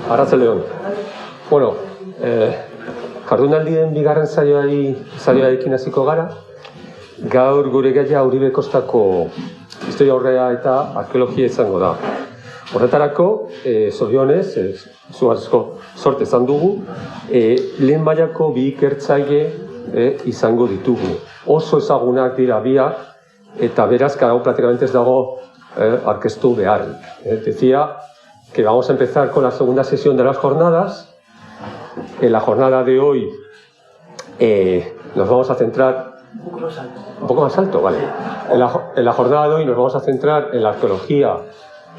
Arratsaldeon. Bueno, jardunaldien bigarren saioarekin hasiko gara. Gaur gure gaia Uribe Kostako historia aurrea eta arkeologia izango da. Horretarako, zorionez, izugarrizko sorte izan dugu, lehen mailako bi ikertzaile izango ditugu. Oso ezagunak dira biak, eta beraz, hau prácticamente ez dago aurkeztu beharrik. Decía que vamos a empezar con la segunda sesión de las jornadas. En la jornada de hoy nos vamos a centrar... Un poco más alto, vale. En la jornada de hoy nos vamos a centrar en la arqueología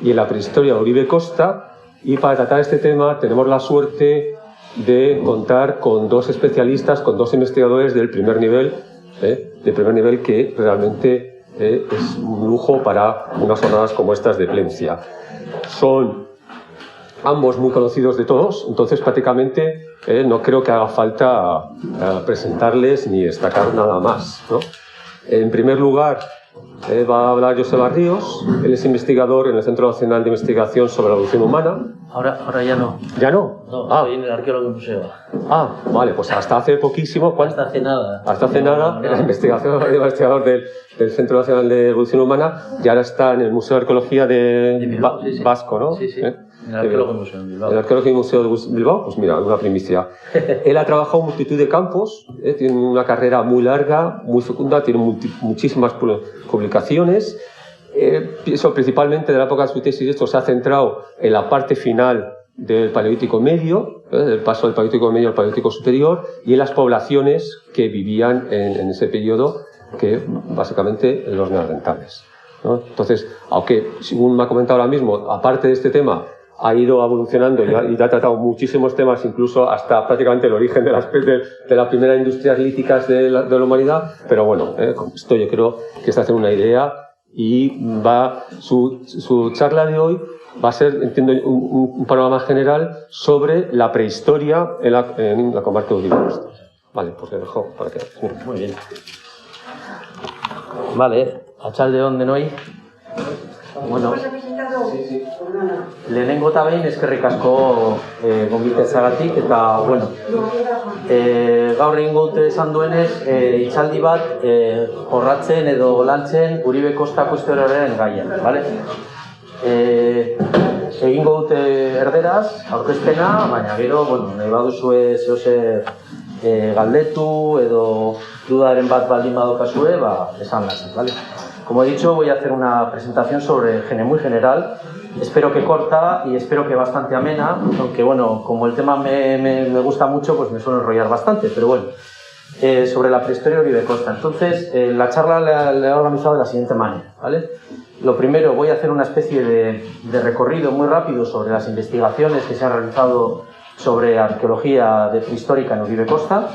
y en la prehistoria de Uribe Costa, y para tratar este tema tenemos la suerte de contar con dos especialistas, con dos investigadores del primer nivel, que realmente es un lujo para unas jornadas como estas de Plencia. Son ambos muy conocidos de todos, entonces prácticamente no creo que haga falta presentarles ni destacar nada más, ¿no? En primer lugar, va a hablar Joseba Ríos. Él es investigador en el Centro Nacional de Investigación sobre la Evolución Humana. Ahora ya no. ¿Ya no? No, estoy en el Arqueólogo Museo. Vale, pues hasta hace poquísimo... Hasta hace nada. Hasta hace nada, era investigador del Centro Nacional de Evolución Humana, y ahora está en el Museo de Arqueología de Bilbao, sí. Vasco, ¿no? Sí. En el Arqueólogo Museo de Bilbao. El Arqueólogo Museo de Bilbao, pues mira, una primicia. Él ha trabajado en multitud de campos, tiene una carrera muy larga, muy fecunda, tiene muchísimas publicaciones. Eso principalmente de la época de su tesis, esto se ha centrado en la parte final del Paleolítico Medio, del paso del Paleolítico Medio al Paleolítico Superior, y en las poblaciones que vivían en ese periodo, que básicamente en los neandertales, ¿no? Entonces, aunque, según me ha comentado ahora mismo, aparte de este tema, ha ido evolucionando y ha tratado muchísimos temas, incluso hasta prácticamente el origen de las primeras industrias líticas de la humanidad, pero bueno, con esto yo creo que se hace una idea, y su charla de hoy va a ser, entiendo, un panorama general sobre la prehistoria en la comarca de Uribe Costa. Vale, pues le dejo para que... Muy bien. Vale, atxaldeon denoi. Bueno, lehenengo eta behin eskerrik asko gonbitetzagatik, eta, bueno, gaur egingo dute esan duenez, hitzaldi bat jorratzen edo lantzen Uribe Kostako historiaren gaian, bale? Egingo dute erderaz, aurkezpena, baina gero, bueno, nahi baduzue zehozer galdetu edo dudaren bat baldin badokazue, esan lasen, ¿vale? Como he dicho, voy a hacer una presentación muy general, espero que corta y espero que bastante amena, aunque bueno, como el tema me gusta mucho, pues me suelo enrollar bastante, pero bueno, sobre la prehistoria de Uribe Costa. Entonces, la charla la he organizado de la siguiente manera, ¿vale? Lo primero, voy a hacer una especie de recorrido muy rápido sobre las investigaciones que se han realizado sobre arqueología prehistórica en Uribe Costa.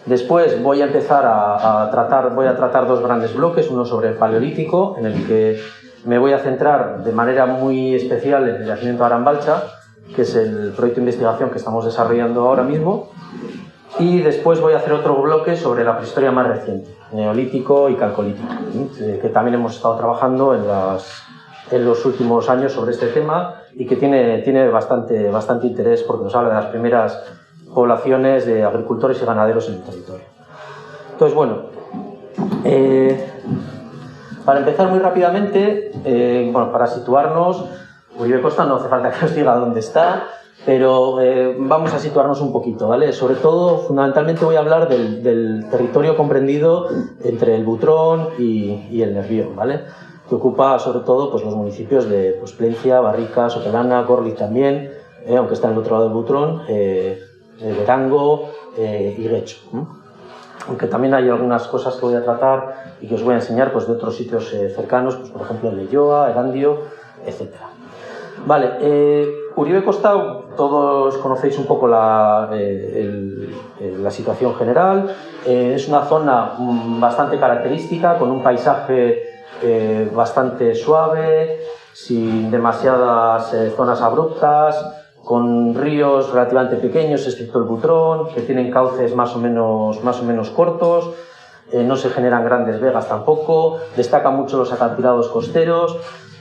Después voy a empezar a tratar dos grandes bloques, uno sobre el Paleolítico, en el que me voy a centrar de manera muy especial en el yacimiento de Arambalcha, que es el proyecto de investigación que estamos desarrollando ahora mismo, y después voy a hacer otro bloque sobre la prehistoria más reciente, Neolítico y Calcolítico, que también hemos estado trabajando en los últimos años sobre este tema, y que tiene bastante interés porque nos habla de las primeras poblaciones de agricultores y ganaderos en el territorio. Entonces, bueno, para empezar muy rápidamente, para situarnos, Uribe Costa no hace falta que os diga dónde está, pero vamos a situarnos un poquito, ¿vale? Sobre todo, fundamentalmente voy a hablar del territorio comprendido entre el Butrón y el Nervión, ¿vale? Que ocupa sobre todo pues, los municipios de Plencia, Barrica, Sopelana, Gorliz también, aunque está en el otro lado del Butrón, Verango y Guecho. Aunque también hay algunas cosas que voy a tratar y que os voy a enseñar pues, de otros sitios cercanos, pues, por ejemplo Leioa, Erandio, etc. Vale, Uribe Costa, todos conocéis un poco la situación general. Es una zona bastante característica, con un paisaje bastante suave, sin demasiadas zonas abruptas, con ríos relativamente pequeños, excepto el Butrón, que tienen cauces más o menos cortos, no se generan grandes vegas tampoco, destacan mucho los acantilados costeros,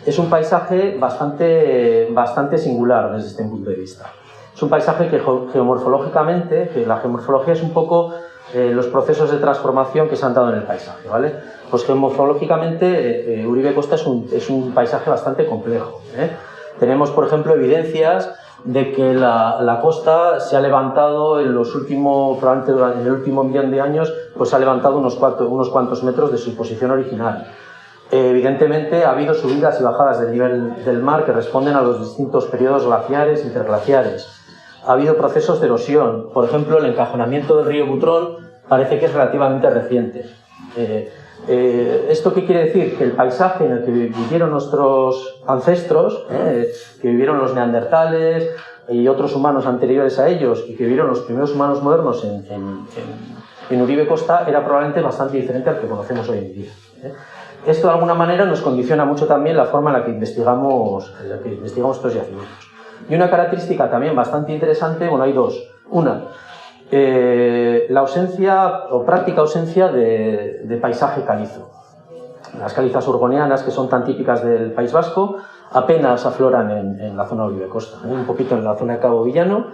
es un paisaje bastante singular desde este punto de vista. Es un paisaje que geomorfológicamente, que la geomorfología es un poco los procesos de transformación que se han dado en el paisaje, ¿vale? Pues geomorfológicamente Uribe Costa es un paisaje bastante complejo, ¿eh? Tenemos, por ejemplo, evidencias de que la costa se ha levantado en los últimos, probablemente en el último millón de años, pues se ha levantado unos cuantos metros de su posición original. Evidentemente ha habido subidas y bajadas del nivel del mar que responden a los distintos periodos glaciares e interglaciares. Ha habido procesos de erosión. Por ejemplo, el encajonamiento del río Butrón parece que es relativamente reciente. ¿Esto qué quiere decir? Que el paisaje en el que vivieron nuestros ancestros, que vivieron los neandertales y otros humanos anteriores a ellos, y que vivieron los primeros humanos modernos en Uribe Costa, era probablemente bastante diferente al que conocemos hoy en día. Esto de alguna manera nos condiciona mucho también la forma en la que investigamos estos yacimientos. Y una característica también bastante interesante, bueno, hay dos. Una, la ausencia o práctica ausencia de paisaje calizo. Las calizas urgonianas, que son tan típicas del País Vasco, apenas afloran en la zona Uribe Costa, un poquito en la zona de Cabo Villano,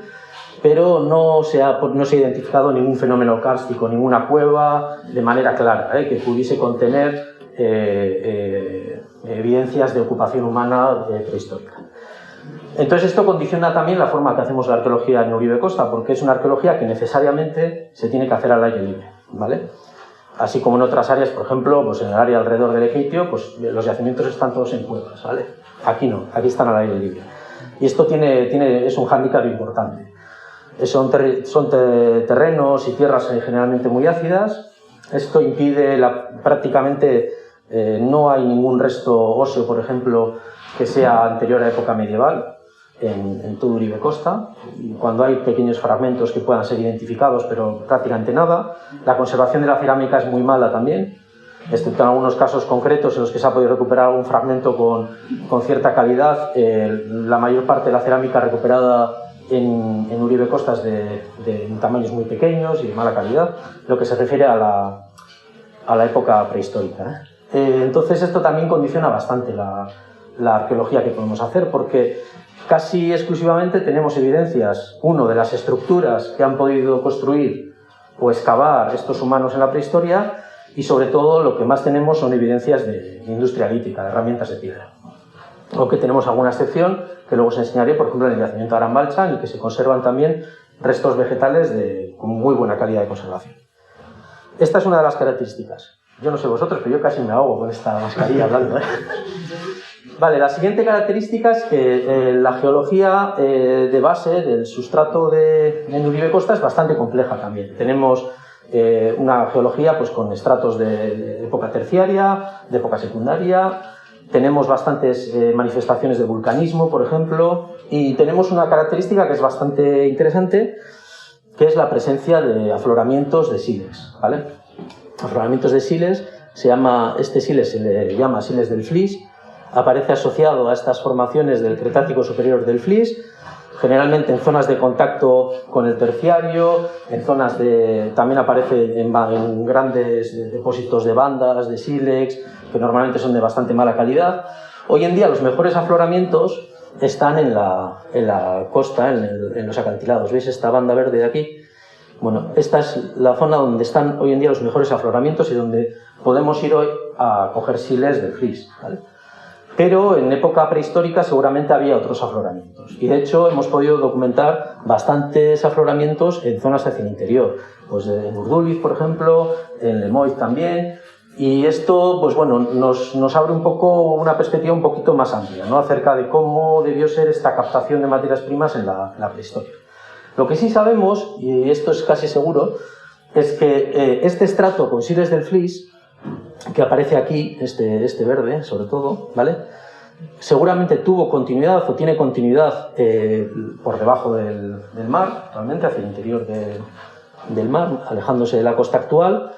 pero no se ha identificado ningún fenómeno kárstico, ninguna cueva de manera clara, que pudiese contener evidencias de ocupación humana prehistórica. Entonces esto condiciona también la forma que hacemos la arqueología en Uribe Costa, porque es una arqueología que necesariamente se tiene que hacer al aire libre, ¿vale? Así como en otras áreas, por ejemplo, pues en el área alrededor del Ekeitio, pues los yacimientos están todos en cuevas, ¿vale? Aquí no, aquí están al aire libre. Y esto es un hándicap importante. Son terrenos y tierras generalmente muy ácidas. Esto impide prácticamente no hay ningún resto óseo, por ejemplo, que sea anterior a la época medieval en todo Uribe Costa. Cuando hay pequeños fragmentos que puedan ser identificados, pero prácticamente nada. La conservación de la cerámica es muy mala también, excepto en algunos casos concretos en los que se ha podido recuperar algún fragmento con cierta calidad. La mayor parte de la cerámica recuperada en Uribe Costa es de tamaños muy pequeños y de mala calidad, lo que se refiere a la época prehistórica. Entonces esto también condiciona bastante la arqueología que podemos hacer, porque casi exclusivamente tenemos evidencias, uno, de las estructuras que han podido construir o excavar estos humanos en la prehistoria, y sobre todo lo que más tenemos son evidencias de industria lítica, de herramientas de piedra. Aunque tenemos alguna excepción que luego os enseñaré, por ejemplo en el yacimiento de Arambalcha, en el que se conservan también restos vegetales con muy buena calidad de conservación. Esta es una de las características. Yo no sé vosotros, pero yo casi me ahogo con esta mascarilla hablando, ¿eh? Vale, la siguiente característica es que la geología de base del sustrato en Uribe Costa es bastante compleja también. Tenemos una geología pues, con estratos de época terciaria, de época secundaria, tenemos bastantes manifestaciones de vulcanismo, por ejemplo, y tenemos una característica que es bastante interesante, que es la presencia de afloramientos de sílex, ¿vale? Afloramientos de sílex, este sílex se le llama sílex del Flix, aparece asociado a estas formaciones del Cretácico superior del Flix, generalmente en zonas de contacto con el terciario, también aparece en grandes depósitos de bandas, de sílex, que normalmente son de bastante mala calidad. Hoy en día los mejores afloramientos están en la costa, en los acantilados. ¿Veis esta banda verde de aquí? Bueno, esta es la zona donde están hoy en día los mejores afloramientos y donde podemos ir hoy a coger sílex del Flix, ¿vale? Pero en época prehistórica seguramente había otros afloramientos. Y de hecho hemos podido documentar bastantes afloramientos en zonas hacia el interior. Pues en Urduliz, por ejemplo, en Lemoiz también. Y esto, pues bueno, nos abre un poco una perspectiva un poquito más amplia, ¿no? Acerca de cómo debió ser esta captación de materias primas en la prehistoria. Lo que sí sabemos, y esto es casi seguro, es que este estrato con sílex del Flix, que aparece aquí, este verde sobre todo, ¿vale? Seguramente tuvo continuidad o tiene continuidad por debajo del mar, realmente hacia el interior del mar, alejándose de la costa actual.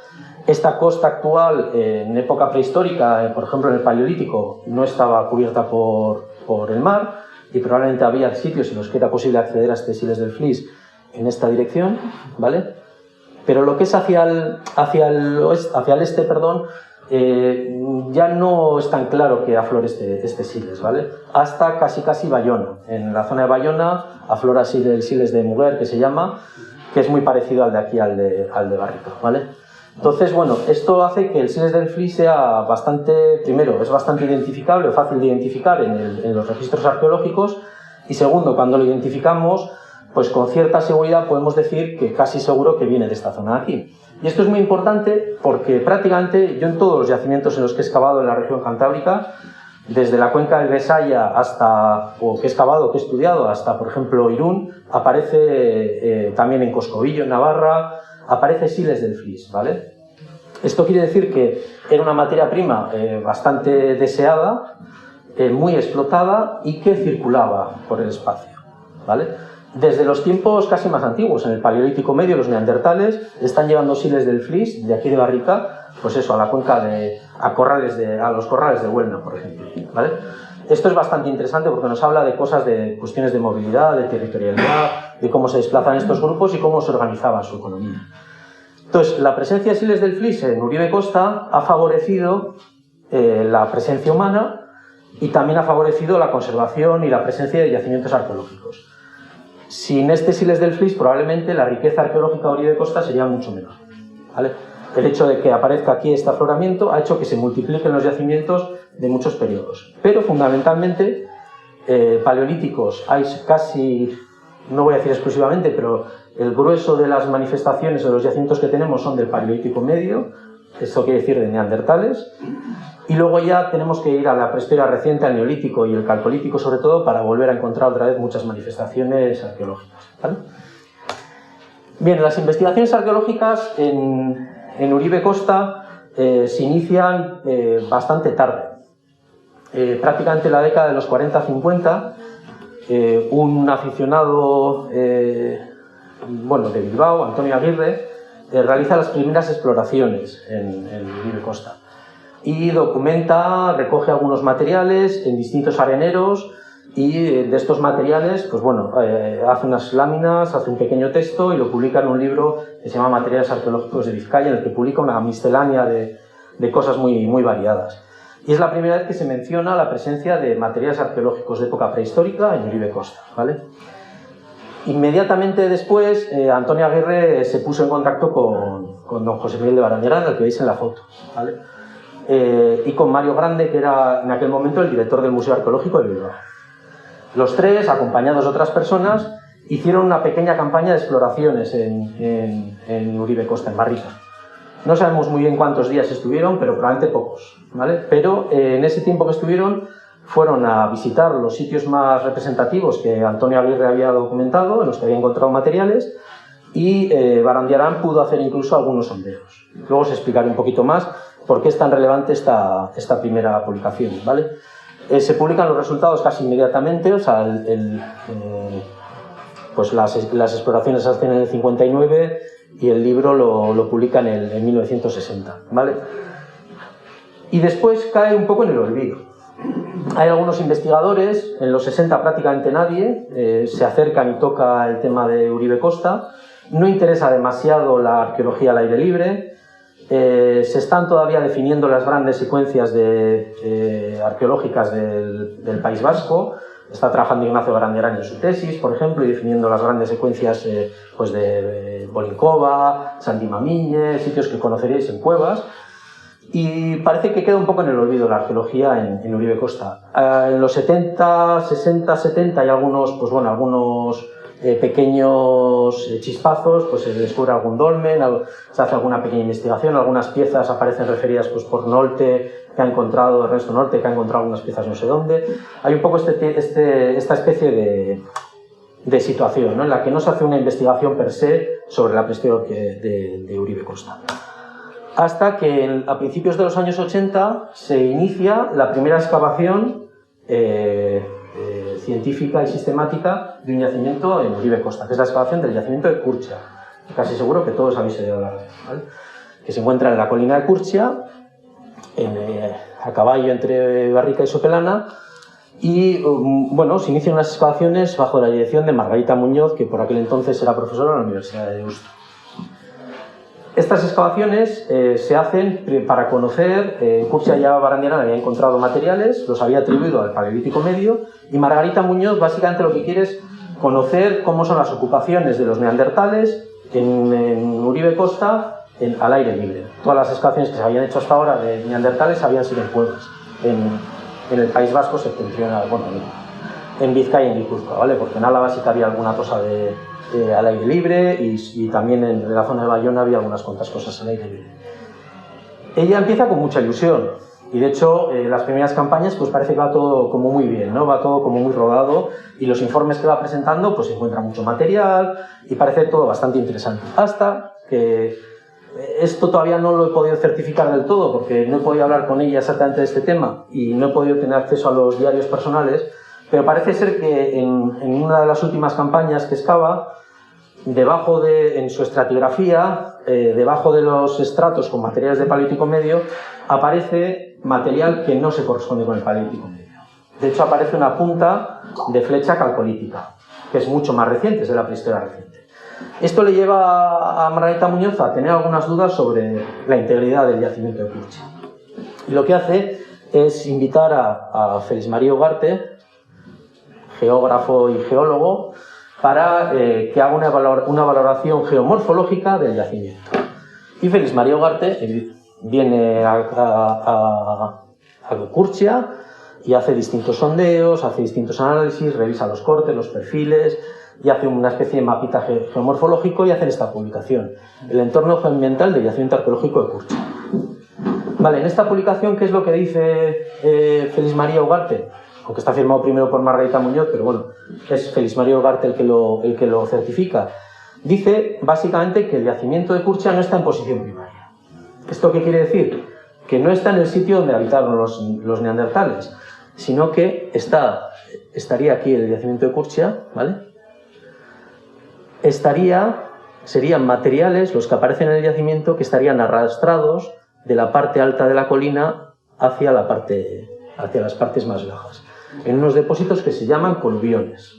Esta costa actual, en época prehistórica, por ejemplo en el Paleolítico, no estaba cubierta por el mar y probablemente había sitios en los que era posible acceder a este sílex del Flix en esta dirección, ¿vale? Pero lo que es hacia el este, ya no es tan claro que aflore este Siles, ¿vale? Hasta casi Bayona. En la zona de Bayona aflora el Siles de Muguer, que se llama, que es muy parecido al de aquí, al de Barrica, ¿vale? Entonces, bueno, esto hace que el Siles del Flix sea primero, es bastante identificable, fácil de identificar en los registros arqueológicos, y segundo, cuando lo identificamos, pues con cierta seguridad podemos decir que casi seguro que viene de esta zona de aquí. Y esto es muy importante porque prácticamente yo en todos los yacimientos en los que he excavado en la región cantábrica, desde la cuenca del Besaya que he excavado, que he estudiado, hasta, por ejemplo, Irún, aparece también en Coscovillo, en Navarra, aparece Siles del Flix, ¿vale? Esto quiere decir que era una materia prima bastante deseada, muy explotada y que circulaba por el espacio, ¿vale? Desde los tiempos casi más antiguos, en el Paleolítico Medio, los neandertales están llevando Siles del Flix, de aquí de Barrica, pues eso, a la cuenca a los corrales de Huelna, por ejemplo, ¿vale? Esto es bastante interesante porque nos habla de cuestiones de movilidad, de territorialidad, de cómo se desplazan estos grupos y cómo se organizaba su economía. Entonces, la presencia de Siles del Flix en Uribe Costa ha favorecido la presencia humana y también ha favorecido la conservación y la presencia de yacimientos arqueológicos. Sin este Siles del Flix, probablemente la riqueza arqueológica de Uribe Costa sería mucho menor, ¿vale? El hecho de que aparezca aquí este afloramiento ha hecho que se multipliquen los yacimientos de muchos periodos. Pero fundamentalmente, paleolíticos hay casi, no voy a decir exclusivamente, pero el grueso de las manifestaciones de los yacimientos que tenemos son del Paleolítico Medio, esto quiere decir de neandertales, y luego ya tenemos que ir a la prehistoria reciente, al Neolítico y el Calcolítico sobre todo, para volver a encontrar otra vez muchas manifestaciones arqueológicas, ¿vale? Bien, las investigaciones arqueológicas en Uribe Costa se inician bastante tarde. Prácticamente en la década de los 40-50, un aficionado de Bilbao, Antonio Aguirre, realiza las primeras exploraciones en Uribe Costa y recoge algunos materiales en distintos areneros y de estos materiales, pues bueno, hace unas láminas, hace un pequeño texto y lo publica en un libro que se llama Materiales Arqueológicos de Vizcaya, en el que publica una miscelánea de cosas muy variadas. Y es la primera vez que se menciona la presencia de materiales arqueológicos de época prehistórica en Uribe Costa, ¿vale? Inmediatamente después, Antonio Aguirre se puso en contacto con don José Miguel de Barandiarán, al que veis en la foto, ¿vale? Y con Mario Grande, que era en aquel momento el director del Museo Arqueológico de Bilbao. Los tres, acompañados de otras personas, hicieron una pequeña campaña de exploraciones en Uribe Costa, en Barrica. No sabemos muy bien cuántos días estuvieron, pero probablemente pocos, ¿vale? Pero en ese tiempo que estuvieron, fueron a visitar los sitios más representativos que Antonio Aguirre había documentado, en los que había encontrado materiales, y Barandiarán pudo hacer incluso algunos sondeos. Luego os explicaré un poquito más por qué es tan relevante esta primera publicación, ¿vale? Se publican los resultados casi inmediatamente, o sea, pues las exploraciones se hacen en el 59 y el libro lo publican en 1960, ¿vale? Y después cae un poco en el olvido. Hay algunos investigadores, en los 60 prácticamente nadie, se acercan y toca el tema de Uribe Costa. No interesa demasiado la arqueología al aire libre. Se están todavía definiendo las grandes secuencias arqueológicas del País Vasco. Está trabajando Ignacio Barandiarán en su tesis, por ejemplo, y definiendo las grandes secuencias pues de Bolincova, Sandimamiñe, sitios que conoceríais en cuevas. Y parece que queda un poco en el olvido la arqueología en Uribe Costa. En los 70, 60, 70 hay algunos pequeños chispazos, pues se descubre algún dolmen, se hace alguna pequeña investigación, algunas piezas aparecen referidas pues, por Nolte, Ernesto Nolte, que ha encontrado algunas piezas no sé dónde. Hay un poco esta especie de situación, ¿no? En la que no se hace una investigación per se sobre la prehistoria de Uribe Costa. Hasta que a principios de los años 80 se inicia la primera excavación científica y sistemática de un yacimiento en Uribe Costa, que es la excavación del yacimiento de Curtxa. Casi seguro que todos habéis oído hablar de él, ¿vale? Que se encuentra en la colina de Curtxa, a caballo entre Barrica y Sopelana, y bueno, se inician unas excavaciones bajo la dirección de Margarita Muñoz, que por aquel entonces era profesora en la Universidad de Deusto. Estas excavaciones se hacen para conocer, Curcia ya Barandiarán había encontrado materiales, los había atribuido al Paleolítico Medio, y Margarita Muñoz básicamente lo que quiere es conocer cómo son las ocupaciones de los neandertales en Uribe Costa al aire libre. Todas las excavaciones que se habían hecho hasta ahora de neandertales habían sido en cuevas, en el País Vasco septentrional, bueno, en Vizcaya y en Guipúzcoa, ¿vale? Porque en Álava sí que había alguna cosa al aire libre y también en la zona de Bayona había algunas cuantas cosas al aire libre. Ella empieza con mucha ilusión y de hecho las primeras campañas pues parece que va todo como muy bien, ¿no? Va todo como muy rodado y los informes que va presentando pues encuentra mucho material y parece todo bastante interesante. Hasta que esto todavía no lo he podido certificar del todo porque no he podido hablar con ella exactamente de este tema y no he podido tener acceso a los diarios personales, pero parece ser que en una de las últimas campañas que excava, en su estratigrafía, debajo de los estratos con materiales de Paleolítico Medio, aparece material que no se corresponde con el Paleolítico Medio. De hecho, aparece una punta de flecha calcolítica, que es mucho más reciente, es de la prehistoria reciente. Esto le lleva a Margarita Muñoz a tener algunas dudas sobre la integridad del yacimiento de Curcia. Y lo que hace es invitar a Félix María Ugarte, geógrafo y geólogo, para que haga una valoración geomorfológica del yacimiento. Y Félix María Ugarte viene a Curcia y hace distintos sondeos, hace distintos análisis, revisa los cortes, los perfiles y hace una especie de mapita geomorfológico y hacen esta publicación, el entorno geoambiental del yacimiento arqueológico de Curcia. Vale, en esta publicación, ¿qué es lo que dice Félix María Ugarte? Aunque está firmado primero por Margarita Muñoz, pero bueno, es Félix María Ugarte el que lo certifica. Dice, básicamente, que el yacimiento de Curcia no está en posición primaria. ¿Esto qué quiere decir? Que no está en el sitio donde habitaron los neandertales, sino que estaría aquí el yacimiento de Curcia, ¿vale? Serían materiales, los que aparecen en el yacimiento, que estarían arrastrados de la parte alta de la colina hacia las partes más bajas, en unos depósitos que se llaman coluviones.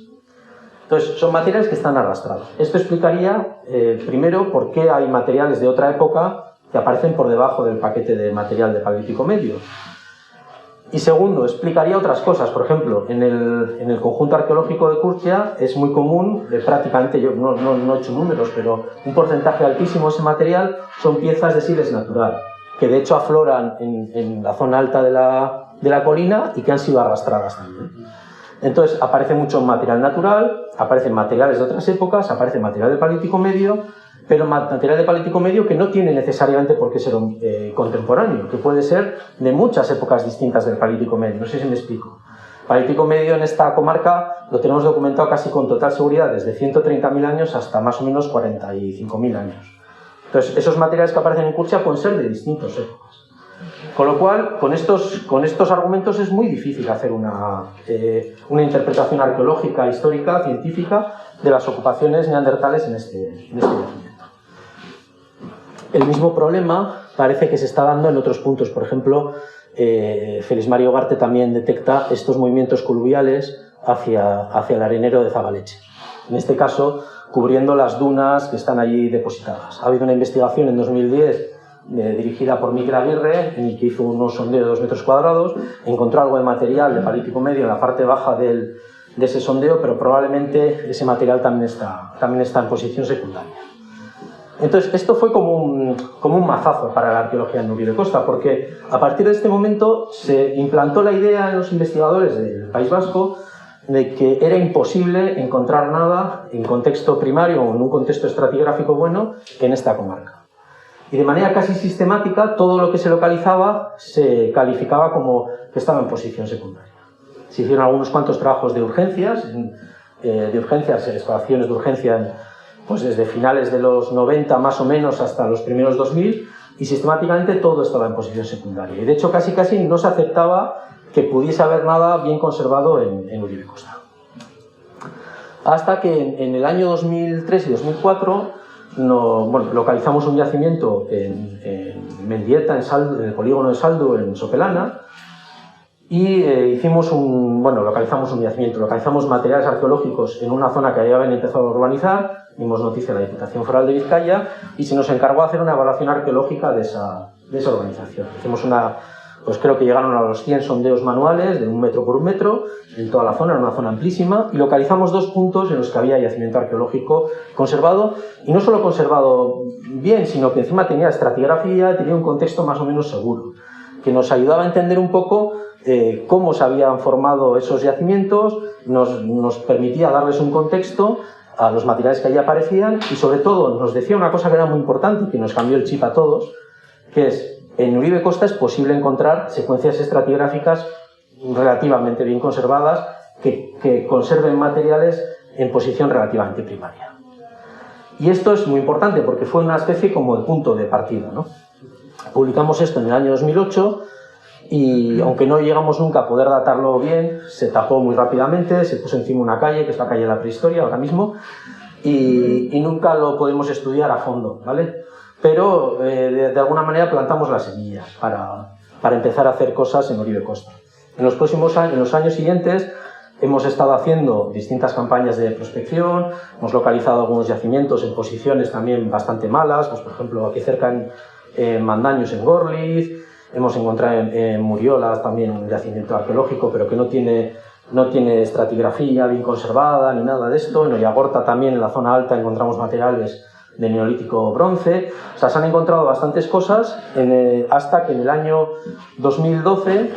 Entonces, son materiales que están arrastrados. Esto explicaría, primero, por qué hay materiales de otra época que aparecen por debajo del paquete de material de Paleolítico Medio. Y segundo, explicaría otras cosas. Por ejemplo, en el conjunto arqueológico de Curcia es muy común, prácticamente, yo no he hecho números, pero un porcentaje altísimo de ese material son piezas de sílex natural, que de hecho afloran en la zona alta de la colina y que han sido arrastradas también. Entonces aparece mucho material natural, aparecen materiales de otras épocas, aparece material del Paleolítico Medio, pero material del Paleolítico Medio que no tiene necesariamente por qué ser contemporáneo, que puede ser de muchas épocas distintas del Paleolítico Medio. No sé si me explico. Paleolítico Medio en esta comarca lo tenemos documentado casi con total seguridad desde 130.000 años hasta más o menos 45.000 años. Entonces, esos materiales que aparecen en Curcia pueden ser de distintas épocas. Con lo cual, con estos argumentos es muy difícil hacer una interpretación arqueológica, histórica, científica de las ocupaciones neandertales en este yacimiento. El mismo problema parece que se está dando en otros puntos. Por ejemplo, Félix María Ugarte también detecta estos movimientos coluviales hacia el arenero de Zabaleche. En este caso, cubriendo las dunas que están allí depositadas. Ha habido una investigación en 2010 dirigida por Miquel Aguirre, en el que hizo unos sondeos de 2 metros cuadrados, encontró algo de material de Paleolítico Medio en la parte baja de ese sondeo, pero probablemente ese material también está en posición secundaria. Entonces, esto fue como un mazazo para la arqueología en Uribe Costa, porque a partir de este momento se implantó la idea en los investigadores del País Vasco de que era imposible encontrar nada en contexto primario o en un contexto estratigráfico bueno en esta comarca. Y de manera casi sistemática, todo lo que se localizaba se calificaba como que estaba en posición secundaria. Se hicieron algunos cuantos trabajos de urgencias, excavaciones de urgencia, pues desde finales de los 90 más o menos hasta los primeros 2000, y sistemáticamente todo estaba en posición secundaria. Y de hecho casi no se aceptaba que pudiese haber nada bien conservado en Uribe Costa. Hasta que en el año 2003 y 2004 localizamos un yacimiento en Mendieta, en el polígono de Saldu, en Sopelana, y localizamos un yacimiento, localizamos materiales arqueológicos en una zona que ya habían empezado a urbanizar, dimos noticia a la Diputación Foral de Vizcaya y se nos encargó hacer una evaluación arqueológica de esa organización. Hicimos pues creo que llegaron a los 100 sondeos manuales de 1 metro por 1 metro en toda la zona, era una zona amplísima, y localizamos 2 puntos en los que había yacimiento arqueológico conservado, y no solo conservado bien, sino que encima tenía estratigrafía, tenía un contexto más o menos seguro, que nos ayudaba a entender un poco cómo se habían formado esos yacimientos, nos permitía darles un contexto a los materiales que allí aparecían, y sobre todo nos decía una cosa que era muy importante y que nos cambió el chip a todos, que es: en Uribe Costa es posible encontrar secuencias estratigráficas relativamente bien conservadas que conserven materiales en posición relativamente primaria. Y esto es muy importante porque fue una especie como de punto de partida, ¿no? Publicamos esto en el año 2008 y aunque no llegamos nunca a poder datarlo bien, se tapó muy rápidamente, se puso encima una calle, que es la calle de la Prehistoria ahora mismo, y nunca lo podemos estudiar a fondo, ¿vale? Pero de alguna manera plantamos las semillas para empezar a hacer cosas en Uribe Costa. En los años siguientes hemos estado haciendo distintas campañas de prospección, hemos localizado algunos yacimientos en posiciones también bastante malas, pues por ejemplo aquí cerca en Mandaños, en Gorliz, hemos encontrado en Muriolas también un yacimiento arqueológico, pero que no tiene estratigrafía bien conservada ni nada de esto. En Ollagorta también, en la zona alta, encontramos materiales de Neolítico bronce. O sea, se han encontrado bastantes cosas hasta que en el año 2012,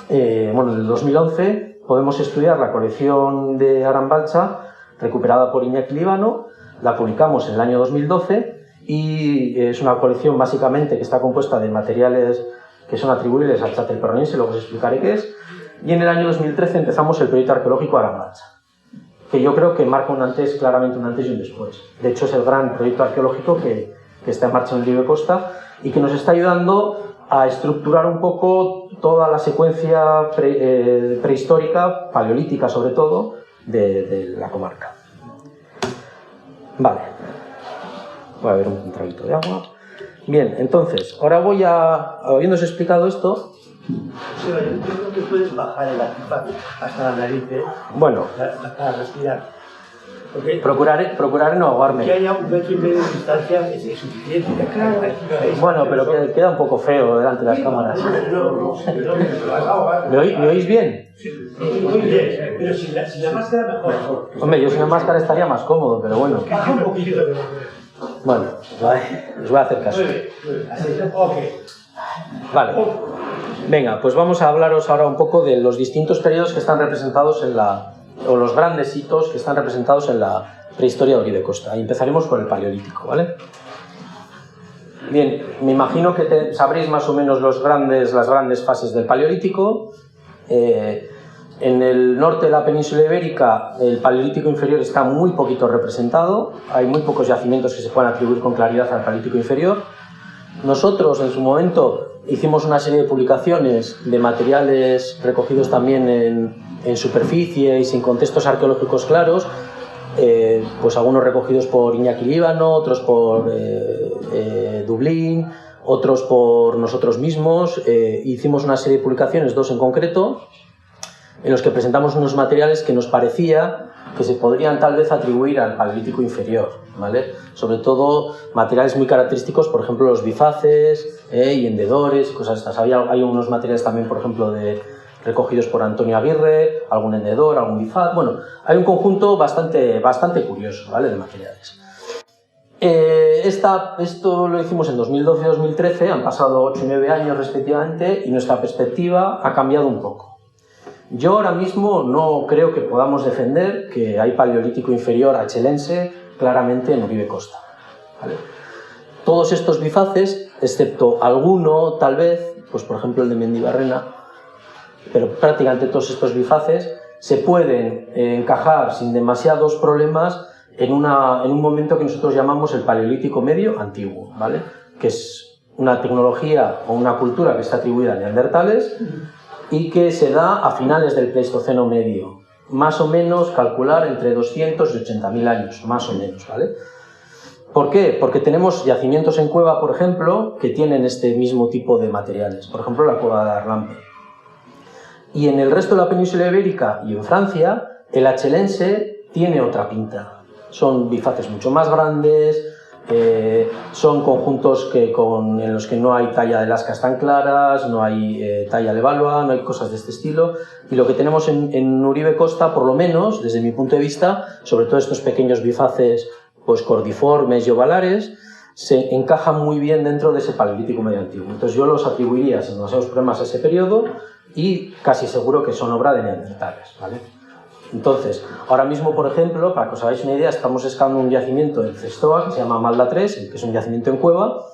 en el 2011, podemos estudiar la colección de Arambalcha, recuperada por Iñaki Líbano. La publicamos en el año 2012 y es una colección básicamente que está compuesta de materiales que son atribuibles al Chátel Perronense, luego os explicaré qué es. Y en el año 2013 empezamos el proyecto arqueológico Arambalcha, que yo creo que marca claramente un antes y un después. De hecho, es el gran proyecto arqueológico que está en marcha en Uribe Costa y que nos está ayudando a estructurar un poco toda la secuencia prehistórica, paleolítica sobre todo, de la comarca. Vale. Voy a beber un traguito de agua. Bien, entonces, ahora habiéndose explicado esto... Yo creo que puedes bajar el antifaz hasta la nariz, Bueno, para respirar. Porque procuraré no ahogarme. que haya 1,5 metro de distancia es suficiente. Bueno, pero queda un poco feo delante de las cámaras. ¿Me oís bien? Muy bien, pero sin la máscara mejor. Hombre, yo sin la máscara estaría más cómodo, pero bueno. Baja un poquito. Bueno, os voy a hacer caso. Vale. Venga, pues vamos a hablaros ahora un poco de los distintos periodos que están representados o los grandes hitos que están representados en la prehistoria de Uribe Costa. Y empezaremos por el Paleolítico, ¿vale? Bien, me imagino que sabréis más o menos las grandes fases del Paleolítico. En el norte de la península ibérica, el Paleolítico inferior está muy poquito representado. Hay muy pocos yacimientos que se puedan atribuir con claridad al Paleolítico inferior. Nosotros, en su momento, hicimos una serie de publicaciones de materiales recogidos también en superficie y sin contextos arqueológicos claros, pues algunos recogidos por Iñaki Líbano, otros por Dublín, otros por nosotros mismos. Hicimos una serie de publicaciones, 2 en concreto, en los que presentamos unos materiales que nos parecía que se podrían tal vez atribuir al Paleolítico inferior, ¿vale? Sobre todo materiales muy característicos, por ejemplo los bifaces y hendedores, cosas estas. Hay unos materiales también, por ejemplo, recogidos por Antonio Aguirre, algún hendedor, algún bifaz. Bueno, hay un conjunto bastante curioso, ¿vale?, de materiales. Esto lo hicimos en 2012-2013, han pasado 8 y 9 años respectivamente y nuestra perspectiva ha cambiado un poco. Yo ahora mismo no creo que podamos defender que hay Paleolítico inferior achelense claramente en Uribe Costa, ¿vale? Todos estos bifaces, excepto alguno tal vez, pues por ejemplo el de Mendibarrena, pero prácticamente todos estos bifaces se pueden encajar sin demasiados problemas en un momento que nosotros llamamos el Paleolítico medio antiguo, ¿vale?, que es una tecnología o una cultura que está atribuida a neandertales y que se da a finales del Pleistoceno medio, más o menos calcular entre 200 y 80.000 años, más o menos, ¿vale? ¿Por qué? Porque tenemos yacimientos en cueva, por ejemplo, que tienen este mismo tipo de materiales, por ejemplo la cueva de Arlampe. Y en el resto de la península ibérica y en Francia, el achelense tiene otra pinta. O son bifaces mucho más grandes, son conjuntos en los que no hay talla de lascas tan claras, no hay talla de valva, no hay cosas de este estilo. Y lo que tenemos en Uribe Costa, por lo menos, desde mi punto de vista, sobre todo estos pequeños bifaces pues, cordiformes y ovalares, se encajan muy bien dentro de ese paleolítico medio antiguo. Entonces yo los atribuiría sin demasiados problemas a ese periodo y casi seguro que son obra de neandertales, ¿vale? Entonces, ahora mismo, por ejemplo, para que os hagáis una idea, estamos excavando un yacimiento en Cestoa que se llama Malda 3, que es un yacimiento en cueva,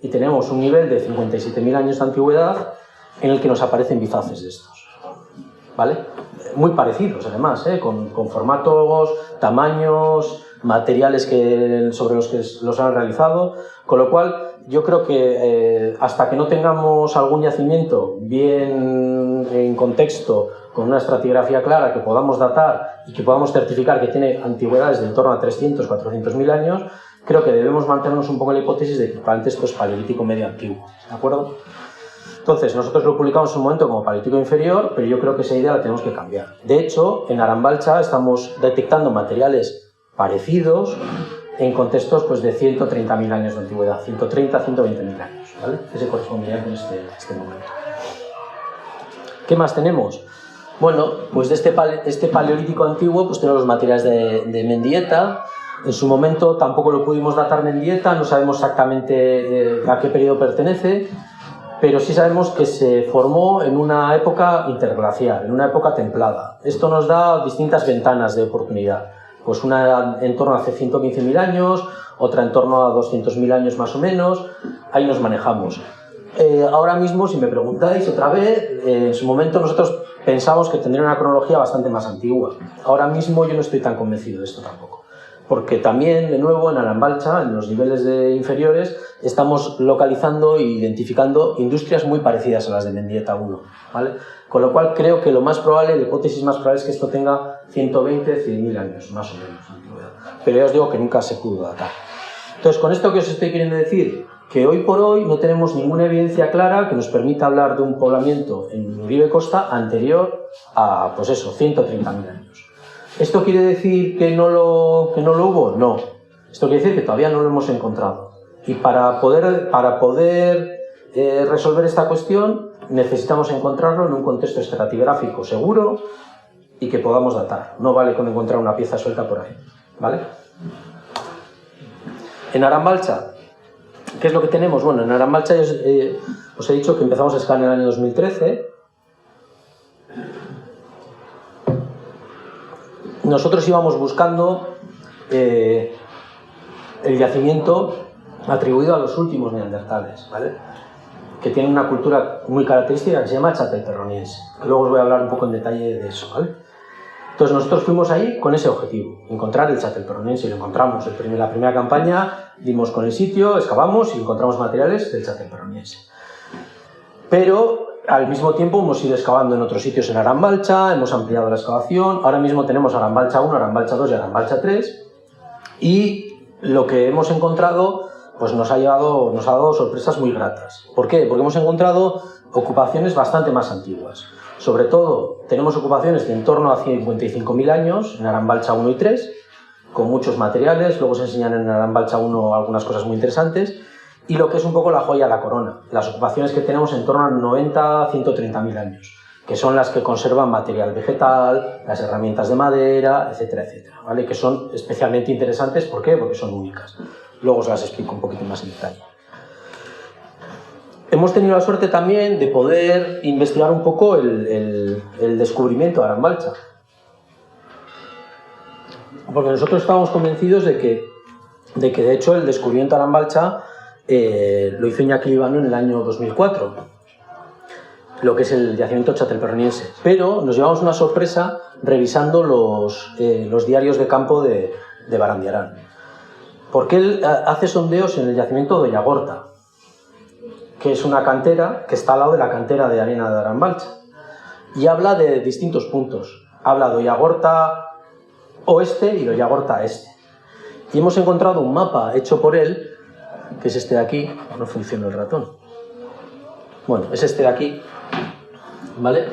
y tenemos un nivel de 57.000 años de antigüedad en el que nos aparecen bifaces de estos, ¿vale? Muy parecidos, además, con formatos, tamaños, materiales sobre los que los han realizado, con lo cual yo creo que hasta que no tengamos algún yacimiento bien en contexto, con una estratigrafía clara que podamos datar y que podamos certificar que tiene antigüedades de en torno a 300, 400.000 años, creo que debemos mantenernos un poco en la hipótesis de que probablemente esto es paleolítico medio antiguo, ¿de acuerdo? Entonces, nosotros lo publicamos en un momento como paleolítico inferior, pero yo creo que esa idea la tenemos que cambiar. De hecho, en Arambalcha estamos detectando materiales parecidos en contextos pues, de 130.000 años de antigüedad, 130, 120.000 años, ¿vale? Que se correspondería con este momento. ¿Qué más tenemos? Bueno, pues de este paleolítico antiguo pues tenemos los materiales de Mendieta. En su momento tampoco lo pudimos datar Mendieta, no sabemos exactamente a qué periodo pertenece, pero sí sabemos que se formó en una época interglacial, en una época templada. Esto nos da distintas ventanas de oportunidad. Pues una en torno a hace 115.000 años, otra en torno a 200.000 años más o menos, ahí nos manejamos. Ahora mismo, si me preguntáis otra vez, en su momento nosotros pensamos que tendría una cronología bastante más antigua. Ahora mismo yo no estoy tan convencido de esto tampoco. Porque también, de nuevo, en Arambalcha, en los niveles inferiores, estamos localizando e identificando industrias muy parecidas a las de Mendieta 1, ¿vale? Con lo cual creo que lo más probable, la hipótesis más probable es que esto tenga 120, 100.000 años, más o menos. Pero ya os digo que nunca se pudo datar. Entonces, con esto que os estoy queriendo decir, que hoy por hoy no tenemos ninguna evidencia clara que nos permita hablar de un poblamiento en Uribe Costa anterior a, pues eso, 130.000 años. ¿Esto quiere decir que no lo hubo? No. Esto quiere decir que todavía no lo hemos encontrado. Y para poder resolver esta cuestión necesitamos encontrarlo en un contexto estratigráfico seguro y que podamos datar. No vale con encontrar una pieza suelta por ahí, ¿vale? En Arambalcha, ¿qué es lo que tenemos? Bueno, en Arambalcha os he dicho que empezamos a excavar en el año 2013. Nosotros íbamos buscando el yacimiento atribuido a los últimos neandertales, ¿vale? Que tienen una cultura muy característica que se llama chatelperroniense. Luego os voy a hablar un poco en detalle de eso, ¿vale? Entonces nosotros fuimos ahí con ese objetivo, encontrar el chatelperroniense, y lo encontramos. La primera campaña dimos con el sitio, excavamos y encontramos materiales del chatelperroniense. Pero al mismo tiempo hemos ido excavando en otros sitios en Arambalcha, hemos ampliado la excavación, ahora mismo tenemos Arambalcha 1, Arambalcha 2 y Arambalcha 3, y lo que hemos encontrado pues nos ha dado sorpresas muy gratas. ¿Por qué? Porque hemos encontrado ocupaciones bastante más antiguas. Sobre todo, tenemos ocupaciones de en torno a 55.000 años en Arambalcha 1 y 3, con muchos materiales, luego se enseñan en Arambalcha 1 algunas cosas muy interesantes, y lo que es un poco la joya de la corona, las ocupaciones que tenemos en torno a 90 a 130.000 años, que son las que conservan material vegetal, las herramientas de madera, etcétera, etcétera, ¿vale? Que son especialmente interesantes, ¿por qué? Porque son únicas. Luego os las explico un poquito más en detalle. Hemos tenido la suerte también de poder investigar un poco el descubrimiento de Arambalcha. Porque nosotros estábamos convencidos de que de hecho el descubrimiento de Arambalcha lo hizo Iñaki Líbano en el año 2004, lo que es el yacimiento chatelperroniense. Pero nos llevamos una sorpresa revisando los diarios de campo de Barandiarán. Porque él hace sondeos en el yacimiento de Ollagorta, que es una cantera que está al lado de la cantera de arena de Arambalcha, y habla de distintos puntos. Habla de Ollagorta oeste y de Ollagorta este. Y hemos encontrado un mapa hecho por él, que es este de aquí. No funciona el ratón. Bueno, es este de aquí, ¿vale?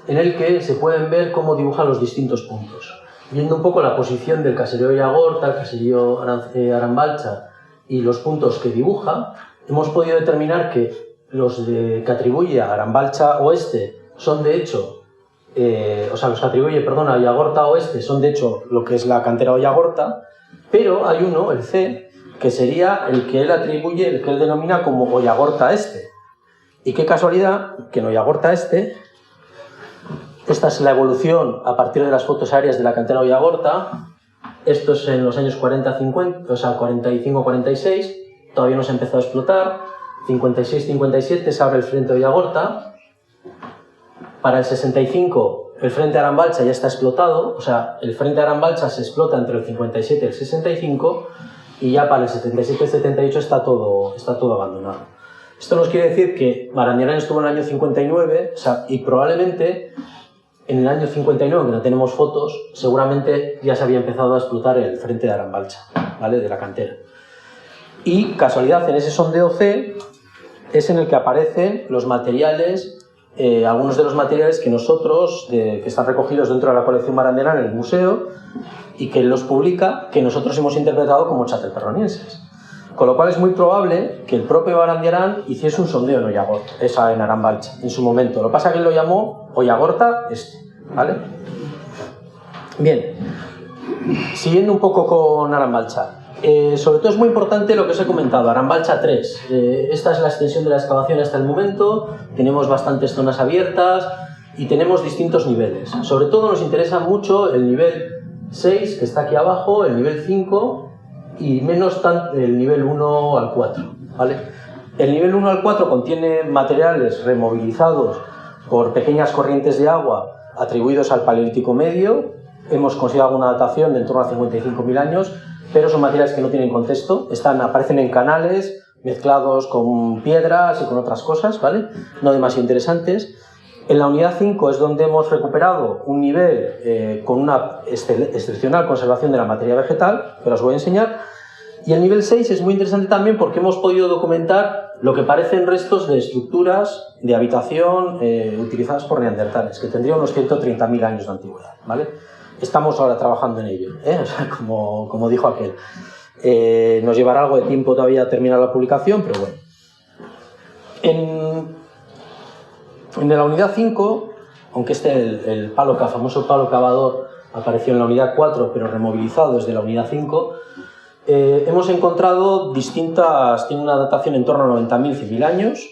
En el que se pueden ver cómo dibujan los distintos puntos. viendo un poco la posición del caserío Ollagorta, el caserío Arambalcha y los puntos que dibuja, hemos podido determinar que los que atribuye a Arambalcha Oeste son de hecho, los que atribuye, perdón, a Ollagorta Oeste son de hecho lo que es la cantera Ollagorta, pero hay uno, el C, que sería el que él atribuye, el que él denomina como Ollagorta Este. Y qué casualidad que en Ollagorta Este, esta es la evolución a partir de las fotos aéreas de la cantera Ollagorta. Esto es en los años 40-50, o sea, 45-46, todavía no se empezó a explotar. 56-57 se abre el frente Ollagorta. Para el 65 el frente Arambalcha ya está explotado, o sea, el frente Arambalcha se explota entre el 57 y el 65 y ya para el 77-78 está todo abandonado. Esto nos quiere decir que Barandiarán estuvo en el año 59, o sea, y probablemente en el año 59, que no tenemos fotos, seguramente ya se había empezado a explotar el frente de Arambalcha, ¿vale? De la cantera. Y casualidad, en ese sondeo C es en el que aparecen los materiales, algunos de los materiales que nosotros, que están recogidos dentro de la colección Barandiarán en el museo y que los publica, que nosotros hemos interpretado como chatelperronienses. Con lo cual es muy probable que el propio Barandiarán hiciese un sondeo en Ollagorta, en Arambalcha, en su momento. Lo que pasa es que él lo llamó Ollagorta Este, ¿vale? Bien, siguiendo un poco con Arambalcha. Sobre todo es muy importante lo que os he comentado, Arambalcha 3. Esta es la extensión de la excavación hasta el momento, tenemos bastantes zonas abiertas y tenemos distintos niveles. Sobre todo nos interesa mucho el nivel 6, que está aquí abajo, el nivel 5 y menos el nivel 1 al 4, ¿vale? El nivel 1 al 4 contiene materiales removilizados por pequeñas corrientes de agua atribuidos al Paleolítico Medio. Hemos considerado una datación de en torno a 55.000 años, pero son materiales que no tienen contexto, aparecen en canales mezclados con piedras y con otras cosas, ¿vale? No demasiado interesantes. En la unidad 5 es donde hemos recuperado un nivel con una excepcional conservación de la materia vegetal, que os voy a enseñar. Y el nivel 6 es muy interesante también porque hemos podido documentar lo que parecen restos de estructuras de habitación utilizadas por neandertales, que tendrían unos 130.000 años de antigüedad, ¿vale? Estamos ahora trabajando en ello, o sea, como dijo aquel. Nos llevará algo de tiempo todavía terminar la publicación, pero bueno. En la unidad 5, aunque el famoso palo cavador apareció en la unidad 4, pero removilizado desde la unidad 5, hemos encontrado tiene una datación en torno a 90.000, 100.000 años,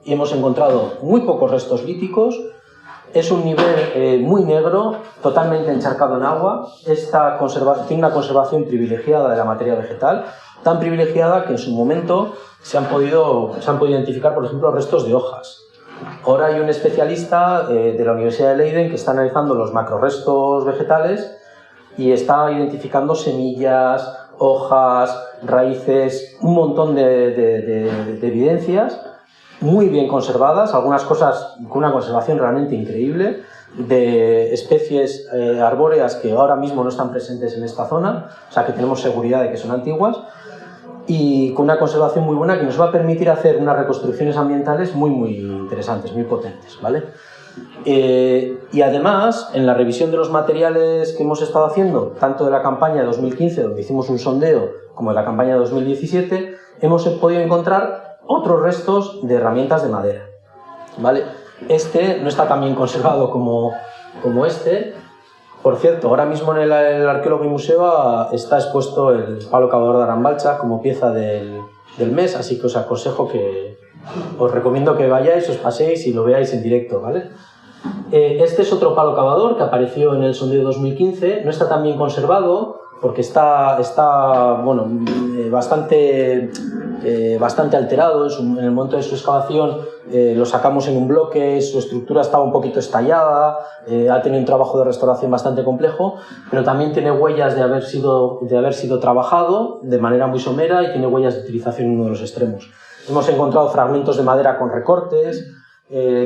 y hemos encontrado muy pocos restos líticos. Es un nivel muy negro, totalmente encharcado en agua. Tiene una conservación privilegiada de la materia vegetal, tan privilegiada que en su momento se han podido identificar, por ejemplo, restos de hojas. Ahora hay un especialista de la Universidad de Leiden que está analizando los macrorestos vegetales y está identificando semillas, hojas, raíces, un montón de evidencias muy bien conservadas, algunas cosas con una conservación realmente increíble, de especies arbóreas que ahora mismo no están presentes en esta zona, o sea que tenemos seguridad de que son antiguas, y con una conservación muy buena que nos va a permitir hacer unas reconstrucciones ambientales muy interesantes, muy potentes, ¿vale? Y además, en la revisión de los materiales que hemos estado haciendo, tanto de la campaña de 2015, donde hicimos un sondeo, como de la campaña de 2017, hemos podido encontrar otros restos de herramientas de madera, ¿vale? Este no está tan bien conservado como este. Por cierto, ahora mismo en el Arqueólogo y Museo está expuesto el palo cavador de Arambalcha como pieza del mes, así que os recomiendo que vayáis, os paséis y lo veáis en directo, ¿vale? Este es otro palo cavador que apareció en el sondeo 2015, no está tan bien conservado porque está bastante alterado. En el momento de su excavación lo sacamos en un bloque, su estructura estaba un poquito estallada, ha tenido un trabajo de restauración bastante complejo, pero también tiene huellas de haber sido trabajado de manera muy somera y tiene huellas de utilización en uno de los extremos. Hemos encontrado fragmentos de madera con recortes,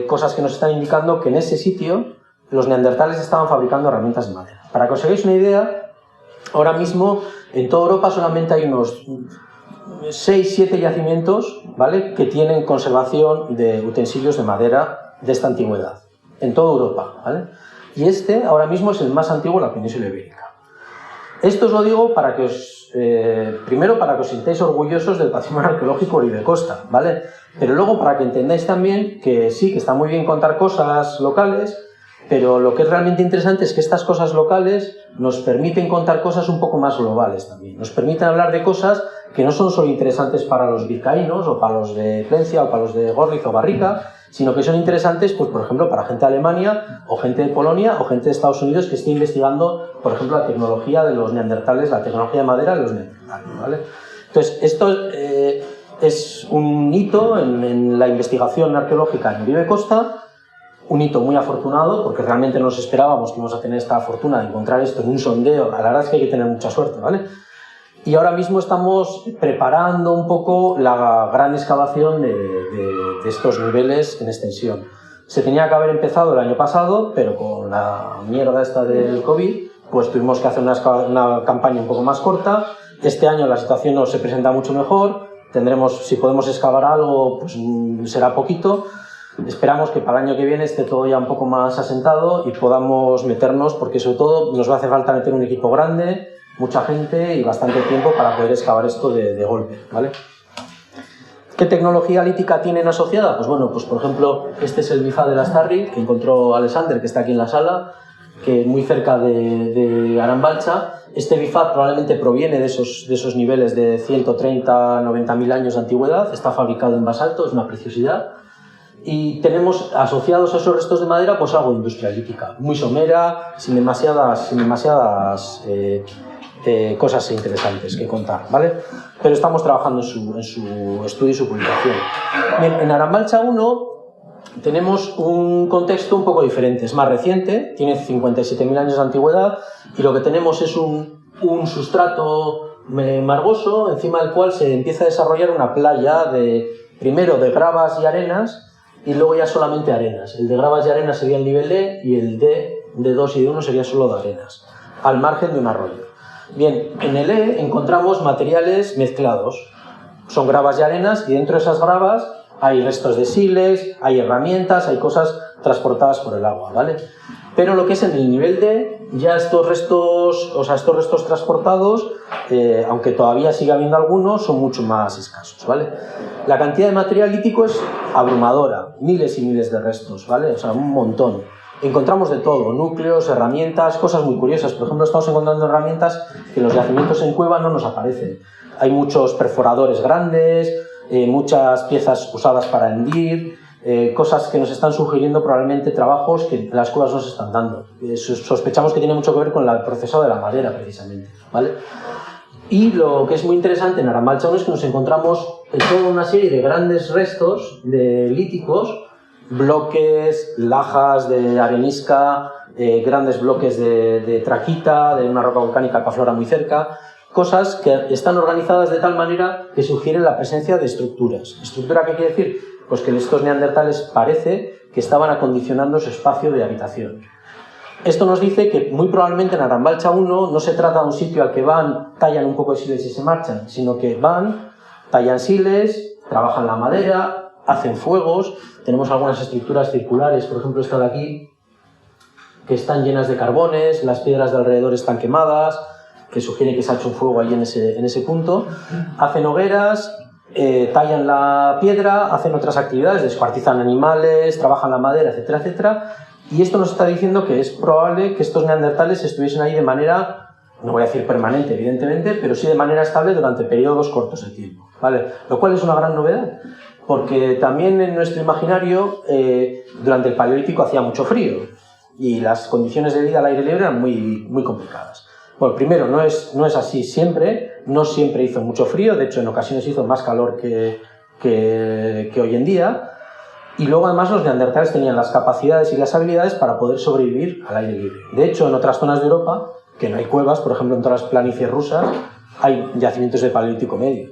cosas que nos están indicando que en ese sitio los neandertales estaban fabricando herramientas de madera. Para que os hagáis una idea, ahora mismo en toda Europa solamente hay unos 6-7 yacimientos, ¿vale?, que tienen conservación de utensilios de madera de esta antigüedad, en toda Europa, ¿vale? Y este ahora mismo es el más antiguo de la península ibérica. Esto os lo digo para que primero para que os sintáis orgullosos del patrimonio arqueológico Uribe Costa, ¿vale? Pero luego para que entendáis también que sí, que está muy bien contar cosas locales, pero lo que es realmente interesante es que estas cosas locales nos permiten contar cosas un poco más globales también. Nos permiten hablar de cosas que no son solo interesantes para los vizcaínos o para los de Plencia o para los de Gorliz o Barrica, sino que son interesantes, pues, por ejemplo, para gente de Alemania o gente de Polonia o gente de Estados Unidos que esté investigando, por ejemplo, la tecnología de los neandertales, la tecnología de madera de los neandertales, ¿vale? Entonces, esto es un hito en la investigación arqueológica en Uribe Costa, un hito muy afortunado, porque realmente no nos esperábamos que íbamos a tener esta fortuna de encontrar esto en un sondeo. La verdad es que hay que tener mucha suerte, ¿vale? Y ahora mismo estamos preparando un poco la gran excavación de estos niveles en extensión. Se tenía que haber empezado el año pasado, pero con la mierda esta del COVID, pues tuvimos que hacer una campaña un poco más corta. Este año la situación nos se presenta mucho mejor. Tendremos, si podemos excavar algo, pues será poquito. Esperamos que para el año que viene esté todo ya un poco más asentado y podamos meternos, porque sobre todo nos va a hacer falta meter un equipo grande, mucha gente y bastante tiempo para poder excavar esto de golpe, ¿vale? ¿Qué tecnología lítica tienen asociada? Pues bueno, pues por ejemplo, este es el bifaz de Lastarri que encontró Alexander, que está aquí en la sala, que muy cerca de Arambalcha. Este bifaz probablemente proviene de esos niveles de 130, 90.000 años de antigüedad, está fabricado en basalto, es una preciosidad. Y tenemos asociados a esos restos de madera pues algo de industria lítica, muy somera, sin demasiadas cosas interesantes que contar, ¿vale? Pero estamos trabajando en su estudio y su publicación. Bien, en Arambalcha 1 tenemos un contexto un poco diferente, es más reciente, tiene 57.000 años de antigüedad y lo que tenemos es un sustrato margoso encima del cual se empieza a desarrollar una playa primero de gravas y arenas y luego ya solamente arenas. El de gravas y arenas sería el nivel D y el de 2 y de 1 sería solo de arenas, al margen de un arroyo. Bien, en el E encontramos materiales mezclados, son gravas y arenas y dentro de esas gravas hay restos de siles, hay herramientas, hay cosas transportadas por el agua, ¿vale? Pero lo que es en el nivel D, ya estos restos transportados, aunque todavía sigue habiendo algunos, son mucho más escasos, ¿vale? La cantidad de material lítico es abrumadora, miles y miles de restos, ¿vale? O sea, un montón. Encontramos de todo, núcleos, herramientas, cosas muy curiosas. Por ejemplo, estamos encontrando herramientas que en los yacimientos en cueva no nos aparecen. Hay muchos perforadores grandes, muchas piezas usadas para hendir, cosas que nos están sugiriendo probablemente trabajos que las cuevas nos están dando. Sospechamos que tiene mucho que ver con el procesado de la madera, precisamente, ¿vale? Y lo que es muy interesante en Arambalcha 1 es que nos encontramos toda una serie de grandes restos de líticos, bloques, lajas de arenisca, grandes bloques de traquita, de una roca volcánica que aflora muy cerca, cosas que están organizadas de tal manera que sugieren la presencia de estructuras. ¿Estructura qué quiere decir? Pues que estos neandertales parece que estaban acondicionando su espacio de habitación. Esto nos dice que muy probablemente en Arambalcha 1 no se trata de un sitio al que van, tallan un poco de siles y se marchan, sino que van, tallan siles, trabajan la madera, hacen fuegos. Tenemos algunas estructuras circulares, por ejemplo esta de aquí, que están llenas de carbones, las piedras de alrededor están quemadas, que sugiere que se ha hecho un fuego ahí en ese punto. Hacen hogueras, tallan la piedra, hacen otras actividades, descuartizan animales, trabajan la madera, etcétera, etcétera. Y esto nos está diciendo que es probable que estos neandertales estuviesen ahí de manera, no voy a decir permanente, evidentemente, pero sí de manera estable durante periodos cortos de tiempo, ¿vale? Lo cual es una gran novedad, porque también en nuestro imaginario, durante el Paleolítico hacía mucho frío y las condiciones de vida al aire libre eran muy, muy complicadas. Bueno, primero, no es así siempre, no siempre hizo mucho frío, de hecho en ocasiones hizo más calor que hoy en día. Y luego además los neandertales tenían las capacidades y las habilidades para poder sobrevivir al aire libre. De hecho, en otras zonas de Europa, que no hay cuevas, por ejemplo en todas las planicies rusas, hay yacimientos de Paleolítico medio.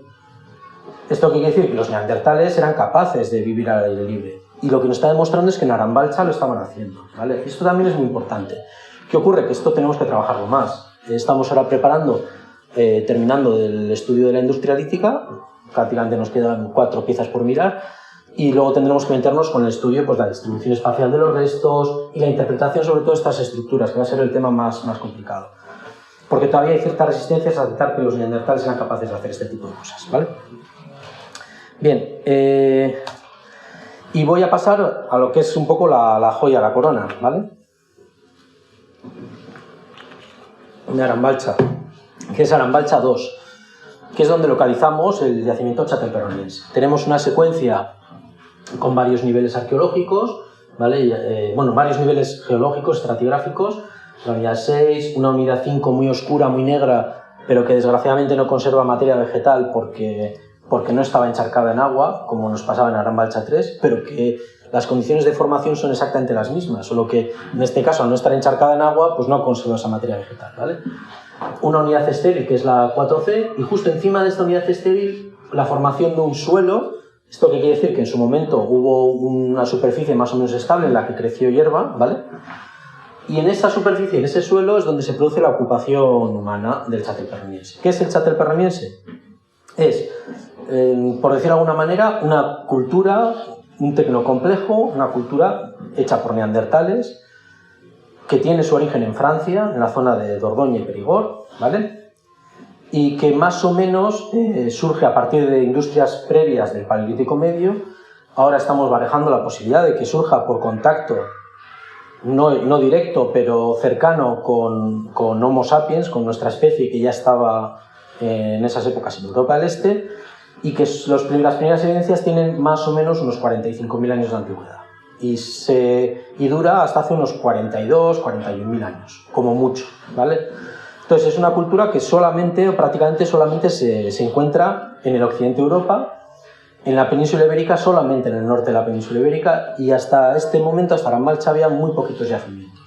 ¿Esto qué quiere decir? Que los neandertales eran capaces de vivir al aire libre. Y lo que nos está demostrando es que en Arambalcha lo estaban haciendo, ¿vale? Esto también es muy importante. ¿Qué ocurre? Que esto tenemos que trabajarlo más. Estamos ahora preparando, terminando el estudio de la industria lítica, prácticamente nos quedan 4 piezas por mirar, y luego tendremos que meternos con el estudio, pues la distribución espacial de los restos y la interpretación sobre todo de estas estructuras, que va a ser el tema más complicado. porque todavía hay ciertas resistencias a aceptar que los neandertales eran capaces de hacer este tipo de cosas, ¿vale? Bien, y voy a pasar a lo que es un poco la joya, la corona, ¿vale? De Arambalcha, que es Arambalcha 2, que es donde localizamos el yacimiento chatelperroniense. Tenemos una secuencia con varios niveles arqueológicos, ¿vale? Varios niveles geológicos, estratigráficos, la unidad 6, una unidad 5 muy oscura, muy negra, pero que desgraciadamente no conserva materia vegetal porque no estaba encharcada en agua, como nos pasaba en Arambalcha 3, pero que las condiciones de formación son exactamente las mismas, solo que en este caso, al no estar encharcada en agua, pues no conserva esa materia vegetal, ¿vale? Una unidad estéril, que es la 4C, y justo encima de esta unidad estéril, la formación de un suelo. Esto que quiere decir que en su momento hubo una superficie más o menos estable en la que creció hierba, ¿vale? Y en esa superficie, en ese suelo, es donde se produce la ocupación humana del chatelperroniense. ¿Qué es el chatelperroniense? Es, por decirlo de alguna manera, una cultura, un tecnocomplejo, una cultura hecha por neandertales, que tiene su origen en Francia, en la zona de Dordogne y Périgord, ¿vale? Y que más o menos surge a partir de industrias previas del Paleolítico Medio. Ahora estamos barajando la posibilidad de que surja por contacto, no directo, pero cercano con Homo sapiens, con nuestra especie que ya estaba en esas épocas en Europa del Este, y que las primeras evidencias tienen más o menos unos 45.000 años de antigüedad. Y dura hasta hace unos 42, 41.000 años, como mucho, ¿vale? Entonces es una cultura que solamente, o prácticamente solamente, se encuentra en el occidente de Europa, en la península ibérica solamente en el norte de la península ibérica, y hasta este momento, hasta Arambalcha, había muy poquitos yacimientos.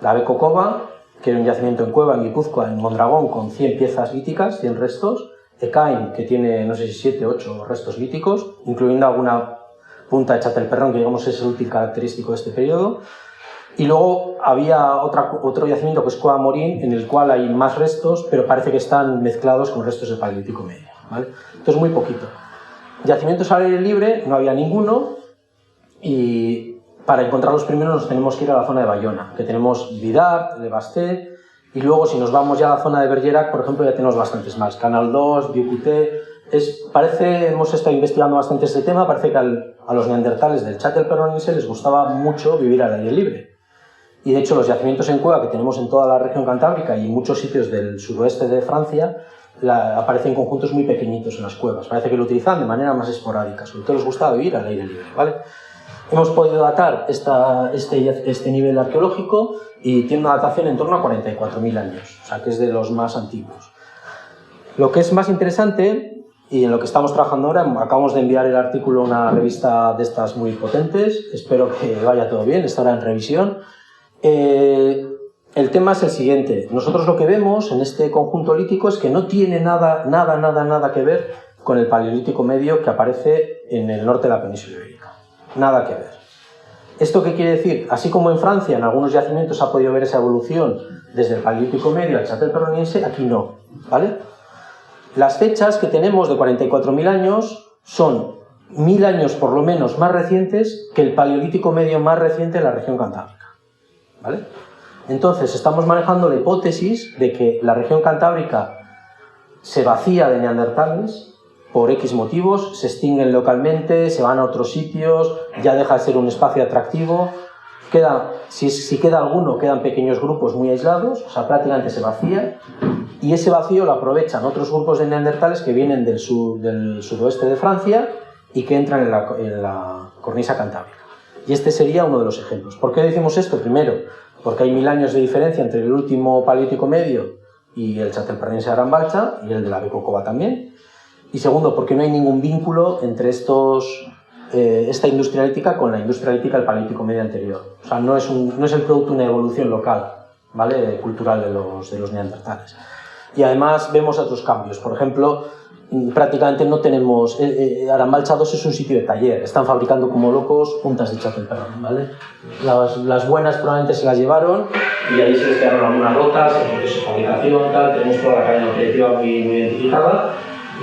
La Bekokova, que era un yacimiento en cueva en Guipúzcoa, en Mondragón, con 100 piezas líticas, 100 restos. Ekain, que tiene, no sé si 7 o 8 restos líticos, incluyendo alguna punta de chatelperrón, que digamos es el útil característico de este periodo. Y luego había otro yacimiento que es Cueva Morín, en el cual hay más restos, pero parece que están mezclados con restos del Paleolítico Medio, ¿vale? Entonces muy poquito. Yacimientos al aire libre no había ninguno, y para encontrar los primeros nos tenemos que ir a la zona de Bayona, que tenemos Vidart, Le Bastet, y luego si nos vamos ya a la zona de Bergerac, por ejemplo, ya tenemos bastantes más. Canal 2, Vieux-Coutet. Hemos estado investigando bastante este tema, parece que a los neandertales del chatelperroniense les gustaba mucho vivir al aire libre. Y de hecho los yacimientos en cueva que tenemos en toda la región cantábrica y en muchos sitios del suroeste de Francia aparecen conjuntos muy pequeñitos en las cuevas. Parece que lo utilizan de manera más esporádica, sobre todo les gustaba vivir al aire libre, ¿vale? Hemos podido datar este nivel arqueológico y tiene una datación en torno a 44.000 años, o sea que es de los más antiguos. Lo que es más interesante, y en lo que estamos trabajando ahora, acabamos de enviar el artículo a una revista de estas muy potentes, espero que vaya todo bien, estará en revisión. El tema es el siguiente: nosotros lo que vemos en este conjunto lítico es que no tiene nada que ver con el Paleolítico Medio que aparece en el norte de la península ibérica. Nada que ver. ¿Esto qué quiere decir? Así como en Francia en algunos yacimientos se ha podido ver esa evolución desde el Paleolítico Medio al chatelperroniense, aquí no, ¿vale? Las fechas que tenemos de 44.000 años son 1.000 años por lo menos más recientes que el Paleolítico Medio más reciente de la región cantábrica, ¿vale? Entonces estamos manejando la hipótesis de que la región cantábrica se vacía de neandertales por X motivos, se extinguen localmente, se van a otros sitios, ya deja de ser un espacio atractivo. Si queda alguno, quedan pequeños grupos muy aislados, o sea, prácticamente se vacía, y ese vacío lo aprovechan otros grupos de neandertales que vienen del suroeste de Francia y que entran en la cornisa cantábrica. Y este sería uno de los ejemplos. ¿Por qué decimos esto? Primero, porque hay 1.000 años de diferencia entre el último Paleolítico Medio y el chatelperroniense de Arambalcha, y el de la Bekokova también. Y segundo, porque no hay ningún vínculo entre esta industria lítica con la industria lítica del Paleolítico Medio anterior. O sea, no es el producto de una evolución local, ¿vale?, cultural de los neandertales. Y además vemos otros cambios. Por ejemplo, prácticamente no tenemos... Arambalcha 2 es un sitio de taller. Están fabricando como locos puntas de chatelperrón, ¿vale? Las buenas probablemente se las llevaron y ahí se les quedaron algunas rotas, en proceso de fabricación, tal. Tenemos toda la cadena operativa muy identificada.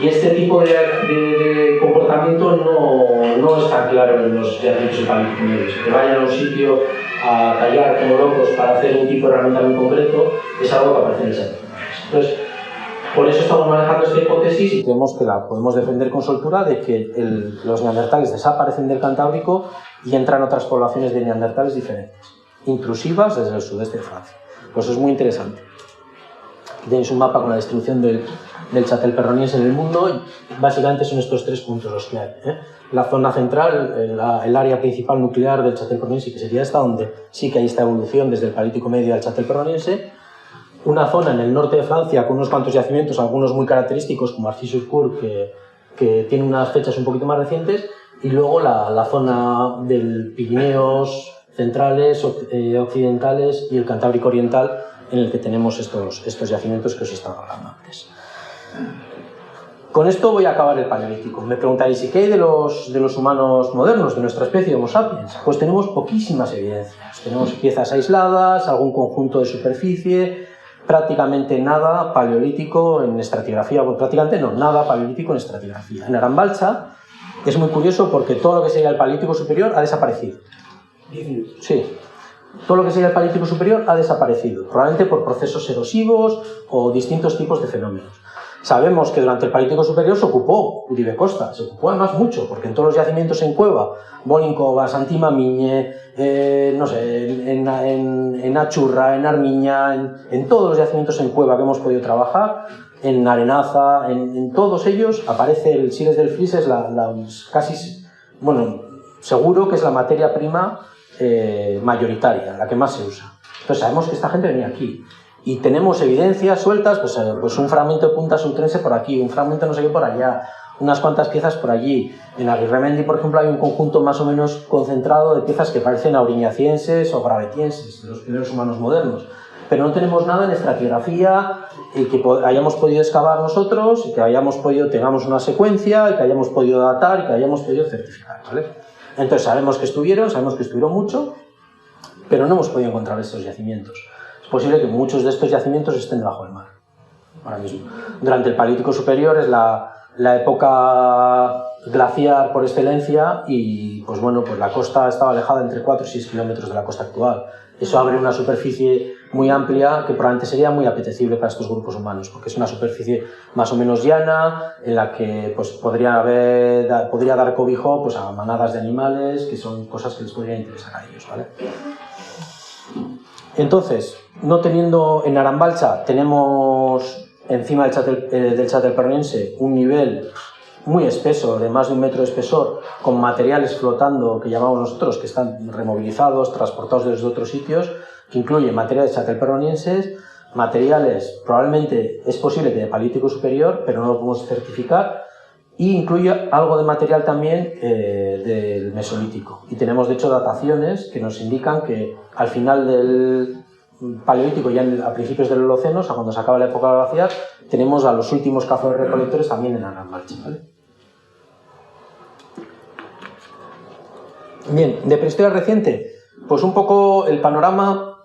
Y este tipo de comportamiento no es tan claro en los yacimientos de Paleolítico Medio. Que vayan a un sitio a tallar como locos para hacer un tipo de herramienta muy concreto es algo que aparece en el sector. Entonces, por eso estamos manejando esta hipótesis y creemos que la podemos defender con soltura de que los neandertales desaparecen del Cantábrico y entran otras poblaciones de neandertales diferentes, intrusivas desde el sudeste de Francia. Pues eso es muy interesante. Aquí tenéis un mapa con la distribución del Châtel-Perroniense en el mundo y básicamente son estos 3 puntos los que hay. La zona central, el área principal nuclear del Châtel-Perroniense, que sería esta, donde sí que hay esta evolución desde el Paleolítico Medio al Châtel-Perroniense. Una zona en el norte de Francia con unos cuantos yacimientos, algunos muy característicos como Arcis-sur-Cour, que tiene unas fechas un poquito más recientes, y luego la zona del Pirineos centrales, occidentales y el Cantábrico oriental, en el que tenemos estos yacimientos que os estaba hablando antes. Con esto voy a acabar el Paleolítico. Me preguntaréis, ¿y qué hay de los humanos modernos, de nuestra especie, Homo sapiens? Pues tenemos poquísimas evidencias. Tenemos piezas aisladas, algún conjunto de superficie, prácticamente nada paleolítico en estratigrafía. Bueno, prácticamente no, nada paleolítico en estratigrafía. En Arambalcha es muy curioso porque todo lo que sería el Paleolítico superior ha desaparecido. 10 minutos. Sí. Todo lo que sería el Paleolítico superior ha desaparecido, probablemente por procesos erosivos o distintos tipos de fenómenos. Sabemos que durante el Paleolítico superior se ocupó Uribe Costa, se ocupó además mucho, porque en todos los yacimientos en cueva, Bolincova, Santimamiñe, no sé, en Achurra, en Armiña, en todos los yacimientos en cueva que hemos podido trabajar, en Arenaza, en todos ellos aparece el Siles del Flis, es casi, bueno, seguro que es la materia prima mayoritaria, la que más se usa. Entonces sabemos que esta gente venía aquí. Y tenemos evidencias sueltas, pues un fragmento de punta sultrense por aquí, un fragmento no sé qué por allá, unas cuantas piezas por allí. En Aguirremendi, por ejemplo, hay un conjunto más o menos concentrado de piezas que parecen auriñacienses o gravetienses, de los primeros humanos modernos. Pero no tenemos nada en estratigrafía que hayamos podido excavar nosotros, y que tengamos una secuencia, y que hayamos podido datar, y que hayamos podido certificar, ¿vale? Entonces sabemos que estuvieron mucho, pero no hemos podido encontrar estos yacimientos. Es posible que muchos de estos yacimientos estén debajo del mar, ahora mismo. Durante el Paleolítico superior es la época glaciar por excelencia y pues bueno, pues la costa estaba alejada entre 4 y 6 kilómetros de la costa actual. Eso abre una superficie muy amplia que probablemente sería muy apetecible para estos grupos humanos, porque es una superficie más o menos llana en la que pues, podría dar cobijo pues, a manadas de animales, que son cosas que les podrían interesar a ellos, ¿vale? Entonces, no teniendo en Arambalcha, tenemos encima del Châtel-Perroniense un nivel muy espeso, de más de 1 metro de espesor, con materiales flotando que llamamos nosotros, que están removilizados, transportados desde otros sitios, que incluye materiales châtel-perronienses, materiales probablemente es posible que de Paleolítico superior, pero no lo podemos certificar, y incluye algo de material también del Mesolítico. Y tenemos de hecho dataciones que nos indican que al final del Paleolítico, ya a principios del Holoceno, o sea, cuando se acaba la época glaciar, tenemos a los últimos cazadores recolectores también en Arambalcha, ¿vale? Bien, de prehistoria reciente, pues un poco el panorama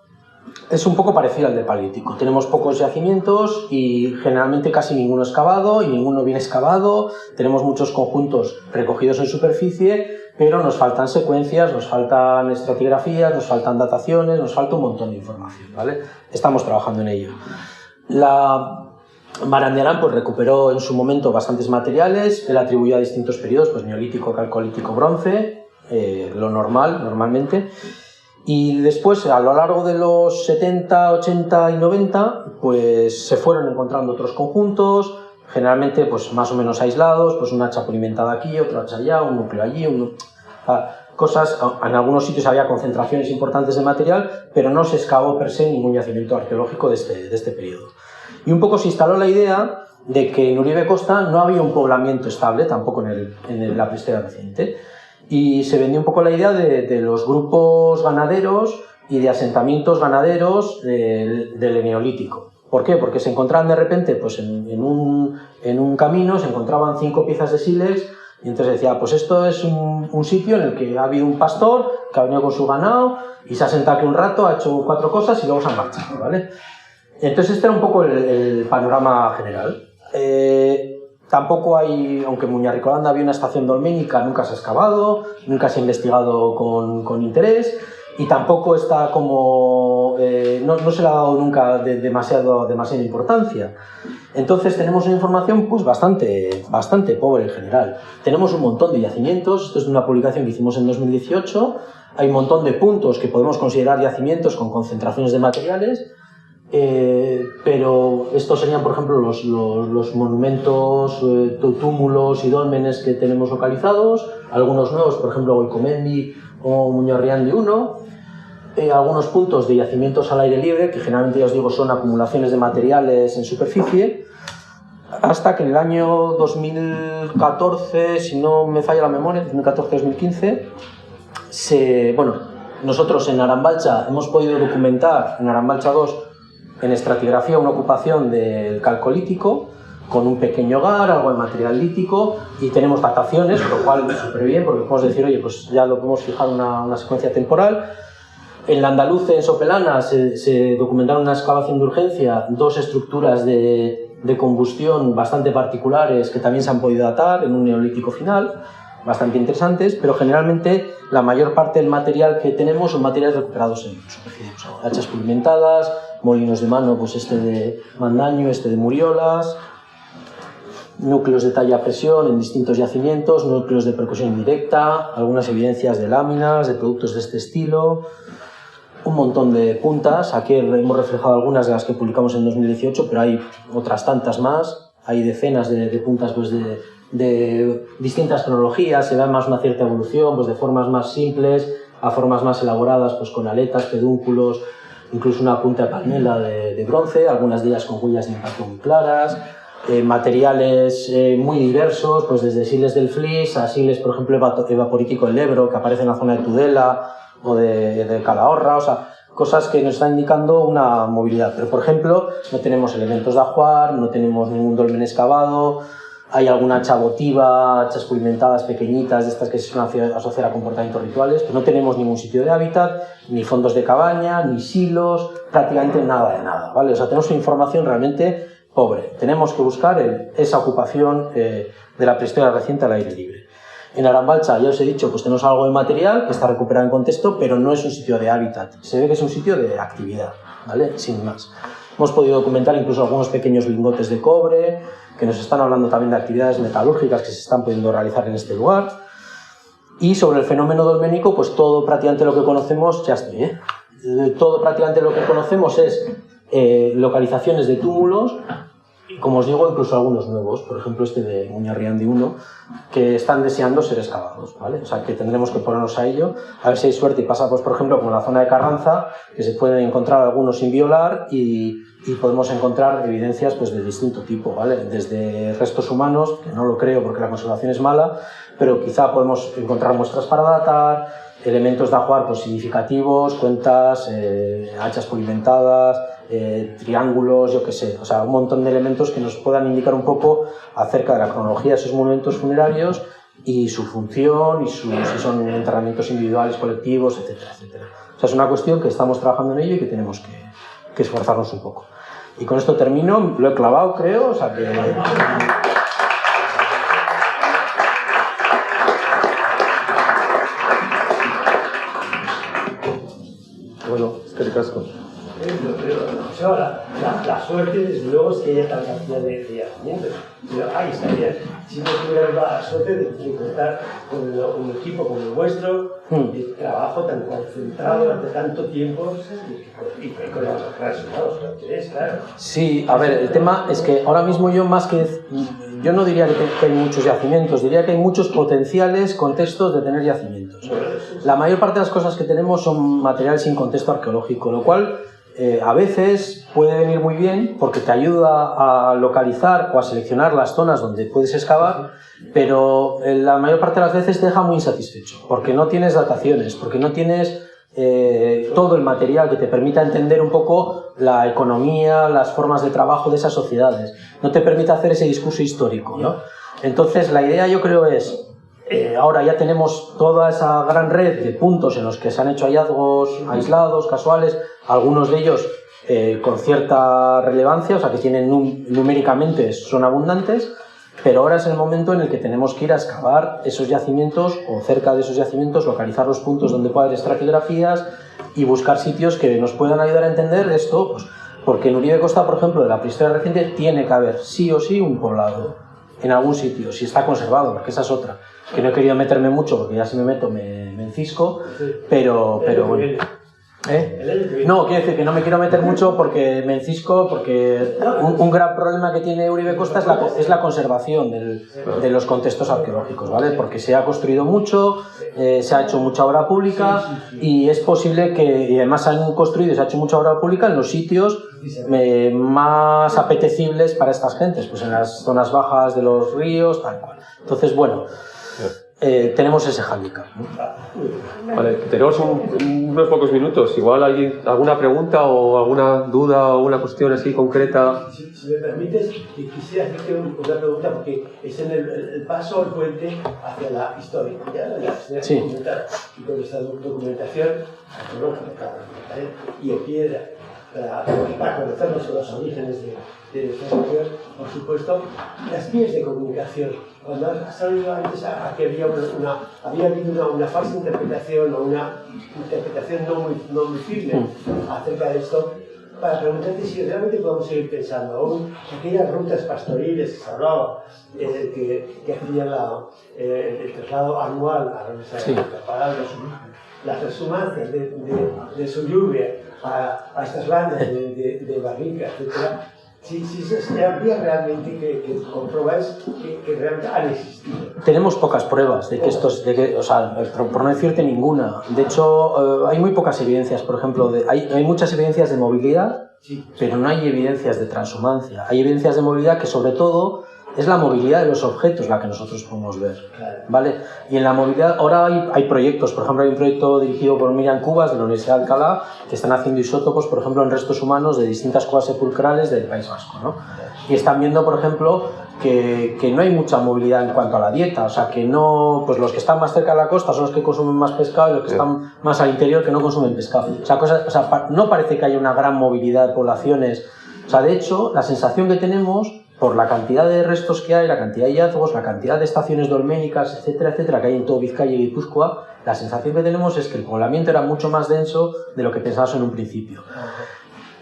es un poco parecido al del Paleolítico. Tenemos pocos yacimientos y generalmente casi ninguno excavado y ninguno bien excavado. Tenemos muchos conjuntos recogidos en superficie, pero nos faltan secuencias, nos faltan estratigrafías, nos faltan dataciones, nos falta un montón de información, ¿vale? Estamos trabajando en ello. La Marandiarán pues, recuperó en su momento bastantes materiales, él atribuyó a distintos periodos, pues Neolítico, Calcolítico, Bronce, lo normalmente. Y después, a lo largo de los 70, 80 y 90, pues se fueron encontrando otros conjuntos, generalmente pues más o menos aislados, pues una chapulimentada aquí, otra hacha allá, un núcleo allí, cosas. En algunos sitios había concentraciones importantes de material, pero no se excavó per se ningún yacimiento arqueológico de este periodo. Y un poco se instaló la idea de que en Uribe Costa no había un poblamiento estable, tampoco en la prehistoria reciente. Y se vendió un poco la idea de los grupos ganaderos y de asentamientos ganaderos del Neolítico. ¿Por qué? Porque se encontraban de repente pues en un camino, se encontraban 5 piezas de sílex y entonces decía, pues esto es un sitio en el que ha habido un pastor que ha venido con su ganado y se ha sentado aquí un rato, ha hecho 4 cosas y luego se ha marchado, ¿vale? Entonces este era un poco el panorama general. Tampoco hay, aunque en Muñarricolanda había una estación dolménica, nunca se ha excavado, nunca se ha investigado con interés y tampoco está como pero no se le ha dado nunca demasiada importancia. Entonces tenemos una información pues bastante pobre en general. Tenemos un montón de yacimientos, esto es de una publicación que hicimos en 2018, hay un montón de puntos que podemos considerar yacimientos con concentraciones de materiales, pero estos serían, por ejemplo, los monumentos, túmulos y dólmenes que tenemos localizados, algunos nuevos, por ejemplo, Goicomendi o Muñarrián de 1, algunos puntos de yacimientos al aire libre, que generalmente, ya os digo, son acumulaciones de materiales en superficie, hasta que en el año 2014, si no me falla la memoria, 2014-2015, nosotros en Arambalcha hemos podido documentar, en Arambalcha 2, en estratigrafía, una ocupación del calcolítico, con un pequeño hogar, algo de material lítico, y tenemos dataciones, lo cual súper bien, porque podemos decir, oye, pues ya lo podemos fijar una secuencia temporal. En la Andaluce, en Sopelana, se documentaron una excavación de urgencia, 2 estructuras de combustión bastante particulares que también se han podido datar en un neolítico final, bastante interesantes, pero generalmente la mayor parte del material que tenemos son materiales recuperados en superficie, hachas pulimentadas, molinos de mano, pues este de Mandaño, este de Muriolas, núcleos de talla a presión en distintos yacimientos, núcleos de percusión indirecta, algunas evidencias de láminas, de productos de este estilo, un montón de puntas. Aquí hemos reflejado algunas de las que publicamos en 2018, pero hay otras tantas más, hay decenas de puntas pues de distintas cronologías, se ve más una cierta evolución, pues de formas más simples a formas más elaboradas, pues con aletas, pedúnculos, incluso una punta de palmela de bronce, algunas de ellas con huellas de impacto muy claras, materiales muy diversos, pues desde siles del Flis a siles, por ejemplo, evaporítico del Ebro, que aparece en la zona de Tudela o de Calahorra, o sea, cosas que nos están indicando una movilidad. Pero, por ejemplo, no tenemos elementos de ajuar, no tenemos ningún dolmen excavado, hay alguna hacha votiva, hachas pulimentadas pequeñitas, de estas que se suelen asociar a comportamientos rituales, pero no tenemos ningún sitio de hábitat, ni fondos de cabaña, ni silos, prácticamente nada de nada, ¿vale? O sea, tenemos una información realmente pobre. Tenemos que buscar esa ocupación de la prehistoria reciente al aire libre. En Arambalcha, ya os he dicho, pues tenemos algo de material que está recuperado en contexto, pero no es un sitio de hábitat. Se ve que es un sitio de actividad, ¿vale? Sin más. Hemos podido documentar incluso algunos pequeños lingotes de cobre, que nos están hablando también de actividades metalúrgicas que se están pudiendo realizar en este lugar. Y sobre el fenómeno dolménico, pues todo prácticamente lo que conocemos, ya estoy, todo prácticamente lo que conocemos es localizaciones de túmulos, y como os digo, incluso algunos nuevos, por ejemplo este de Muñarrián de 1, que están deseando ser excavados, ¿vale? O sea, que tendremos que ponernos a ello, a ver si hay suerte y pasa, pues por ejemplo, como en la zona de Carranza, que se pueden encontrar algunos sin violar y podemos encontrar evidencias pues de distinto tipo, ¿vale? Desde restos humanos, que no lo creo porque la conservación es mala, pero quizá podemos encontrar muestras para datar, elementos de ajuar pues, significativos, cuentas, hachas pulimentadas, triángulos, yo qué sé, o sea, un montón de elementos que nos puedan indicar un poco acerca de la cronología de esos monumentos funerarios y su función, y si son enterramientos individuales, colectivos, etcétera, etcétera. O sea, es una cuestión que estamos trabajando en ello y que tenemos que esforzarnos un poco. Y con esto termino, lo he clavado, creo, o sea que... Bueno, es que casco. Pero la suerte, desde luego, es que haya tal cantidad de yacimientos. Pero ahí estaría. Si no tuviera la suerte de contar con un equipo como el vuestro, de trabajo tan concentrado durante tanto tiempo y con los resultados que tenéis, claro. Sí, a ver, el tema es que ahora mismo yo no diría que hay muchos yacimientos, diría que hay muchos potenciales contextos de tener yacimientos. La mayor parte de las cosas que tenemos son materiales sin contexto arqueológico, lo cual a veces puede venir muy bien porque te ayuda a localizar o a seleccionar las zonas donde puedes excavar, pero la mayor parte de las veces te deja muy insatisfecho porque no tienes dataciones, porque no tienes todo el material que te permita entender un poco la economía, las formas de trabajo de esas sociedades, no te permite hacer ese discurso histórico, ¿no? Entonces la idea, yo creo, es ahora ya tenemos toda esa gran red de puntos en los que se han hecho hallazgos aislados, casuales, algunos de ellos con cierta relevancia, o sea que tienen numéricamente son abundantes, pero ahora es el momento en el que tenemos que ir a excavar esos yacimientos o cerca de esos yacimientos, localizar los puntos donde puede haber estratigrafías y buscar sitios que nos puedan ayudar a entender esto, pues, porque en Uribe Costa, por ejemplo, de la prehistoria reciente, tiene que haber sí o sí un poblado en algún sitio, si está conservado, porque esa es otra, que no he querido meterme mucho, porque ya si me meto me encisco, pero bueno. No, quiero decir que no me quiero meter mucho porque me encisco, porque un gran problema que tiene Uribe Costa es la conservación de los contextos arqueológicos, ¿vale? Porque se ha construido mucho, se ha hecho mucha obra pública y es posible que, y además se han construido y se ha hecho mucha obra pública en los sitios más apetecibles para estas gentes, pues en las zonas bajas de los ríos, tal cual. Entonces, bueno, tenemos ese hándicap, ¿no? Vale, tenemos unos pocos minutos. Igual hay alguna pregunta o alguna duda o alguna cuestión así concreta. Si me permites, quisiera hacerte una pregunta porque es en el paso, el puente hacia la historia, ¿ya? La Sí. documental. Y con esta documentación arqueológica y en piedra, para conocer los orígenes de esta sociedad, por supuesto, las vías de comunicación. Cuando has salido antes a que había habido una falsa interpretación o una interpretación no muy firme acerca de esto, para preguntarte si realmente podemos seguir pensando aún aquellas rutas pastoriles que se hablaba, que hacían el traslado anual a las resumancias de su lluvia a estas bandas de Barrica, etc. Si habría realmente que comprobar que realmente han existido. Tenemos pocas pruebas de que o sea, por no decirte ninguna. De hecho, hay muy pocas evidencias, por ejemplo, hay muchas evidencias de movilidad, pero no hay evidencias de transhumancia. Hay evidencias de movilidad que, sobre todo, es la movilidad de los objetos la que nosotros podemos ver, ¿vale? Y en la movilidad, ahora hay proyectos, por ejemplo, hay un proyecto dirigido por Miriam Cubas de la Universidad de Alcalá, que están haciendo isótopos, por ejemplo, en restos humanos de distintas cuevas sepulcrales del País Vasco, ¿no? Y están viendo, por ejemplo, que no hay mucha movilidad en cuanto a la dieta, o sea, que no, pues los que están más cerca de la costa son los que consumen más pescado y los que están más al interior que no consumen pescado. O sea, no parece que haya una gran movilidad de poblaciones. O sea, de hecho, la sensación que tenemos, por la cantidad de restos que hay, la cantidad de hallazgos, la cantidad de estaciones dolménicas, etcétera, etcétera, que hay en todo Vizcaya y Guipúzcoa, la sensación que tenemos es que el poblamiento era mucho más denso de lo que pensábamos en un principio.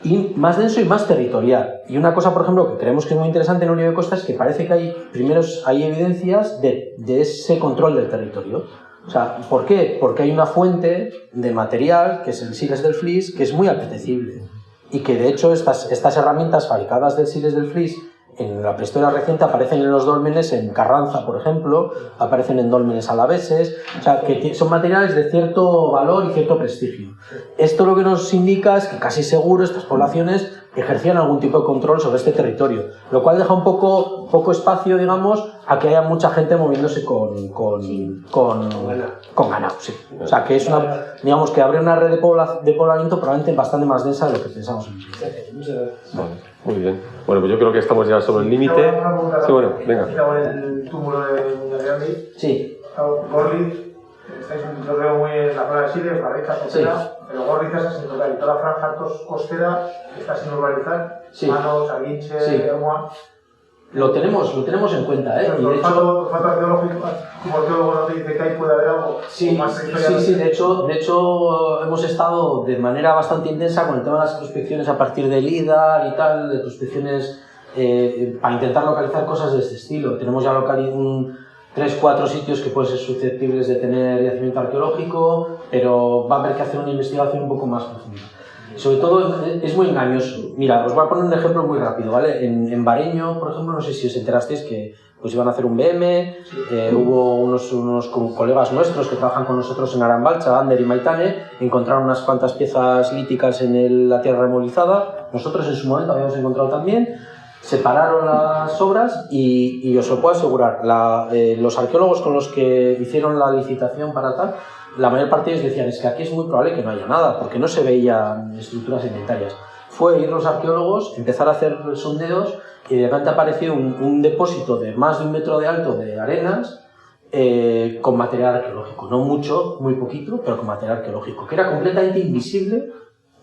Y más denso y más territorial. Y una cosa, por ejemplo, que creemos que es muy interesante en Uribe Costa es que parece que hay evidencias de ese control del territorio. O sea, ¿por qué? Porque hay una fuente de material, que es el Siles del Flis, que es muy apetecible. Y que, de hecho, estas herramientas fabricadas del Siles del Flis en la prehistoria reciente aparecen en los dólmenes en Carranza, por ejemplo, aparecen en dólmenes alaveses, o sea, que son materiales de cierto valor y cierto prestigio. Esto lo que nos indica es que casi seguro estas poblaciones ejercían algún tipo de control sobre este territorio, lo cual deja un poco espacio, digamos, a que haya mucha gente moviéndose con ganado, sí. O sea, que es digamos, que habría una red de poblamiento probablemente bastante más densa de lo que pensamos en Vale. Muy bien. Bueno, pues yo creo que estamos ya sobre el límite. Sí, bueno, venga. El túmulo de Muñagami. Sí. Gorliz, lo veo muy en la zona de Siles, Barrica, etcétera, pero Gorliz es sin total y toda la franja costera está sin urbanizar. Sí. Manos, Aguinche, Ermua. Lo tenemos en cuenta, ¿eh? Y de hecho, falta arqueológico, como arqueólogo no te dice que ahí puede haber algo más historia. Sí, de hecho hemos estado de manera bastante intensa con el tema de las prospecciones a partir del IDAR y tal, de prospecciones para intentar localizar cosas de este estilo. Tenemos ya 3-4 sitios que pueden ser susceptibles de tener yacimiento arqueológico, pero va a haber que hacer una investigación un poco más profunda. Sobre todo es muy engañoso. Mira, os voy a poner un ejemplo muy rápido, ¿vale? En Bareño, por ejemplo, no sé si os enterasteis que pues iban a hacer un BM, hubo unos colegas nuestros que trabajan con nosotros en Arambalcha, Ander y Maitane, encontraron unas cuantas piezas líticas en la tierra remolizada. Nosotros en su momento habíamos encontrado también, separaron las obras y os lo puedo asegurar, los arqueólogos con los que hicieron la licitación para tal, la mayor parte de ellos decían, es que aquí es muy probable que no haya nada, porque no se veían estructuras sedimentarias. Fue ir los arqueólogos, empezar a hacer sondeos y de repente apareció un depósito de más de 1 metro de alto de arenas con material arqueológico. No mucho, muy poquito, pero con material arqueológico, que era completamente invisible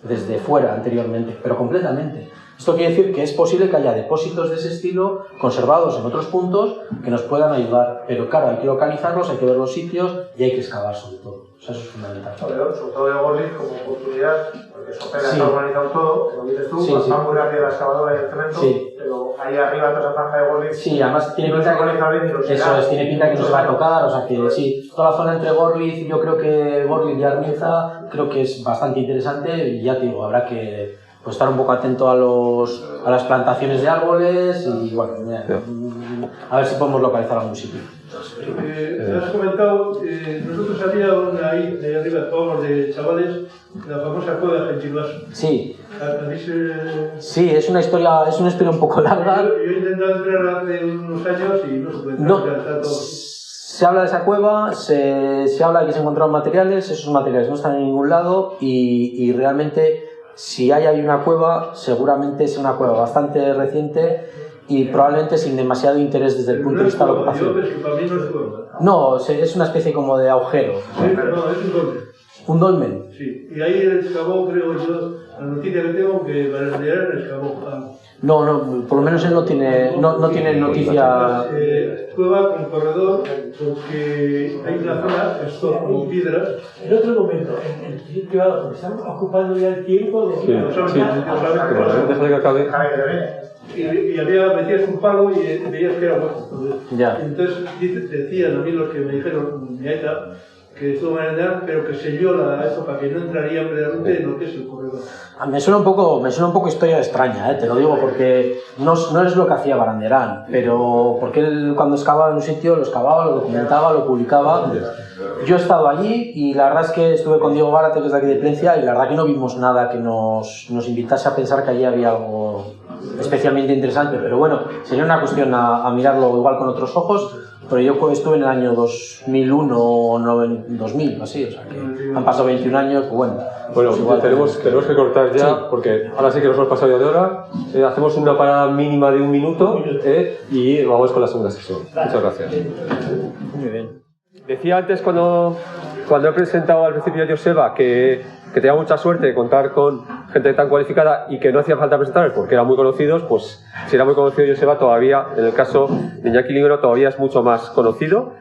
desde fuera anteriormente, pero completamente. Esto quiere decir que es posible que haya depósitos de ese estilo conservados en otros puntos que nos puedan ayudar, pero claro, hay que localizarlos, hay que ver los sitios y hay que excavar sobre todo. O sea, eso es fundamental. Sobre todo de Gorlitz como oportunidad, porque Sopela Sí. está organizado todo, lo dices tú, Sí, sí. va muy rápido la excavadora y el cemento, Sí. pero ahí arriba toda esa franja de Gorlitz Sí, además tiene no pinta está organizado bien ni lo será. eso es, tiene pinta que no se va a tocar, o sea que sí, toda la zona entre Gorlitz, yo creo que Gorlitz y Arminza, creo que es bastante interesante y ya te digo, habrá que pues, estar un poco atento a las plantaciones de árboles y bueno, a ver si podemos localizar algún sitio. Has comentado, nosotros había ahí arriba, estábamos de chavales, la famosa cueva de Gentilvaso. Sí, ¿Habéis, sí, es una historia un poco larga. yo he intentado entrar hace unos años y no se puede entrar, No, ya está todo. se habla de esa cueva, se habla de que se encontraron materiales, esos materiales no están en ningún lado y realmente si hay una cueva, seguramente es una cueva bastante reciente y probablemente sin demasiado interés desde el punto de vista de la Yo ocupación. creo que para mí no es cueva. No, es una especie como de agujero, Sí, no, es un dolmen. un dolmen. Sí, y ahí excavó, creo yo, la noticia que tengo, que Barandiarán excavó. No, por lo menos él no tiene noticia. Cueva con corredor, porque hay una zona, esto con piedras. En otro momento, el sitio porque estamos ocupando ya el tiempo de... Sí, sí. Bueno, déjale que acabe. Y había, metías un palo y veías que era hueco. Ya. Entonces decían a mí los que me dijeron, mi aita, que estuvo en el pero que selló eso para que no entraría hombre de ruta en lo que es el corredor. Me suena un poco historia extraña, te lo digo, porque no es lo que hacía Barandiarán, pero porque él cuando excavaba en un sitio lo excavaba, lo documentaba, lo publicaba. Yo he estado allí y la verdad es que estuve con Diego Gárate, que es de aquí de Plencia, y la verdad que no vimos nada que nos invitase a pensar que allí había algo especialmente interesante, pero bueno, sería una cuestión a mirarlo igual con otros ojos, pero yo estuve en el año 2001 o 2000, así, o sea que han pasado 21 años, pues bueno. Bueno, pues igual tenemos que cortar ya, Sí. porque ahora sí que nos hemos pasado ya de hora. Hacemos una parada mínima de 1 minuto y vamos con la segunda sesión. Muchas gracias. Muy bien. Decía antes cuando he presentado al principio a Joseba que tenía mucha suerte de contar con gente tan cualificada y que no hacía falta presentarles porque eran muy conocidos, pues si era muy conocido Joseba todavía, en el caso de Iñaki Libero, todavía es mucho más conocido.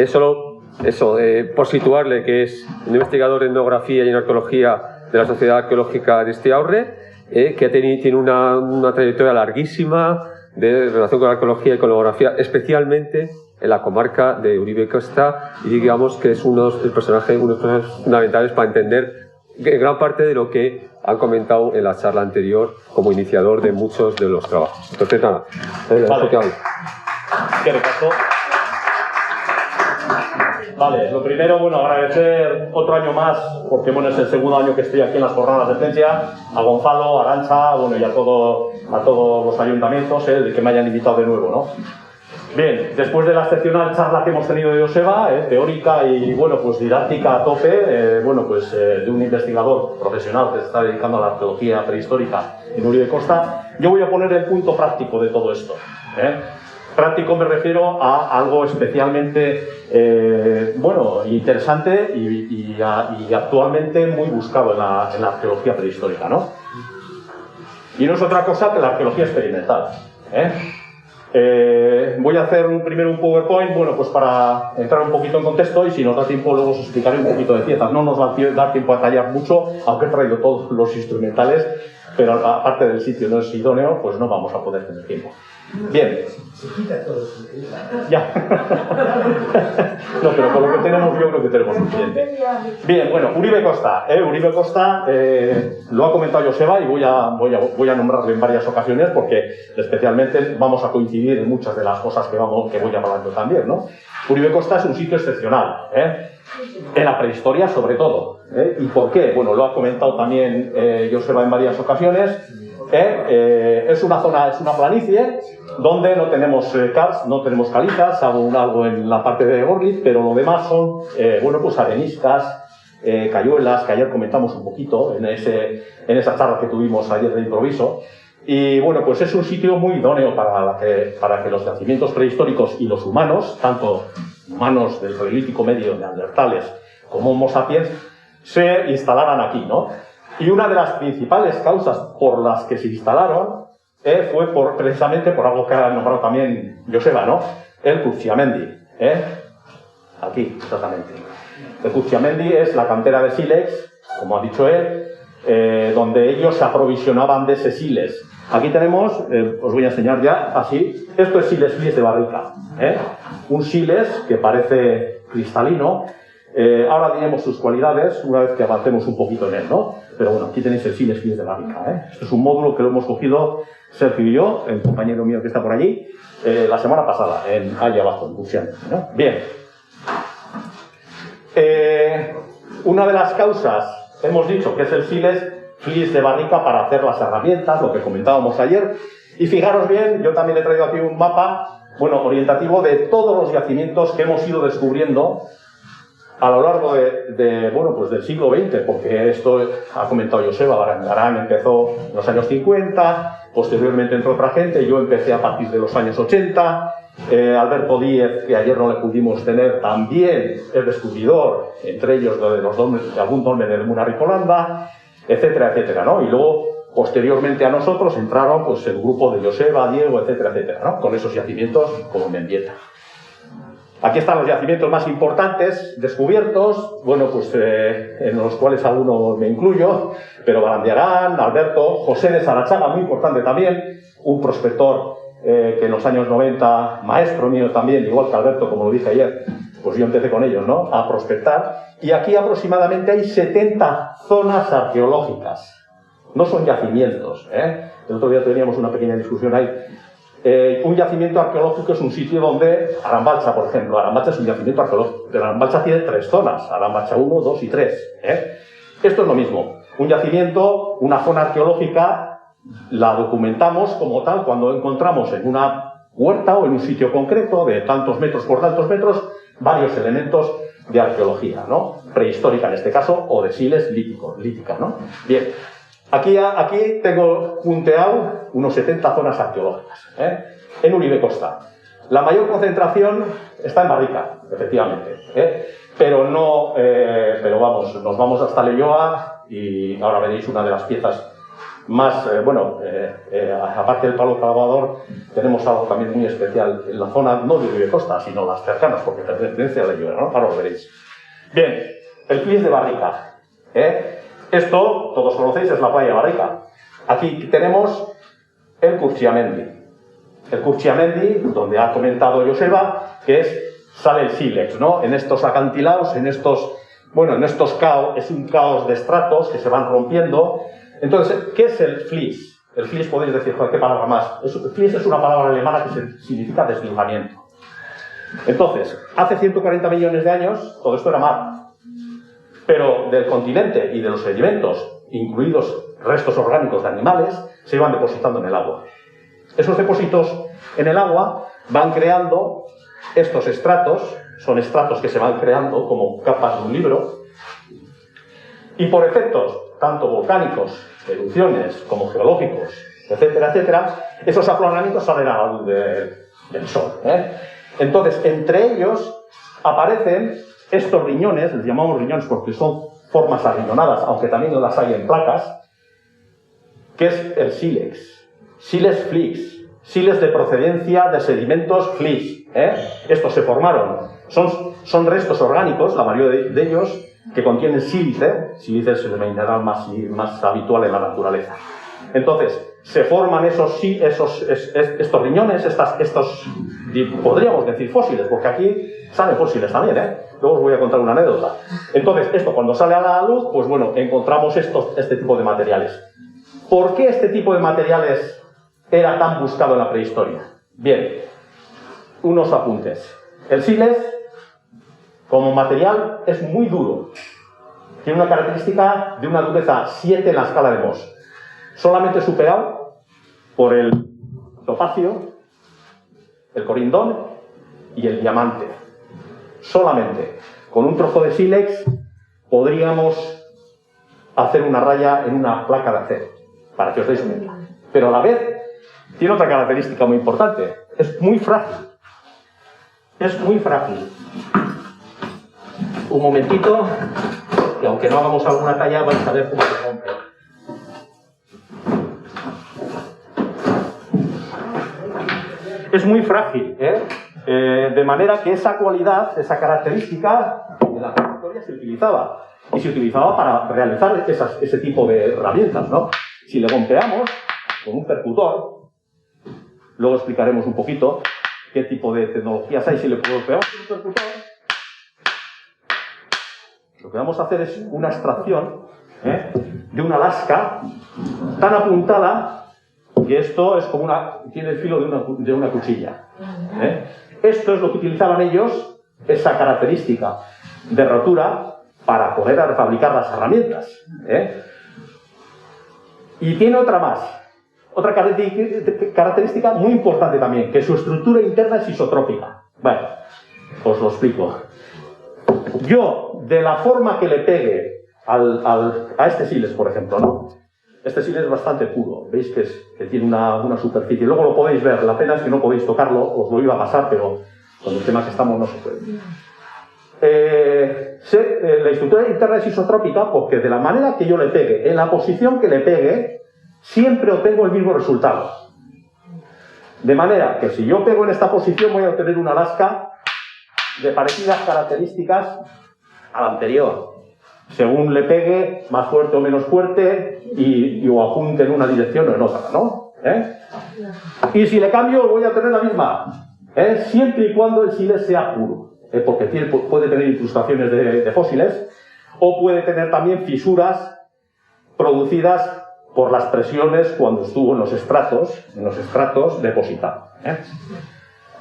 Solo eso, por situarle, que es un investigador en etnografía y en arqueología de la Sociedad Arqueológica de Estiaurre, que tiene una trayectoria larguísima de relación con la arqueología y con la etnografía, especialmente en la comarca de Uribe Costa, y digamos que es uno de los personajes fundamentales para entender gran parte de lo que han comentado en la charla anterior como iniciador de muchos de los trabajos. Entonces, nada, Vale. que hable. ¿Qué repaso? Vale, lo primero, bueno, agradecer otro año más, porque bueno, es el segundo año que estoy aquí en las jornadas de Plencia, a Gonzalo, a Arantxa, bueno, y a todos los ayuntamientos, de que me hayan invitado de nuevo, ¿no? Bien, después de la excepcional charla que hemos tenido de Joseba, teórica y bueno, pues didáctica a tope, bueno, pues de un investigador profesional que se está dedicando a la arqueología prehistórica en Uribe Costa, yo voy a poner el punto práctico de todo esto. Práctico me refiero a algo especialmente bueno, interesante y actualmente muy buscado en la arqueología prehistórica, ¿no? Y no es otra cosa que la arqueología experimental. Voy a hacer primero un PowerPoint, bueno, pues para entrar un poquito en contexto y si nos da tiempo luego os explicaré un poquito de piezas. No nos va a dar tiempo a tallar mucho, aunque he traído todos los instrumentales, pero aparte del sitio no es idóneo, pues no vamos a poder tener tiempo. Bien. Se quita todo. Ya. No, pero con lo que tenemos yo creo que tenemos suficiente. Bien, bueno, Uribe Costa. Uribe Costa lo ha comentado Joseba y voy a nombrarlo en varias ocasiones porque especialmente vamos a coincidir en muchas de las cosas que voy hablando también, ¿no? Uribe Costa es un sitio excepcional, en la prehistoria sobre todo. ¿Y por qué? Bueno, lo ha comentado también Joseba en varias ocasiones. Es una zona, es una planicie donde no tenemos karst, no tenemos calizas, algo en la parte de Gorlitz, pero lo demás son, bueno, pues areniscas, cayuelas, que ayer comentamos un poquito en esa charla que tuvimos ayer de improviso. Y bueno, pues es un sitio muy idóneo para que los yacimientos prehistóricos y los humanos, tanto humanos del Paleolítico Medio, neandertales, como Homo sapiens, se instalaran aquí, ¿no? Y una de las principales causas por las que se instalaron fue precisamente por algo que ha nombrado también Joseba, ¿no? El Cuziamendi, aquí, exactamente. El Curciamendi es la cantera de sílex, como ha dicho él, donde ellos se aprovisionaban de ese sílex. Aquí tenemos, os voy a enseñar ya, así, esto es sílex flies de barrica, un sílex que parece cristalino. Ahora diremos sus cualidades una vez que avancemos un poquito en él, ¿no? Pero bueno, aquí tenéis el sílex flies de barrica, Esto es un módulo que lo hemos cogido Sergio y yo, el compañero mío que está por allí, la semana pasada, allá abajo, en Curciamendi, ¿no? Bien. Una de las causas, hemos dicho que es el sílex flies de barrica para hacer las herramientas, lo que comentábamos ayer. Y fijaros bien, yo también he traído aquí un mapa, bueno, orientativo de todos los yacimientos que hemos ido descubriendo a lo largo bueno, pues del siglo XX, porque esto ha comentado Joseba, Barangarán empezó en los años 50, posteriormente entró otra gente, yo empecé a partir de los años 80, Alberto Díez, que ayer no le pudimos tener, también es descubridor, entre ellos de algún dolmen de Muna Ricolanda, etcétera, etcétera, ¿no? Y luego, posteriormente a nosotros, entraron pues el grupo de Joseba, Diego, etcétera, etcétera, ¿no? Con esos yacimientos como Mendieta. Aquí están los yacimientos más importantes descubiertos, bueno, pues en los cuales algunos me incluyo, pero Barandiarán, Alberto, José de Sarachaga, muy importante también, un prospector que en los años 90, maestro mío también, igual que Alberto, como lo dije ayer, pues yo empecé con ellos, ¿no?, a prospectar, y aquí aproximadamente hay 70 zonas arqueológicas, no son yacimientos, El otro día teníamos una pequeña discusión ahí. Un yacimiento arqueológico es un sitio donde, Arambalcha, por ejemplo, Arambalcha es un yacimiento arqueológico, pero Arambalcha tiene 3 zonas, Arambalcha 1, 2 y 3. Esto es lo mismo, un yacimiento, una zona arqueológica, la documentamos como tal cuando encontramos en una huerta o en un sitio concreto de tantos metros por tantos metros varios elementos de arqueología, ¿no?, prehistórica en este caso, o de sílex lítica, ¿no? Bien. Aquí tengo punteado unos 70 zonas arqueológicas, en Uribe Costa. La mayor concentración está en Barrica, efectivamente, pero vamos, nos vamos hasta Leioa y ahora veréis una de las piezas más, aparte del palo clavador, tenemos algo también muy especial en la zona, no de Uribe Costa, sino las cercanas, porque pertenece a Leioa, ¿no? Ahora lo veréis. Bien, el flies de Barrica, Esto, todos conocéis, es la playa de Barrica. Aquí tenemos el Curciamendi. El Curciamendi, donde ha comentado Joseba, que sale el sílex, ¿no? En estos acantilados, en estos caos, es un caos de estratos que se van rompiendo. Entonces, ¿qué es el flies? El flies podéis decir, joder, ¿qué palabra más? El flies es una palabra alemana que significa deslizamiento. Entonces, hace 140 millones de años, todo esto era mar. Pero del continente y de los sedimentos, incluidos restos orgánicos de animales, se iban depositando en el agua. Esos depósitos en el agua van creando estos estratos, son estratos que se van creando como capas de un libro, y por efectos tanto volcánicos, erupciones, como geológicos, etcétera, etcétera, esos afloramientos salen a la luz del sol. Entonces, entre ellos aparecen estos riñones, les llamamos riñones porque son formas arriñonadas, aunque también las hay en placas, que es el sílex. Sílex flies, sílex de procedencia de sedimentos flies. Estos se formaron, son restos orgánicos, la mayoría de ellos, que contienen sílice. Sílice es el mineral más habitual en la naturaleza. Entonces, se forman estos riñones, estos, podríamos decir fósiles, porque aquí salen fósiles también, Luego os voy a contar una anécdota. Entonces, esto cuando sale a la luz, pues bueno, encontramos este tipo de materiales. ¿Por qué este tipo de materiales era tan buscado en la prehistoria? Bien, unos apuntes. El sílex, como material, es muy duro. Tiene una característica de una dureza 7 en la escala de Mohs. Solamente superado por el topacio, el corindón y el diamante. Solamente con un trozo de sílex podríamos hacer una raya en una placa de acero, para que os deis una idea. Pero a la vez tiene otra característica muy importante: es muy frágil. Es muy frágil. Un momentito, y aunque no hagamos alguna talla, vais a ver cómo se rompe. Es muy frágil, de manera que esa cualidad, esa característica, el aspecto todavía se utilizaba. Y se utilizaba para realizar ese tipo de herramientas, ¿no? Si le golpeamos con un percutor, luego explicaremos un poquito qué tipo de tecnologías hay. Si le golpeamos con un percutor, lo que vamos a hacer es una extracción de una lasca tan apuntada que esto es como tiene el filo de una cuchilla. Esto es lo que utilizaban ellos, esa característica de rotura, para poder fabricar las herramientas. Y tiene otra característica muy importante también, que su estructura interna es isotrópica. Bueno, os lo explico. Yo, de la forma que le pegue a este siles, por ejemplo, ¿no? Este siles es bastante puro, veis que tiene una superficie, luego lo podéis ver, la pena es que no podéis tocarlo, os lo iba a pasar, pero con el tema que estamos no se puede. La estructura interna es isotrópica porque de la manera que yo le pegue, en la posición que le pegue, siempre obtengo el mismo resultado. De manera que si yo pego en esta posición voy a obtener una lasca de parecidas características a la anterior. Según le pegue, más fuerte o menos fuerte, y o apunte en una dirección o en otra, ¿no? Y si le cambio voy a obtener la misma, siempre y cuando el siles sea puro. Porque puede tener incrustaciones de fósiles o puede tener también fisuras producidas por las presiones cuando estuvo en los estratos depositado.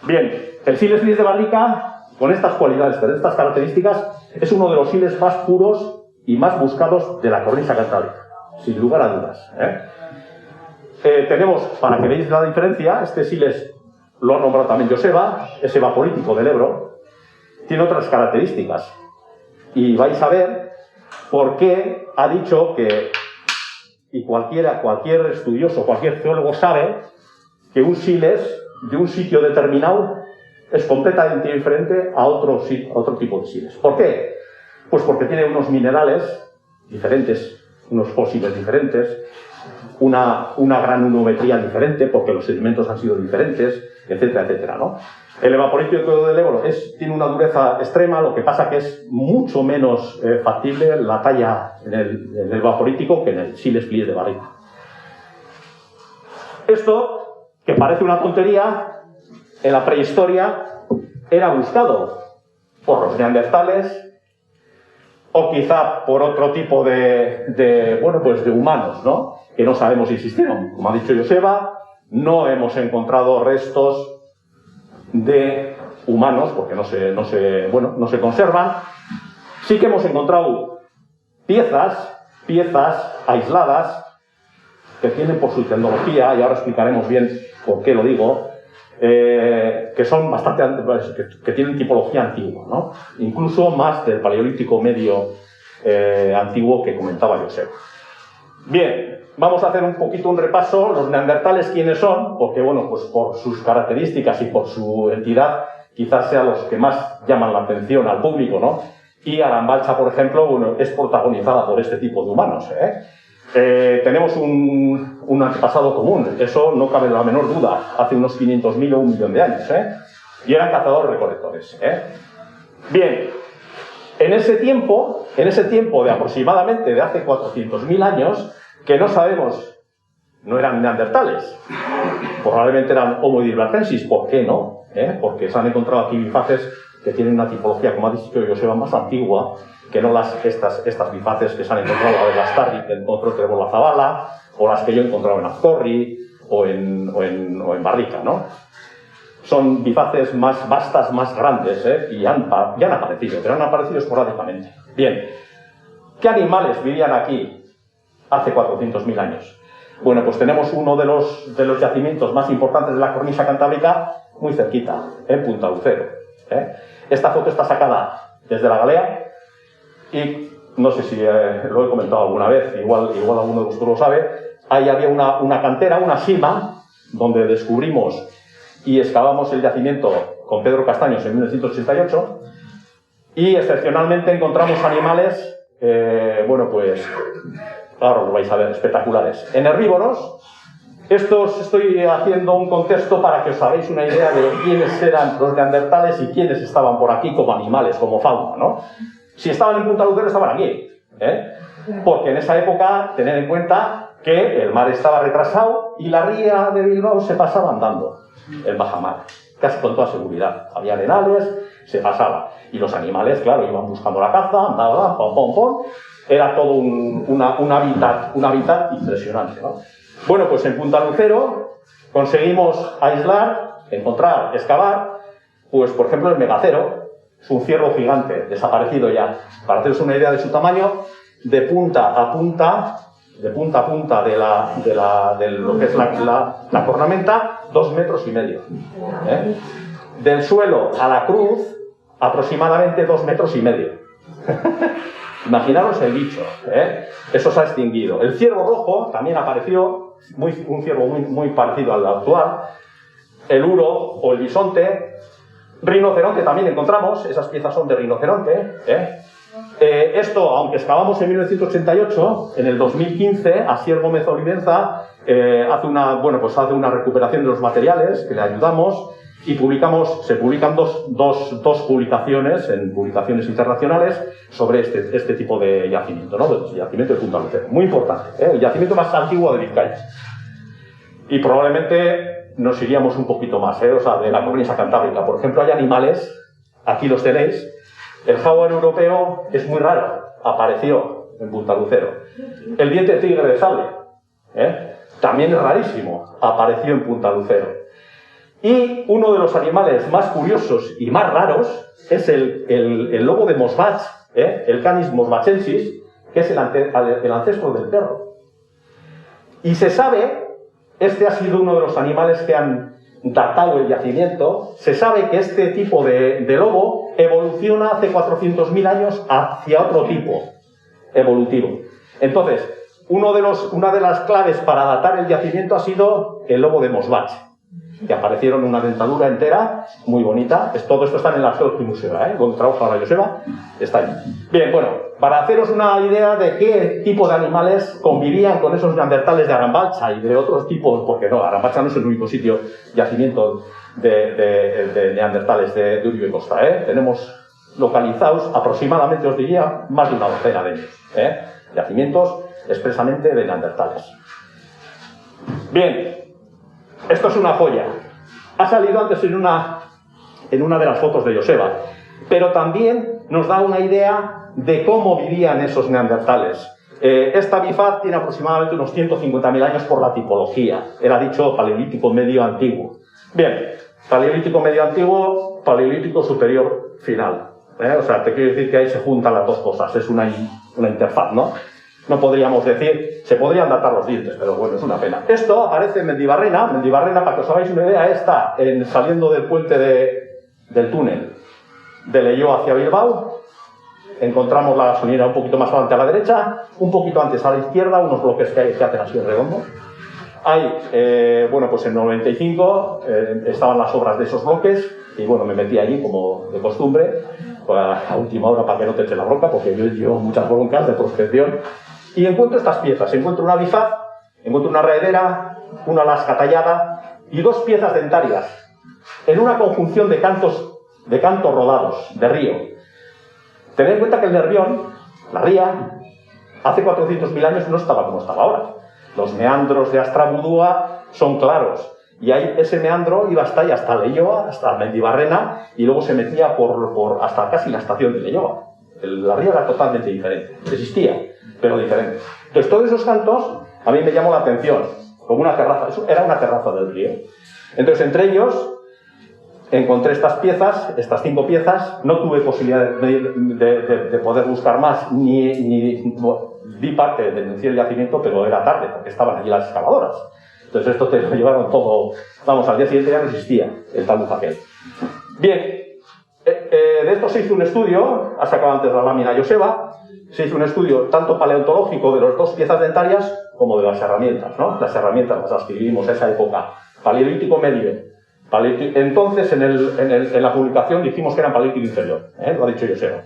Bien, el siles gris de barrica, con estas cualidades, con estas características, es uno de los siles más puros y más buscados de la cornisa cantábrica, sin lugar a dudas. Tenemos, para que veáis la diferencia, este siles lo ha nombrado también Joseba, es evaporítico del Ebro. Tiene otras características y vais a ver por qué ha dicho que, y cualquier estudioso, cualquier geólogo sabe que un siles de un sitio determinado es completamente diferente a otro tipo de siles. ¿Por qué? Pues porque tiene unos minerales diferentes, unos fósiles diferentes, una granulometría diferente porque los sedimentos han sido diferentes, etcétera, etcétera, ¿no? El evaporítico del Ebro tiene una dureza extrema, lo que pasa que es mucho menos factible la talla en el evaporítico que en el siles gris de barrica. Esto, que parece una tontería, en la prehistoria era buscado por los neandertales o quizá por otro tipo de humanos, ¿no? Que no sabemos si existieron. Como ha dicho Joseba, no hemos encontrado restos de humanos, porque no se conservan. Sí que hemos encontrado piezas aisladas que tienen por su tecnología, y ahora explicaremos bien por qué lo digo, que son bastante, que tienen tipología antigua, ¿no? Incluso más del paleolítico medio antiguo que comentaba Josep. Bien, vamos a hacer un poquito un repaso. Los neandertales, ¿quiénes son? Porque, bueno, pues por sus características y por su entidad, quizás sean los que más llaman la atención al público, ¿no? Y Arambalcha, por ejemplo, bueno, es protagonizada por este tipo de humanos, tenemos un antepasado común, eso no cabe la menor duda, hace unos 500.000 o 1 millón de años, y eran cazadores-recolectores. Bien, en ese tiempo de aproximadamente de hace 400.000 años, que no sabemos, no eran neandertales, probablemente eran Homo heidelbergensis, ¿por qué no? Porque se han encontrado aquí bifaces que tienen una tipología, como ha dicho Joseba, más antigua que no estas bifaces que se han encontrado en Lastarri, que encontró Trevor Zabala, o las que yo he encontrado en Azcorri o en Barrica, ¿no? Son bifaces más vastas, más grandes, y ya han aparecido, pero han aparecido esporádicamente. Bien, ¿qué animales vivían aquí hace 400.000 años? Bueno, pues tenemos uno de los yacimientos más importantes de la cornisa cantábrica muy cerquita, en Punta Lucero. Esta foto está sacada desde la Galea y no sé si lo he comentado alguna vez, igual alguno de vosotros lo sabe. Ahí había una cantera, una sima, donde descubrimos y excavamos el yacimiento con Pedro Castaños en 1988 y excepcionalmente encontramos animales, bueno, pues ahora lo vais a ver, espectaculares. En herbívoros, estoy haciendo un contexto para que os hagáis una idea de quiénes eran los neandertales y quiénes estaban por aquí como animales, como fauna, ¿no? Si estaban en Punta Lucero, estaban aquí. Porque en esa época, tened en cuenta que el mar estaba retrasado y la ría de Bilbao se pasaba andando, el bajamar, casi con toda seguridad. Había arenales, se pasaba. Y los animales, claro, iban buscando la caza, andaban, pom, pom, pom. Era todo un hábitat impresionante, ¿no? Bueno, pues en Punta Lucero conseguimos aislar, encontrar, excavar, pues por ejemplo el megacero. Es un ciervo gigante, desaparecido ya. Para haceros una idea de su tamaño, de punta a punta de lo que es la cornamenta, 2,5 metros. Del suelo a la cruz, aproximadamente 2,5 metros. Imaginaros el bicho, eso se ha extinguido. El ciervo rojo también apareció, un ciervo muy parecido al actual. El uro o el bisonte. Rinoceronte también encontramos, esas piezas son de rinoceronte. Esto, aunque excavamos en 1988, en el 2015, Asier Gómez Olivenza hace una recuperación de los materiales, que le ayudamos, y se publican dos publicaciones en publicaciones internacionales sobre este tipo de yacimiento, ¿no? El yacimiento de Punta Lucero. Muy importante, el yacimiento más antiguo de Vizcaya. Y probablemente nos iríamos un poquito más, o sea, de la cornisa cantábrica. Por ejemplo, hay animales, aquí los tenéis. El jaguar europeo es muy raro, apareció en Punta Lucero. El diente de tigre de sable, también es rarísimo, apareció en Punta Lucero. Y uno de los animales más curiosos y más raros es el lobo de Mosbach, el Canis mosbachensis, que es el ancestro del perro. Y se sabe, este ha sido uno de los animales que han datado el yacimiento, se sabe que este tipo de lobo evoluciona hace 400.000 años hacia otro tipo evolutivo. Entonces, una de las claves para datar el yacimiento ha sido el lobo de Mosbach, que aparecieron una dentadura entera, muy bonita. Todo esto está en el Arqueología Museo, donde trabaja ahora Joseba, está ahí. Bien, bueno, para haceros una idea de qué tipo de animales convivían con esos neandertales de Arambalcha y de otros tipos, porque no, Arambalcha no es el único yacimiento de neandertales de Uribe Costa, Tenemos localizados aproximadamente, os diría, más de una docena de ellos, yacimientos expresamente de neandertales. Bien. Esto es una joya. Ha salido antes en una de las fotos de Joseba, pero también nos da una idea de cómo vivían esos neandertales. Esta bifaz tiene aproximadamente unos 150.000 años por la tipología. Era dicho paleolítico medio antiguo. Bien, paleolítico medio antiguo, paleolítico superior final. O sea, te quiero decir que ahí se juntan las dos cosas. Es una interfaz, ¿no? No podríamos decir, se podrían datar los dientes, pero bueno, es una pena. Esto aparece en Mendibarrena. Mendibarrena, para que os hagáis una idea, está saliendo del puente del túnel de Leioa hacia Bilbao. Encontramos la gasolinera un poquito más adelante a la derecha, un poquito antes a la izquierda, unos bloques que hacen así en redondo. Hay, bueno, pues en 95 estaban las obras de esos bloques, y bueno, me metí allí como de costumbre, a última hora para que no te eche la bronca, porque yo llevo muchas broncas de prospección. Y encuentro estas piezas, encuentro una bifaz, encuentro una raedera, una lasca tallada y 2 piezas dentarias, en una conjunción de cantos rodados, de río. Tened en cuenta que el Nervión, la ría, hace 400.000 años no estaba como estaba ahora. Los meandros de Astrabudúa son claros, y ahí ese meandro iba hasta ahí, hasta Leioa, hasta Mendibarrena, y luego se metía hasta casi la estación de Leioa. La ría era totalmente diferente, existía, pero diferente. Entonces todos esos cantos a mí me llamó la atención, como una terraza, eso era una terraza del río. Entonces entre ellos encontré estas piezas, estas 5 piezas, no tuve posibilidad de poder buscar más, ni vi parte del yacimiento, pero era tarde, porque estaban allí las excavadoras. Entonces esto te lo llevaron todo, vamos, al día siguiente ya no existía el talud aquel. Bien, de esto se hizo un estudio, ha sacado antes la lámina Joseba, se hizo un estudio tanto paleontológico de las 2 piezas dentarias como de las herramientas, ¿no? Las herramientas las adquirimos en esa época, paleolítico medio. Entonces en la publicación dijimos que era paleolítico inferior, lo ha dicho Joseba.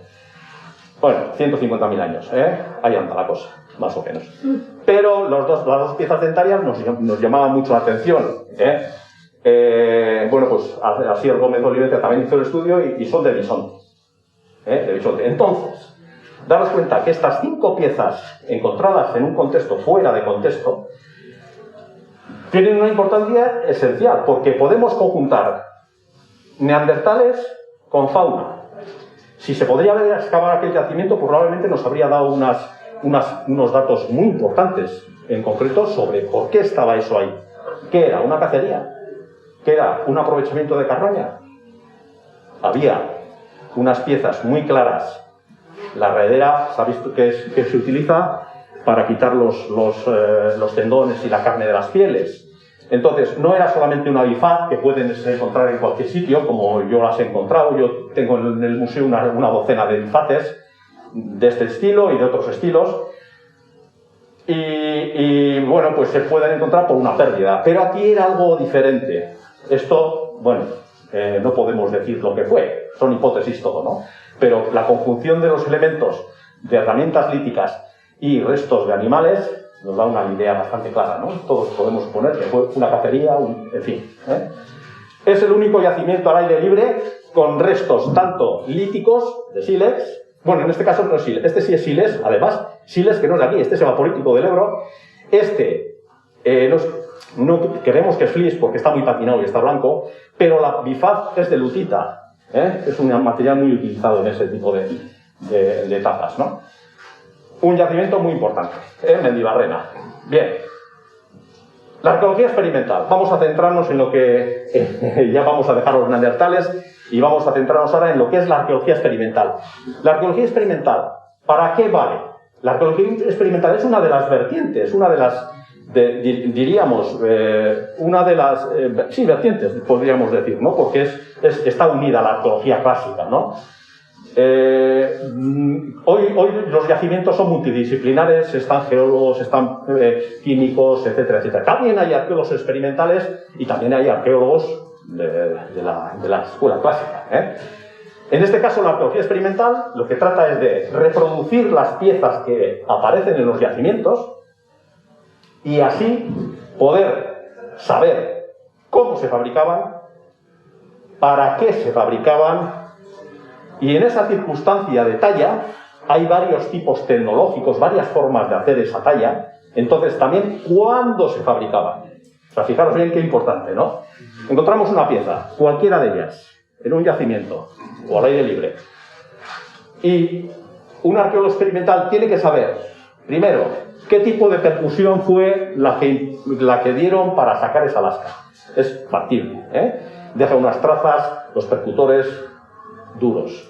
Bueno, 150.000 años, ahí anda la cosa, más o menos. Pero las dos piezas dentarias nos llamaban mucho la atención. Bueno, pues Asier Gómez Olivenza también hizo el estudio y son de bisonte. Entonces, daros cuenta que estas 5 piezas encontradas en un contexto fuera de contexto tienen una importancia esencial, porque podemos conjuntar neandertales con fauna. Si se podría haber excavado aquel yacimiento, probablemente nos habría dado unos datos muy importantes, en concreto, sobre por qué estaba eso ahí. ¿Qué era? ¿Una cacería? ¿Qué era? ¿Un aprovechamiento de carroña? Había unas piezas muy claras. La raedera, sabéis que se utiliza para quitar los tendones y la carne de las pieles. Entonces, no era solamente una bifaz que pueden encontrar en cualquier sitio, como yo las he encontrado. Yo tengo en el museo una docena de bifaces de este estilo y de otros estilos. Y bueno, pues se pueden encontrar por una pérdida. Pero aquí era algo diferente. Esto, bueno, no podemos decir lo que fue. Son hipótesis todo, ¿no? Pero la conjunción de los elementos de herramientas líticas y restos de animales nos da una idea bastante clara, ¿no? Todos podemos suponer que fue una cacería, en fin. Es el único yacimiento al aire libre con restos tanto líticos de sílex. Bueno, en este caso no es sílex, este sí es sílex, además, sílex que no es de aquí, este es evaporítico del Ebro. Este, no queremos que es flis porque está muy patinado y está blanco, pero la bifaz es de lutita, es un material muy utilizado en ese tipo de etapas, ¿no? Un yacimiento muy importante, en Mendibarrena. Bien. La arqueología experimental. Vamos a centrarnos en lo que... ya vamos a dejar los neandertales y vamos a centrarnos ahora en lo que es la arqueología experimental. La arqueología experimental, ¿para qué vale? La arqueología experimental es una de las vertientes, una de las... diríamos, una de las... sí, vertientes, podríamos decir, ¿no? Porque está unida a la arqueología clásica, ¿no? Hoy los yacimientos son multidisciplinares, están geólogos, están químicos, etcétera, etcétera. También hay arqueólogos experimentales y también hay arqueólogos de la escuela clásica. En este caso, la arqueología experimental lo que trata es de reproducir las piezas que aparecen en los yacimientos y así poder saber cómo se fabricaban, para qué se fabricaban. Y en esa circunstancia de talla hay varios tipos tecnológicos, varias formas de hacer esa talla. Entonces también cuándo se fabricaban. O sea, fijaros bien qué importante, ¿no? Encontramos una pieza, cualquiera de ellas, en un yacimiento o al aire libre. Y un arqueólogo experimental tiene que saber, primero, qué tipo de percusión fue la que dieron para sacar esa lasca. Es factible, Deja unas trazas, los percutores duros.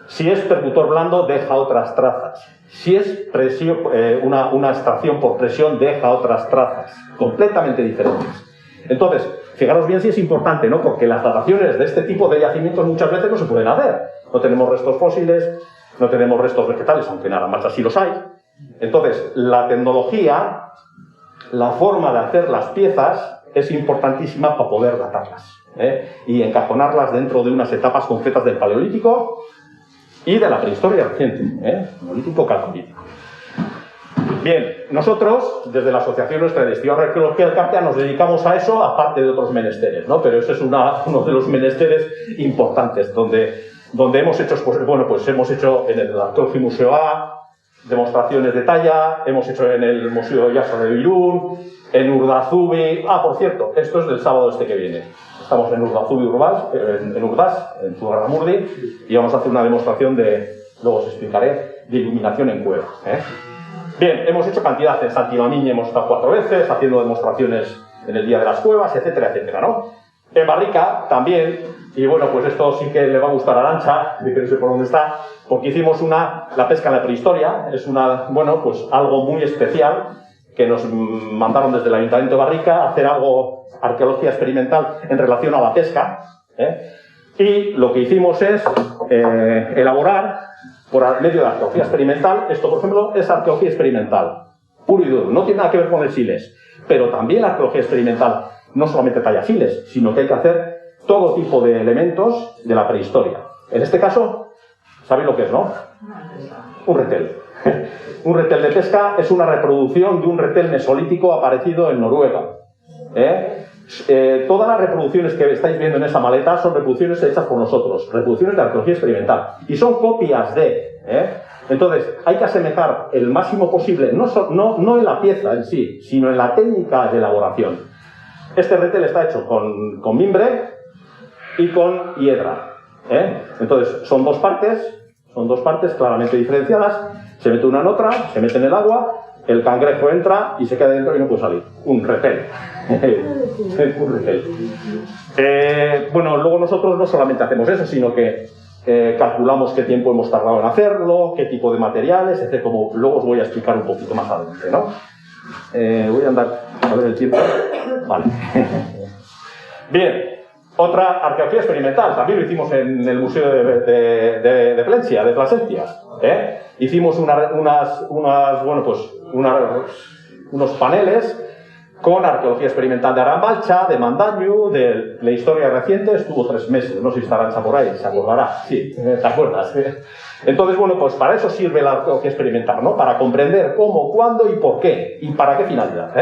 Si es percutor blando, deja otras trazas. Si es presión, una extracción por presión, deja otras trazas, completamente diferentes. Entonces, fijaros bien si es importante, ¿no? Porque las dataciones de este tipo de yacimientos muchas veces no se pueden hacer. No tenemos restos fósiles, no tenemos restos vegetales, aunque en Aramacha sí los hay. Entonces, la tecnología, la forma de hacer las piezas, es importantísima para poder datarlas, y encajonarlas dentro de unas etapas concretas del Paleolítico y de la prehistoria reciente, Neolítico, Calcolítico. Bien, nosotros, desde la Asociación nuestra de Estudio de Arqueología del Carpia, nos dedicamos a eso, aparte de otros menesteres, ¿no? Pero ese es uno de los menesteres importantes, donde hemos hecho, pues hemos hecho en el Arqueología Museo A, demostraciones de talla, hemos hecho en el Museo Yasa de Irún, en Urdazubí. Por cierto, esto es del sábado que viene. Estamos en Urdazubí, en Urdaz, en Zugarramurdi, y vamos a hacer una demostración luego os explicaré, de iluminación en cueva. Bien, hemos hecho cantidad en Santimamiña, hemos estado 4 veces, haciendo demostraciones en el Día de las Cuevas, etcétera, etcétera, ¿no? En Barrica también, y bueno, pues esto sí que le va a gustar a Arancha, que no sé por dónde está, porque hicimos la pesca en la prehistoria, es pues algo muy especial, que nos mandaron desde el Ayuntamiento de Barrica a hacer algo, arqueología experimental en relación a la pesca, y lo que hicimos es elaborar, por medio de la arqueología experimental, esto por ejemplo es arqueología experimental, puro y duro, no tiene nada que ver con el siles, pero también la arqueología experimental no solamente talla siles, sino que hay que hacer todo tipo de elementos de la prehistoria. En este caso, ¿sabéis lo que es, no? Un retel. Un retel de pesca es una reproducción de un retel mesolítico aparecido en Noruega. Todas las reproducciones que estáis viendo en esa maleta son reproducciones hechas por nosotros, reproducciones de arqueología experimental. Y son copias de Entonces, hay que asemejar el máximo posible, no en la pieza en sí, sino en la técnica de elaboración. Este retel está hecho con mimbre y con hiedra. Entonces, son dos partes claramente diferenciadas, se mete una en otra, se mete en el agua, el cangrejo entra y se queda dentro y no puede salir. Un retel. Un retel. Bueno, luego nosotros no solamente hacemos eso, sino que calculamos qué tiempo hemos tardado en hacerlo, qué tipo de materiales, etc. Como luego os voy a explicar un poquito más adelante, ¿no? Voy a andar a ver el tiempo. Vale. Bien, otra arqueología experimental. También lo hicimos en el Museo de Plencia, de Plasencia. Hicimos unos paneles con arqueología experimental de Arambalcha, de Mandañu, de la historia reciente. Estuvo 3 meses, no sé si está Arancha por ahí, se acordará. Sí, ¿te acuerdas? Entonces, bueno, pues para eso sirve la arqueología experimental, ¿no? Para comprender cómo, cuándo y por qué, y para qué finalidad,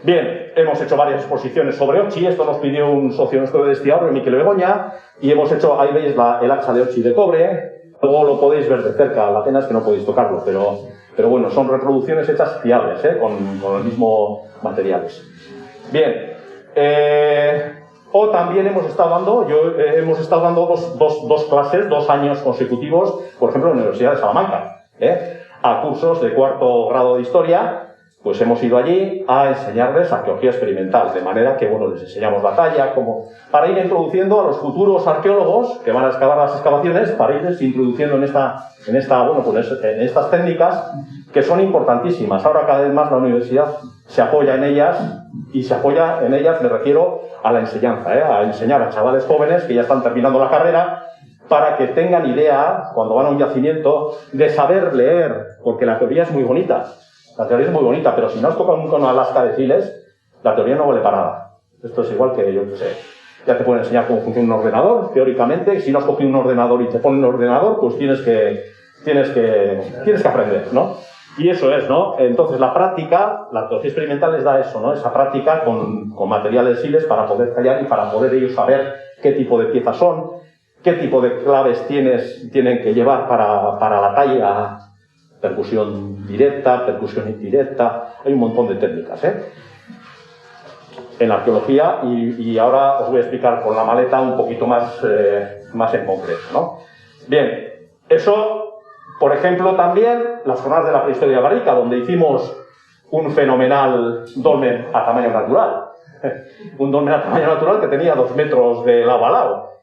Bien, hemos hecho varias exposiciones sobre Ochi. Esto nos pidió un socio nuestro de Estiahorro, Miquel Begoña, y hemos hecho, ahí veis el hacha de Ochi de cobre. Luego lo podéis ver de cerca, la pena es que no podéis tocarlo, pero bueno, son reproducciones hechas fiables, con los mismos materiales. Bien, o también hemos estado dando dos clases, 2 años consecutivos, por ejemplo, en la Universidad de Salamanca, a cursos de 4º grado de historia. Pues hemos ido allí a enseñarles arqueología experimental, de manera que, bueno, les enseñamos la talla, para ir introduciendo a los futuros arqueólogos que van a excavar las excavaciones, para irles introduciendo en estas técnicas que son importantísimas. Ahora cada vez más la universidad se apoya en ellas, y se apoya en ellas, me refiero a la enseñanza, a enseñar a chavales jóvenes que ya están terminando la carrera, para que tengan idea, cuando van a un yacimiento, de saber leer, porque la teoría es muy bonita. La teoría es muy bonita, pero si no os toca nunca una lasca de files, la teoría no vale para nada. Esto es igual que, yo qué sé, ya te pueden enseñar cómo funciona un ordenador, teóricamente. Si no has cogido un ordenador y te ponen un ordenador, pues tienes que aprender, ¿no? Y eso es, ¿no? Entonces la práctica, la arqueología experimental les da eso, ¿no? Esa práctica con materiales files para poder tallar y para poder ellos saber qué tipo de piezas son, qué tipo de claves tienen que llevar para la talla. Percusión directa, percusión indirecta, hay un montón de técnicas, en la arqueología, y ahora os voy a explicar con la maleta un poquito más en concreto, ¿no? Bien, eso, por ejemplo, también las jornadas de la prehistoria barrica, donde hicimos un fenomenal dolmen a tamaño natural, un dolmen a tamaño natural que tenía 2 metros de lado a lado.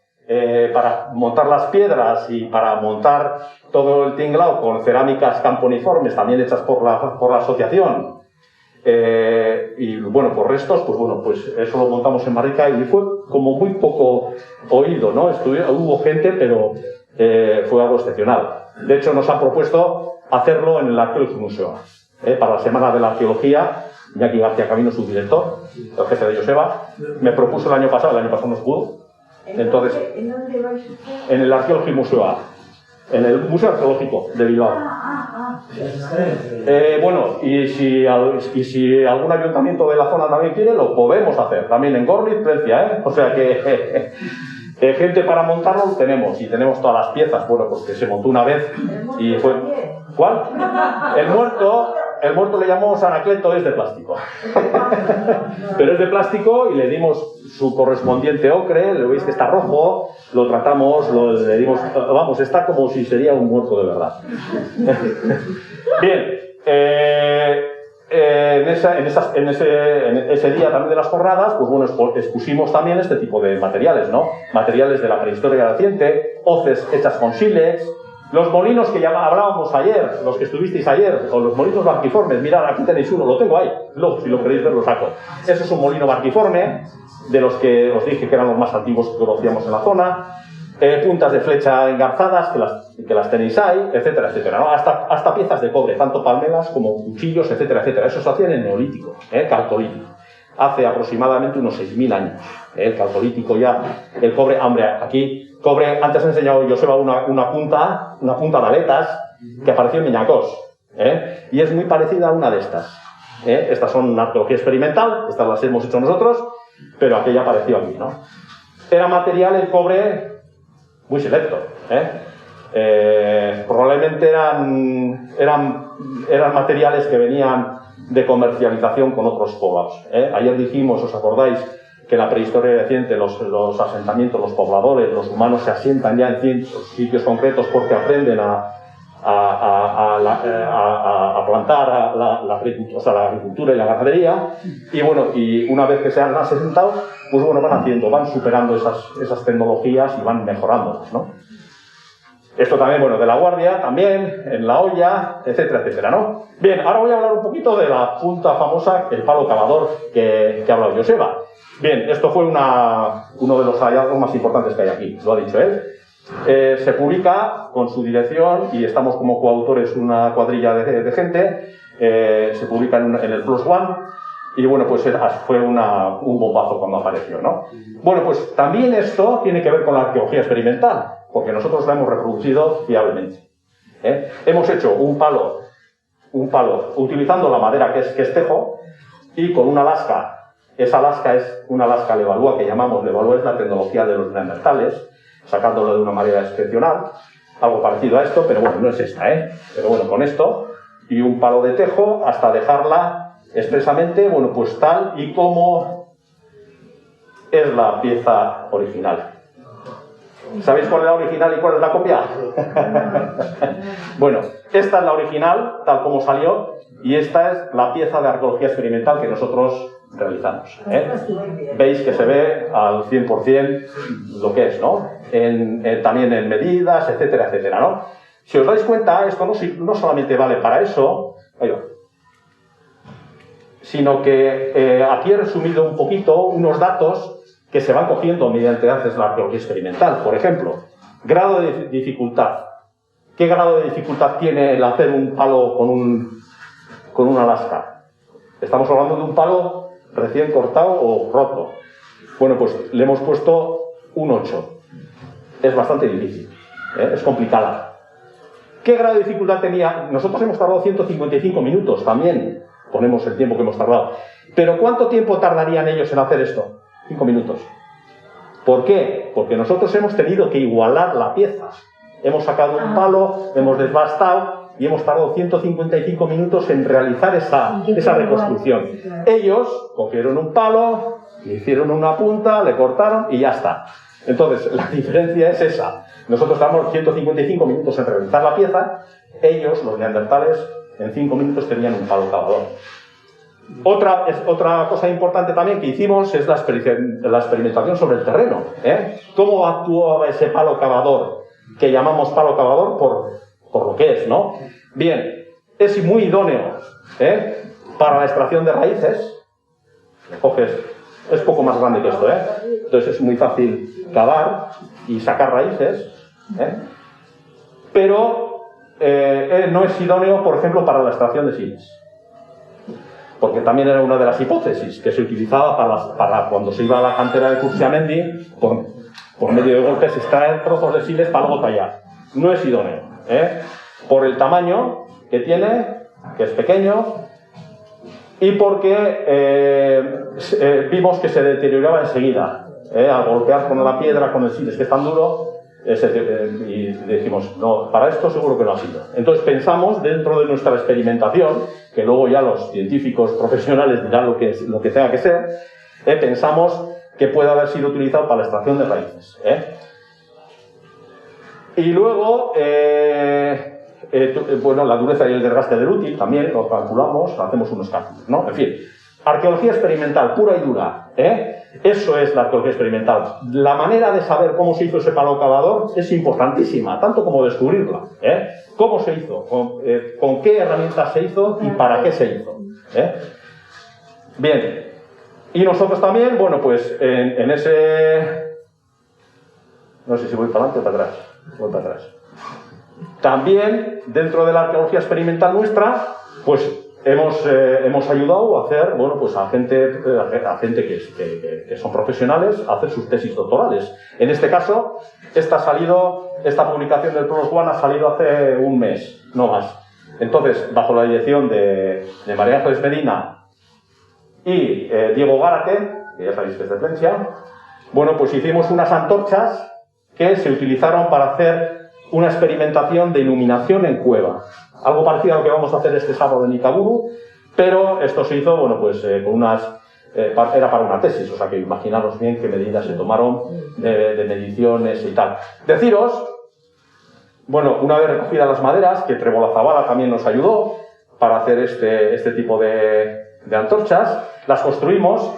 Para montar las piedras y para montar todo el tinglao con cerámicas camponiformes también hechas por la asociación, y bueno, por restos, pues eso lo montamos en Barrica y fue como muy poco oído, ¿no? Hubo gente, pero fue algo excepcional. De hecho, nos han propuesto hacerlo en el Arqueológico Museo, para la Semana de la Arqueología. Iñaki García Camino, su director, el jefe de Joseba, me propuso el año pasado no se pudo. Entonces, en el Arqueológico Museo, en el Museo Arqueológico de Bilbao. Bueno, y si algún ayuntamiento de la zona también quiere, lo podemos hacer, también en Gorlitz, Plencia, O sea que gente para montarlo tenemos, y tenemos todas las piezas, bueno, pues que se montó una vez y fue... ¿Cuál? El muerto le llamamos Anacleto, es de plástico. Pero es de plástico y le dimos su correspondiente ocre, le veis que está rojo, lo tratamos, le dimos, vamos, está como si sería un muerto de verdad. Bien, en ese día también de las jornadas, pues bueno, expusimos también este tipo de materiales, ¿no? Materiales de la prehistoria reciente, hoces hechas con sílex, los molinos que ya hablábamos ayer, los que estuvisteis ayer, o los molinos barquiformes. Mirad, aquí tenéis uno, lo tengo ahí, luego si lo queréis ver lo saco. Ese es un molino barquiforme, de los que os dije que eran los más antiguos que conocíamos en la zona. Puntas de flecha engarzadas, que las tenéis ahí, etcétera, etcétera, ¿no? Hasta piezas de cobre, tanto palmelas como cuchillos, etcétera, etcétera. Eso se hacía en el neolítico, calcolítico. Hace aproximadamente unos 6.000 años. El calcolítico ya, el cobre, hombre, aquí... Cobre, antes he enseñado Joseba una punta de aletas que apareció en Miñacós, y es muy parecida a una de estas. Estas son una arqueología experimental, estas las hemos hecho nosotros, pero aquella apareció aquí, ¿no? Era material, el cobre, muy selecto, Probablemente eran materiales que venían de comercialización con otros poblados. Ayer dijimos, ¿os acordáis?, que en la prehistoria reciente los asentamientos, los pobladores, los humanos se asientan ya en ciertos sitios concretos porque aprenden a plantar la agricultura y la ganadería, y bueno, y una vez que se han asentado, pues bueno, van superando esas tecnologías y van mejorándolas, ¿no? Esto también, bueno, de la guardia, también, en la olla, etcétera, etcétera, ¿no? Bien, ahora voy a hablar un poquito de la punta famosa, el palo cavador que ha hablado Joseba. Bien, esto fue uno de los hallazgos más importantes que hay aquí, lo ha dicho él. Se publica con su dirección y estamos como coautores una cuadrilla de gente, se publica en el Plus One y bueno, pues fue un bombazo cuando apareció, ¿no? Bueno, pues también esto tiene que ver con la arqueología experimental, porque nosotros la hemos reproducido fiablemente. Hemos hecho un palo utilizando la madera que es tejo y con una lasca. Esa lasca es una lasca levalúa que llamamos levalúa, es la tecnología de los neandertales, sacándolo de una manera excepcional, algo parecido a esto, pero bueno, no es esta, pero bueno, con esto y un palo de tejo hasta dejarla expresamente, bueno, pues tal y como es la pieza original. ¿Sabéis cuál es la original y cuál es la copia? Bueno, esta es la original, tal como salió, y esta es la pieza de arqueología experimental que nosotros realizamos. Veis que se ve al 100% lo que es, ¿no? También en medidas, etcétera, etcétera, ¿no? Si os dais cuenta, esto no solamente vale para eso, sino que aquí he resumido un poquito unos datos que se van cogiendo mediante haces la arqueología experimental. Por ejemplo, grado de dificultad. ¿Qué grado de dificultad tiene el hacer un palo con una lasca? Estamos hablando de un palo recién cortado o roto. Bueno, pues le hemos puesto un 8. Es bastante difícil, es complicada. ¿Qué grado de dificultad tenía? Nosotros hemos tardado 155 minutos, también ponemos el tiempo que hemos tardado. Pero ¿cuánto tiempo tardarían ellos en hacer esto? 5 minutos. ¿Por qué? Porque nosotros hemos tenido que igualar la pieza. Hemos sacado un palo, hemos desbastado y hemos tardado 155 minutos en realizar esa reconstrucción. Ellos cogieron un palo, le hicieron una punta, le cortaron y ya está. Entonces, la diferencia es esa. Nosotros tardamos 155 minutos en realizar la pieza, ellos, los neandertales, en 5 minutos tenían un palo cavador. Otra cosa importante también que hicimos es la experimentación sobre el terreno. ¿Cómo actuaba ese palo cavador? Que llamamos palo cavador por lo que es, ¿no? Bien, es muy idóneo para la extracción de raíces. Coges, es poco más grande que esto, entonces es muy fácil cavar y sacar raíces, pero no es idóneo, por ejemplo, para la extracción de siles. Porque también era una de las hipótesis que se utilizaba para cuando se iba a la cantera de Curciamendi, por medio de golpes, extraer trozos de siles para luego tallar. No es idóneo, por el tamaño que tiene, que es pequeño, y porque vimos que se deterioraba enseguida. Al golpear con la piedra, con el siles que es tan duro, y dijimos, no, para esto seguro que no ha sido. Entonces pensamos, dentro de nuestra experimentación, que luego ya los científicos profesionales dirán lo que tenga que ser, pensamos que puede haber sido utilizado para la extracción de raíces. Y luego, bueno, la dureza y el desgaste del útil también lo calculamos, hacemos unos cálculos, ¿no? En fin, arqueología experimental pura y dura, Eso es la arqueología experimental. La manera de saber cómo se hizo ese palo cavador es importantísima, tanto como descubrirla. ¿Cómo se hizo? ¿Con qué herramientas se hizo? ¿Y para qué se hizo? Bien. Y nosotros también, bueno, pues en ese... No sé si voy para adelante o para atrás. Voy para atrás. También, dentro de la arqueología experimental nuestra, pues hemos ayudado a hacer, bueno, pues a gente que son profesionales a hacer sus tesis doctorales. En este caso, esta publicación del Plus One ha salido hace un mes, no más. Entonces, bajo la dirección de María Ángeles Medina y Diego Gárate, que ya sabéis que es de Plencia, bueno, pues hicimos unas antorchas que se utilizaron para hacer una experimentación de iluminación en cueva. Algo parecido a lo que vamos a hacer este sábado en Ikaburu, pero esto se hizo, bueno, pues con unas... era para una tesis, o sea que imaginaros bien qué medidas se tomaron de mediciones y tal. Deciros, bueno, una vez recogidas las maderas, que Trébol Zabala también nos ayudó para hacer este tipo de antorchas, las construimos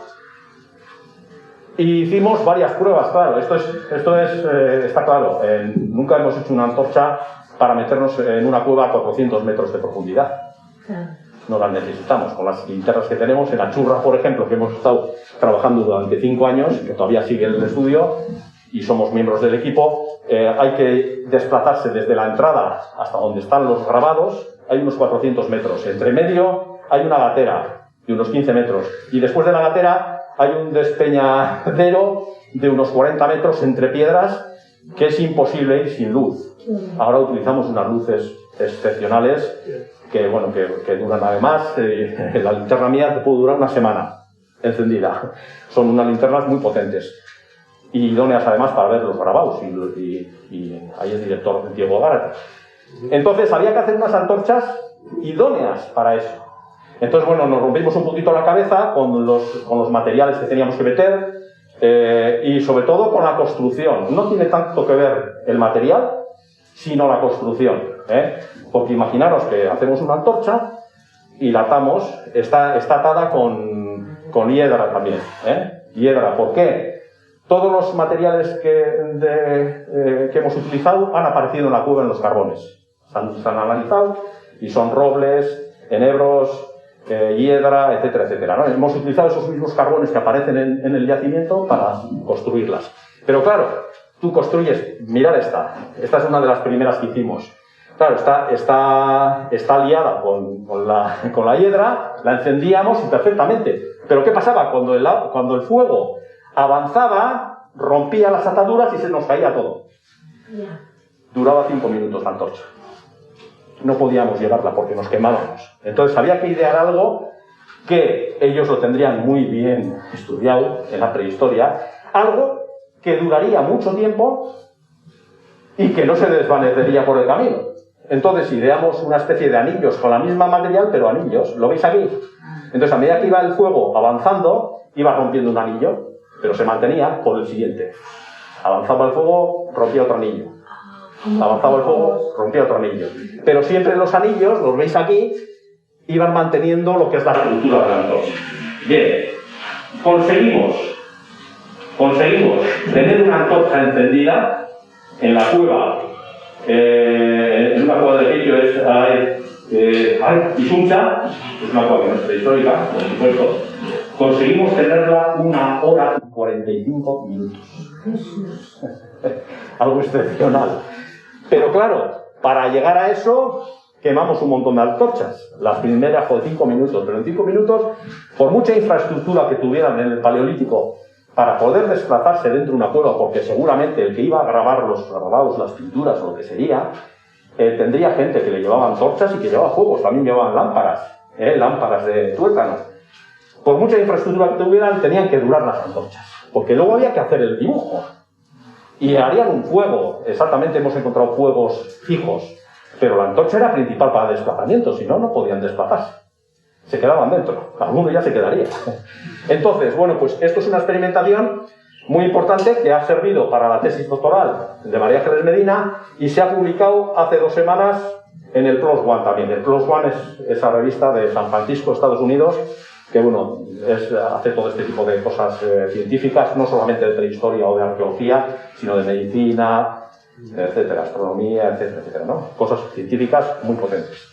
y hicimos varias pruebas, claro, esto está claro, nunca hemos hecho una antorcha para meternos en una cueva a 400 metros de profundidad. No las necesitamos. Con las linternas que tenemos, en la Churra, por ejemplo, que hemos estado trabajando durante 5 años, que todavía sigue en el estudio, y somos miembros del equipo, hay que desplazarse desde la entrada hasta donde están los grabados, hay unos 400 metros. Entre medio hay una gatera de unos 15 metros, y después de la gatera hay un despeñadero de unos 40 metros entre piedras, que es imposible ir sin luz. Ahora utilizamos unas luces excepcionales que, bueno, que duran además. La linterna mía te puede durar una semana encendida. Son unas linternas muy potentes y idóneas además para ver los grabados, y ahí el director Diego Gárate. Entonces había que hacer unas antorchas idóneas para eso. Entonces, bueno, nos rompimos un poquito la cabeza con los materiales que teníamos que meter, y sobre todo con la construcción. No tiene tanto que ver el material, sino la construcción, porque imaginaros que hacemos una antorcha y la atamos, está atada con hiedra también, hiedra. ¿Por qué? Todos los materiales que hemos utilizado han aparecido en la cueva en los carbones. Se han analizado y son robles, enebros, hiedra, etcétera, etcétera, ¿no? Hemos utilizado esos mismos carbones que aparecen en el yacimiento para construirlas. Pero claro, tú construyes, mirad esta es una de las primeras que hicimos. Claro, está liada con la hiedra, la encendíamos y perfectamente. Pero ¿qué pasaba? Cuando el fuego avanzaba, rompía las ataduras y se nos caía todo. Duraba 5 minutos la antorcha. No podíamos llevarla porque nos quemábamos. Entonces había que idear algo que ellos lo tendrían muy bien estudiado en la prehistoria, algo que duraría mucho tiempo y que no se desvanecería por el camino. Entonces ideamos una especie de anillos con la misma material, pero anillos. ¿Lo veis aquí? Entonces, a medida que iba el fuego avanzando, iba rompiendo un anillo, pero se mantenía por el siguiente. Avanzaba el fuego, rompía otro anillo. Avanzaba el fuego, rompía otro anillo. Pero siempre los anillos, los veis aquí, iban manteniendo lo que es la estructura de la antorcha. Bien, conseguimos tener una antorcha encendida en la cueva. En una cueva de sitio es Isuncha, es una cueva que no es prehistórica, por supuesto. Conseguimos tenerla 1 hora y 45 minutos. Algo excepcional. Pero claro, para llegar a eso, quemamos un montón de antorchas. Las primeras fue 5 minutos, pero en 5 minutos, por mucha infraestructura que tuvieran en el Paleolítico para poder desplazarse dentro de una cueva, porque seguramente el que iba a grabar los grabados, las pinturas o lo que sería, tendría gente que le llevaba antorchas y que llevaba fuegos, también llevaban lámparas de tuétano. Por mucha infraestructura que tuvieran, tenían que durar las antorchas, porque luego había que hacer el dibujo. Y harían un fuego, exactamente, hemos encontrado fuegos fijos, pero la antorcha era principal para desplazamiento, si no, no podían desplazarse. Se quedaban dentro, alguno ya se quedaría. Entonces, bueno, pues esto es una experimentación muy importante que ha servido para la tesis doctoral de María Ángeles Medina y se ha publicado hace 2 semanas en el PLOS ONE también. El PLOS ONE es esa revista de San Francisco, Estados Unidos, que bueno, hace todo este tipo de cosas científicas, no solamente de prehistoria o de arqueología, sino de medicina, etcétera, astronomía, etcétera, etcétera, ¿no? Cosas científicas muy potentes.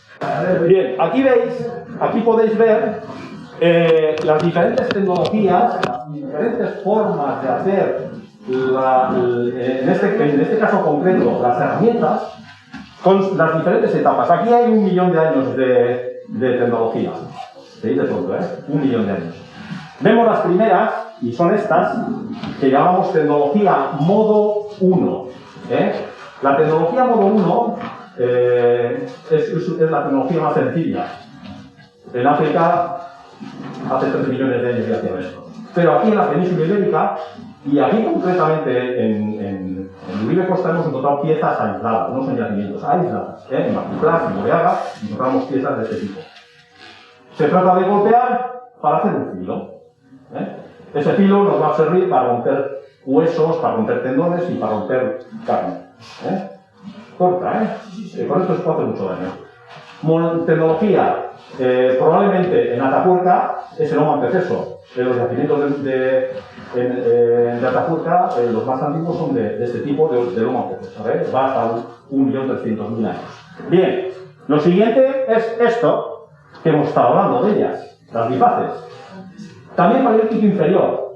Bien, aquí podéis ver las diferentes tecnologías, las diferentes formas de hacer, en este caso concreto, las herramientas, con las diferentes etapas. Aquí hay 1 millón de años de tecnología. ¿Veis de pronto, 1 millón de años. Vemos las primeras, y son estas, que llamamos tecnología modo 1. La tecnología modo 1 es la tecnología más sencilla. En África, hace 3 millones de años ya hacían esto. Pero aquí en la península ibérica Y aquí concretamente en Uribe Costa hemos encontrado piezas aisladas, no son yacimientos aisladas. En Martiplas, en Moreaga, encontramos piezas de este tipo. Se trata de golpear para hacer un filo. Ese filo nos va a servir para romper huesos, para romper tendones y para romper carne. Corta, con esto se puede hacer mucho daño. Tecnología, probablemente en Atapuerca es el lomo anteceso. Los yacimientos de Atapuerca, los más antiguos son de este tipo de lomo anteceso. Va hasta 1.300.000 años. Bien, lo siguiente es esto, que hemos estado hablando de ellas, las bifaces. También paleolítico inferior,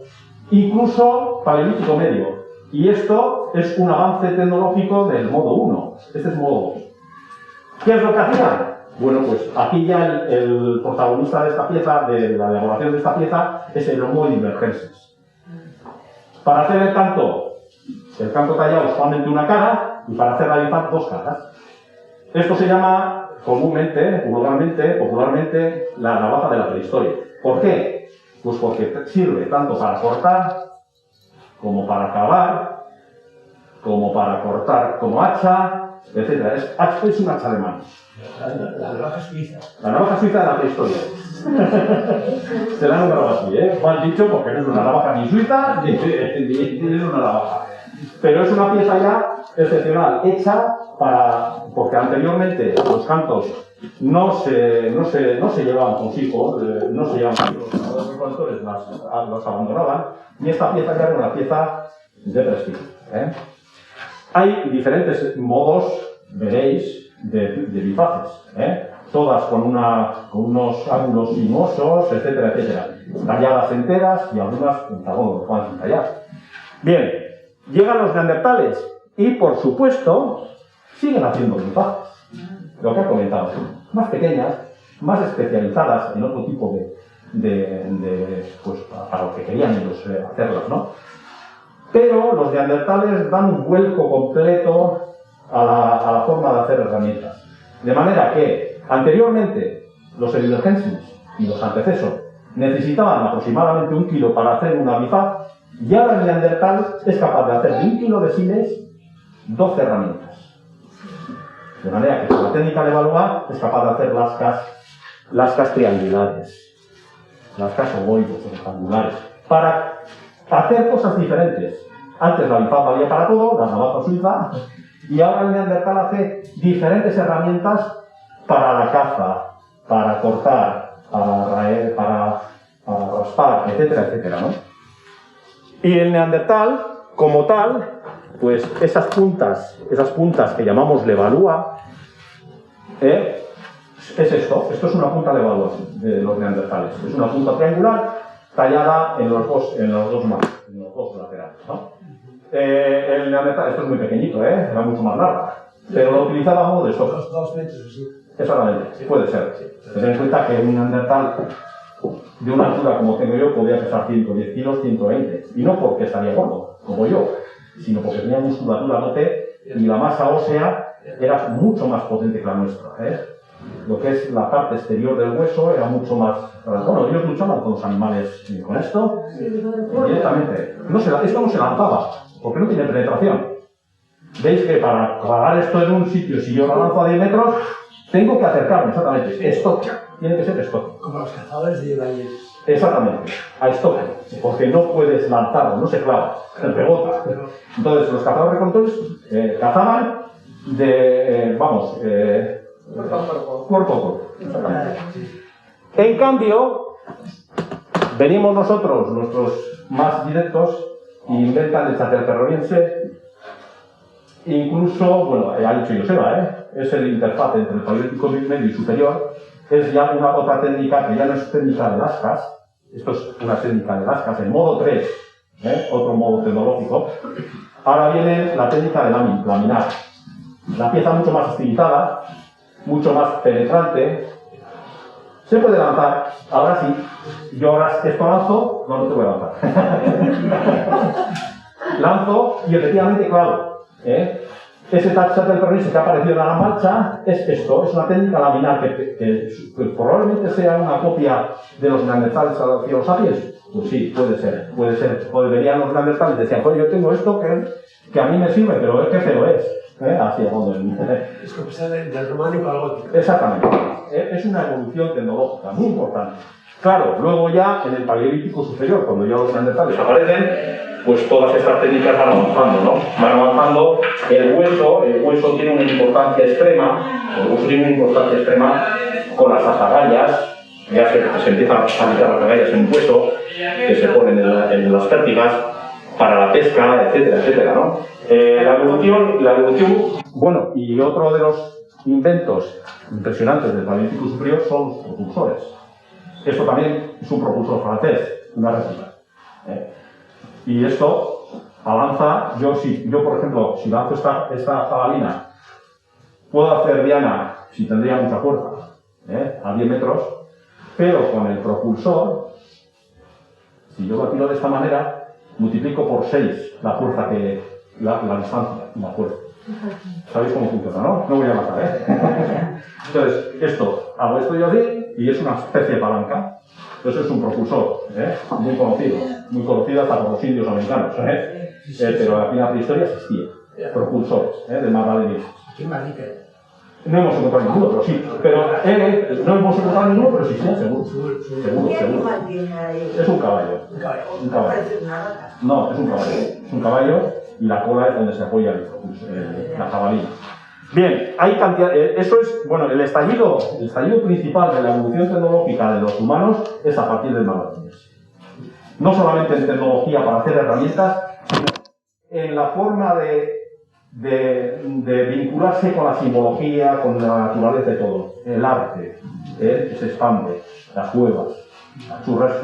incluso paleolítico medio. Y esto es un avance tecnológico del modo 1. Este es modo 2. ¿Qué es lo que hacían? Bueno, pues aquí ya el protagonista de esta pieza, de la elaboración de esta pieza, es el Homo divergensis. Para hacer el canto tallado solamente una cara, y para hacer la bifaz 2 caras. Esto se llama comúnmente, popularmente, la navaja de la prehistoria. ¿Por qué? Pues porque sirve tanto para cortar, como para cavar, como para cortar como hacha, etc. Es un hacha de mano. La navaja suiza. La navaja suiza de la prehistoria. Se la han nombrado así, mal dicho, porque no es una navaja ni suiza, ni es una navaja. Pero es una pieza ya excepcional, hecha porque anteriormente los cantos no se llevaban consigo, no se llevaban consigo, los recolectores los abandonaban, y esta pieza ya era una pieza de prestigio. Hay diferentes modos, veréis, de bifaces, todas con unos ángulos sinuosos, etcétera, etcétera, talladas enteras y algunas pentagonos, van sin tallar. Bien, llegan los neandertales y, por supuesto, siguen haciendo bifaces. Lo que ha comentado, más pequeñas, más especializadas en otro tipo pues, para lo que querían ellos hacerlas, ¿no? Pero los neandertales dan un vuelco completo a la forma de hacer herramientas. De manera que, anteriormente, los Heidelbergensis y los antecesos necesitaban aproximadamente 1 kilo para hacer una bifaz, y ahora el neandertal es capaz de hacer de 1 kilo de siles 12 herramientas. De manera que con la técnica de Valois es capaz de hacer lascas triangulares, lascas ovoides, rectangulares, para hacer cosas diferentes. Antes la bifaz valía para todo, la navaja suiza, y ahora el neandertal hace diferentes herramientas para la caza, para cortar, para raspar, etcétera, etcétera, ¿no? Y el neandertal, como tal, pues esas puntas que llamamos levalúa, es esto es una punta levalúa de los neandertales. Es una punta triangular tallada en los dos laterales, ¿no? El neandertal, esto es muy pequeñito, era mucho más larga, pero lo utilizaba a modo de sopa. 2 metros o sí. Exactamente, puede ser. Ten en cuenta que un neandertal de una altura como tengo yo podía pesar 110 kilos, 120. Y no porque estaría gordo, como yo, sino porque tenía musculatura dote y la masa ósea era mucho más potente que la nuestra. Lo que es la parte exterior del hueso era mucho más... Bueno, ellos luchaban con los animales con esto directamente. Esto no se lanzaba, porque no tiene penetración. Veis que para clavar esto en un sitio, si yo lo lanzo a 10 metros, tengo que acercarme, exactamente. Esto tiene que ser esto. Como los cazadores de ballenas. Exactamente, a esto, porque no puedes lanzarlo, no se clava, se rebota. Entonces, los cazadores recolectores cazaban cuerpo a cuerpo. En cambio, venimos nosotros, nuestros más directos, e inventan el chaterperroniense. Incluso, bueno, ha dicho Joseba, es el interfaz entre el paleolítico medio y superior. Es ya una otra técnica que ya no es técnica de lascas. Esto es una técnica de lascas, el modo 3, otro modo tecnológico. Ahora viene la técnica de laminar. La pieza mucho más estilizada, mucho más penetrante. Se puede lanzar, ahora sí. Yo ahora esto lanzo, no te voy a lanzar. Lanzo y efectivamente clavo. Ese Shuttle-Perrins que ha aparecido en la marcha es esto, es una técnica laminar que probablemente sea una copia de los neandertales a los sapiens. Pues sí, puede ser. O verían los neandertales y decían, pues yo tengo esto que a mí me sirve, pero es que feo es. Así a fondo. Es como pasar del románico al gótico. Exactamente. Es una evolución tecnológica muy importante. Claro, luego ya en el Paleolítico superior, cuando ya los neandertales aparecen, pues todas estas técnicas van avanzando, ¿no? Van avanzando. El hueso tiene una importancia extrema, con las azagallas, ya se empiezan a fabricar las azagallas en un hueso, que se ponen en las pértigas, para la pesca, etcétera, etcétera, ¿no? La evolución, bueno, y otro de los inventos impresionantes del Paleolítico superior son los propulsores. Esto también es un propulsor francés, una réplica. Y esto avanza, yo por ejemplo, si lanzo esta jabalina, puedo hacer diana si tendría mucha fuerza, a 10 metros, pero con el propulsor, si yo lo tiro de esta manera, multiplico por 6 la fuerza la distancia, la fuerza. ¿Sabéis cómo funciona, no? No voy a matar, Entonces, hago esto yo así, y es una especie de palanca. Entonces es un propulsor, muy conocido hasta por los indios americanos, pero aquí en la prehistoria existía. Propulsores, de Magdalena. Qué marica. No hemos encontrado ninguno, pero sí. No hemos encontrado ninguno, pero sí, seguro. Seguro. Es un caballo. Un caballo. No, es un caballo. Es un caballo y la cola es donde se apoya la jabalina. Bien, hay cantidad. Eso es, bueno, el estallido principal de la evolución tecnológica de los humanos es a partir del Magdaleniense. No solamente en tecnología para hacer herramientas, sino en la forma de vincularse con la simbología, con la naturaleza de todo. El arte, que se expande, las cuevas. La churra es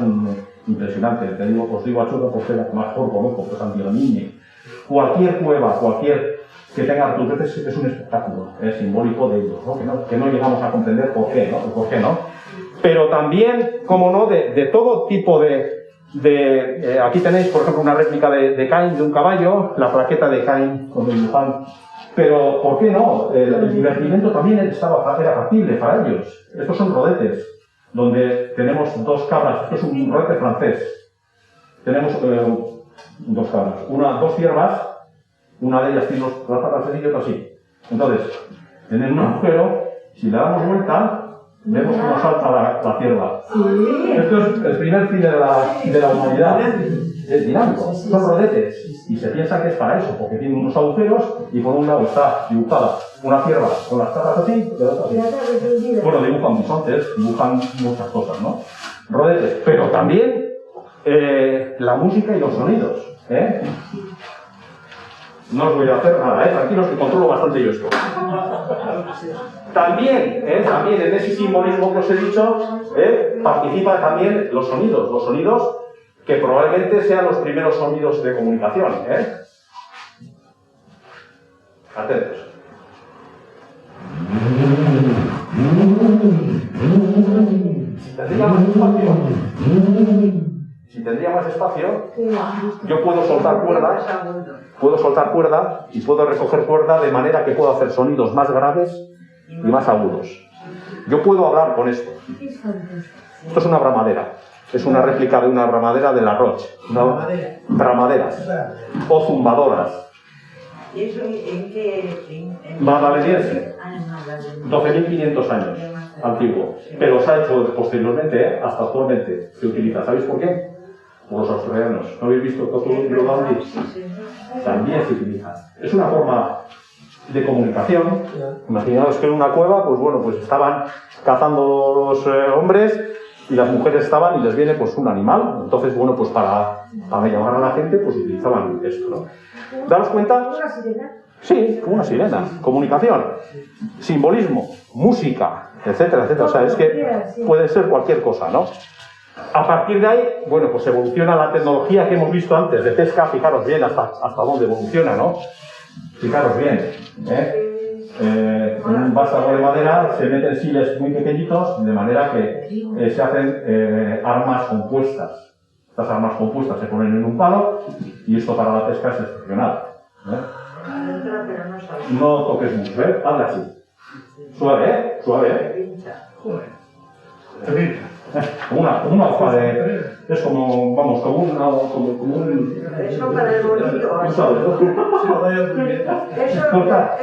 impresionante. Os digo a churra porque es la que mejor conozco, que es Antigoniñe. Cualquier cueva, que tenga arturetes es un espectáculo, es simbólico de ellos, ¿no? Que no llegamos a comprender por qué, ¿no? Pero también, como no, de todo tipo aquí tenéis, por ejemplo, una réplica de Cain, de un caballo, la plaqueta de Cain con el Luján. Pero, ¿por qué no? El divertimento también era factible para ellos. Estos son rodetes, donde tenemos 2 cabras. Esto es un rodete francés. Tenemos 2 cabras, 2 ciervas. Una de ellas tiene las patas así y otra así. Entonces, en un agujero, si le damos vuelta, vemos cómo salta la cierva. Esto es el primer cine de la humanidad. Es dinámico, son rodetes. Y se piensa que es para eso, porque tiene unos agujeros y por un lado está dibujada una cierva con las patas así y la otra así. Bueno, dibujan bisontes, dibujan muchas cosas, ¿no? Rodetes. Pero también la música y los sonidos. No os voy a hacer nada, tranquilos que controlo bastante yo esto. También en ese simbolismo que os he dicho, participan también los sonidos que probablemente sean los primeros sonidos de comunicación. Atentos. Si tendría más espacio, yo puedo soltar cuerda y puedo recoger cuerda de manera que puedo hacer sonidos más graves y más agudos. Yo puedo hablar con esto. Esto es una bramadera. Es una réplica de una bramadera de La Roche. Bramaderas. O zumbadoras. ¿Y eso en qué? Magdaleniense. 12.500 años. Antiguo. Pero se ha hecho posteriormente, hasta actualmente se utiliza. ¿Sabéis por qué? Por los australianos. ¿No habéis visto Toto y Lodandi? También se utiliza. Es una forma de comunicación. Imaginaos que en una cueva, pues estaban cazando los hombres y las mujeres estaban y les viene pues un animal. Entonces, para llamar a la gente, pues utilizaban esto, ¿no? ¿Daros cuenta? ¿Una sirena? Sí, una sirena. Comunicación, simbolismo, música, etcétera, etcétera. O sea, es que puede ser cualquier cosa, ¿no? A partir de ahí, pues evoluciona la tecnología que hemos visto antes de pesca. Fijaros bien hasta dónde evoluciona, ¿no? Fijaros bien, en un vástago de madera se meten siles muy pequeñitos, de manera que se hacen armas compuestas. Estas armas compuestas se ponen en un palo y esto para la pesca es excepcional. No toques mucho, ¿eh? Hazla así. Suave, ¿eh? Suave, ¿eh? Como una hoja de... Es como, vamos, como un... Eso para el bonito. ¿Tú sabes, no?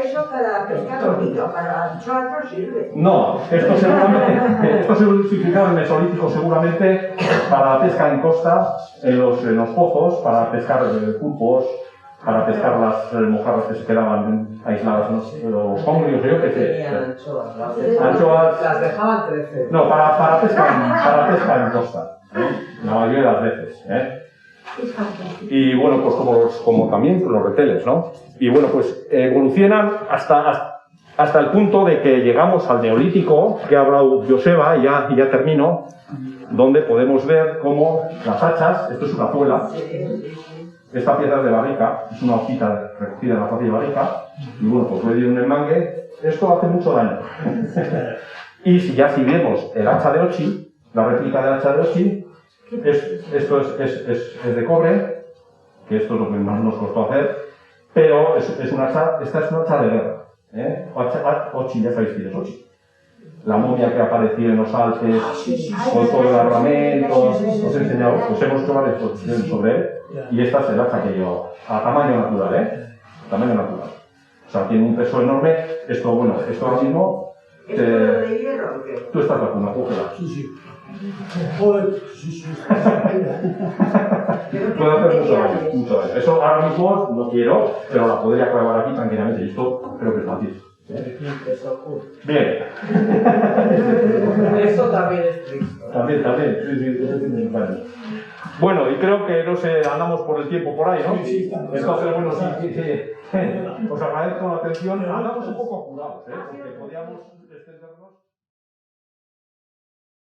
Eso para pescar bonito, para anchoas no sirve. No, esto seguramente, esto se utilizaba en el Mesolítico seguramente para la pesca en costa, en los pozos, para pescar pulpos, para pescar las mojarras que se quedaban aisladas, los congrios, yo qué sé. Anchoas. Las dejaban 13. No, para pesca en costa, la mayoría de las veces. Y bueno, pues como también los reteles, ¿no? Y bueno, pues evolucionan hasta el punto de que llegamos al Neolítico, que ha hablado Joseba, y ya termino, donde podemos ver cómo las hachas, esto es una zuela, esta pieza es de barrica, es una hojita recogida en la propia barrica, y bueno, pues medio un enmangue, esto hace mucho daño. Y si vemos el hacha de Ochi, la réplica del hacha de Ochi, esto es de cobre, que esto es lo que más nos costó hacer, pero es una hacha, esta es una hacha de guerra. Ochi, ya sabéis quién es Ochi. La momia que apareció en los Alpes, con todo el armamento, os he enseñado, os hemos hecho varias exposiciones sobre él, y esta es el hacha que yo, a tamaño natural, tamaño natural. O sea, tiene un peso enorme. Esto, bueno, esto ahora mismo... ¿Esto de hierro o qué? Tú estás vacuna, cógela. Sí. Joder, sí. Puedo hacer mucho daño. Eso ahora mismo no quiero, pero la podría clavar aquí tranquilamente. Y esto creo que es fácil. Bien. Eso también es triste. También. Sí. Bueno, y creo que, no sé, andamos por el tiempo por ahí, ¿no? Sí. Entonces, bueno, sí. Os agradezco la atención. Andamos un poco apurados, ¿eh? Porque podíamos extendernos.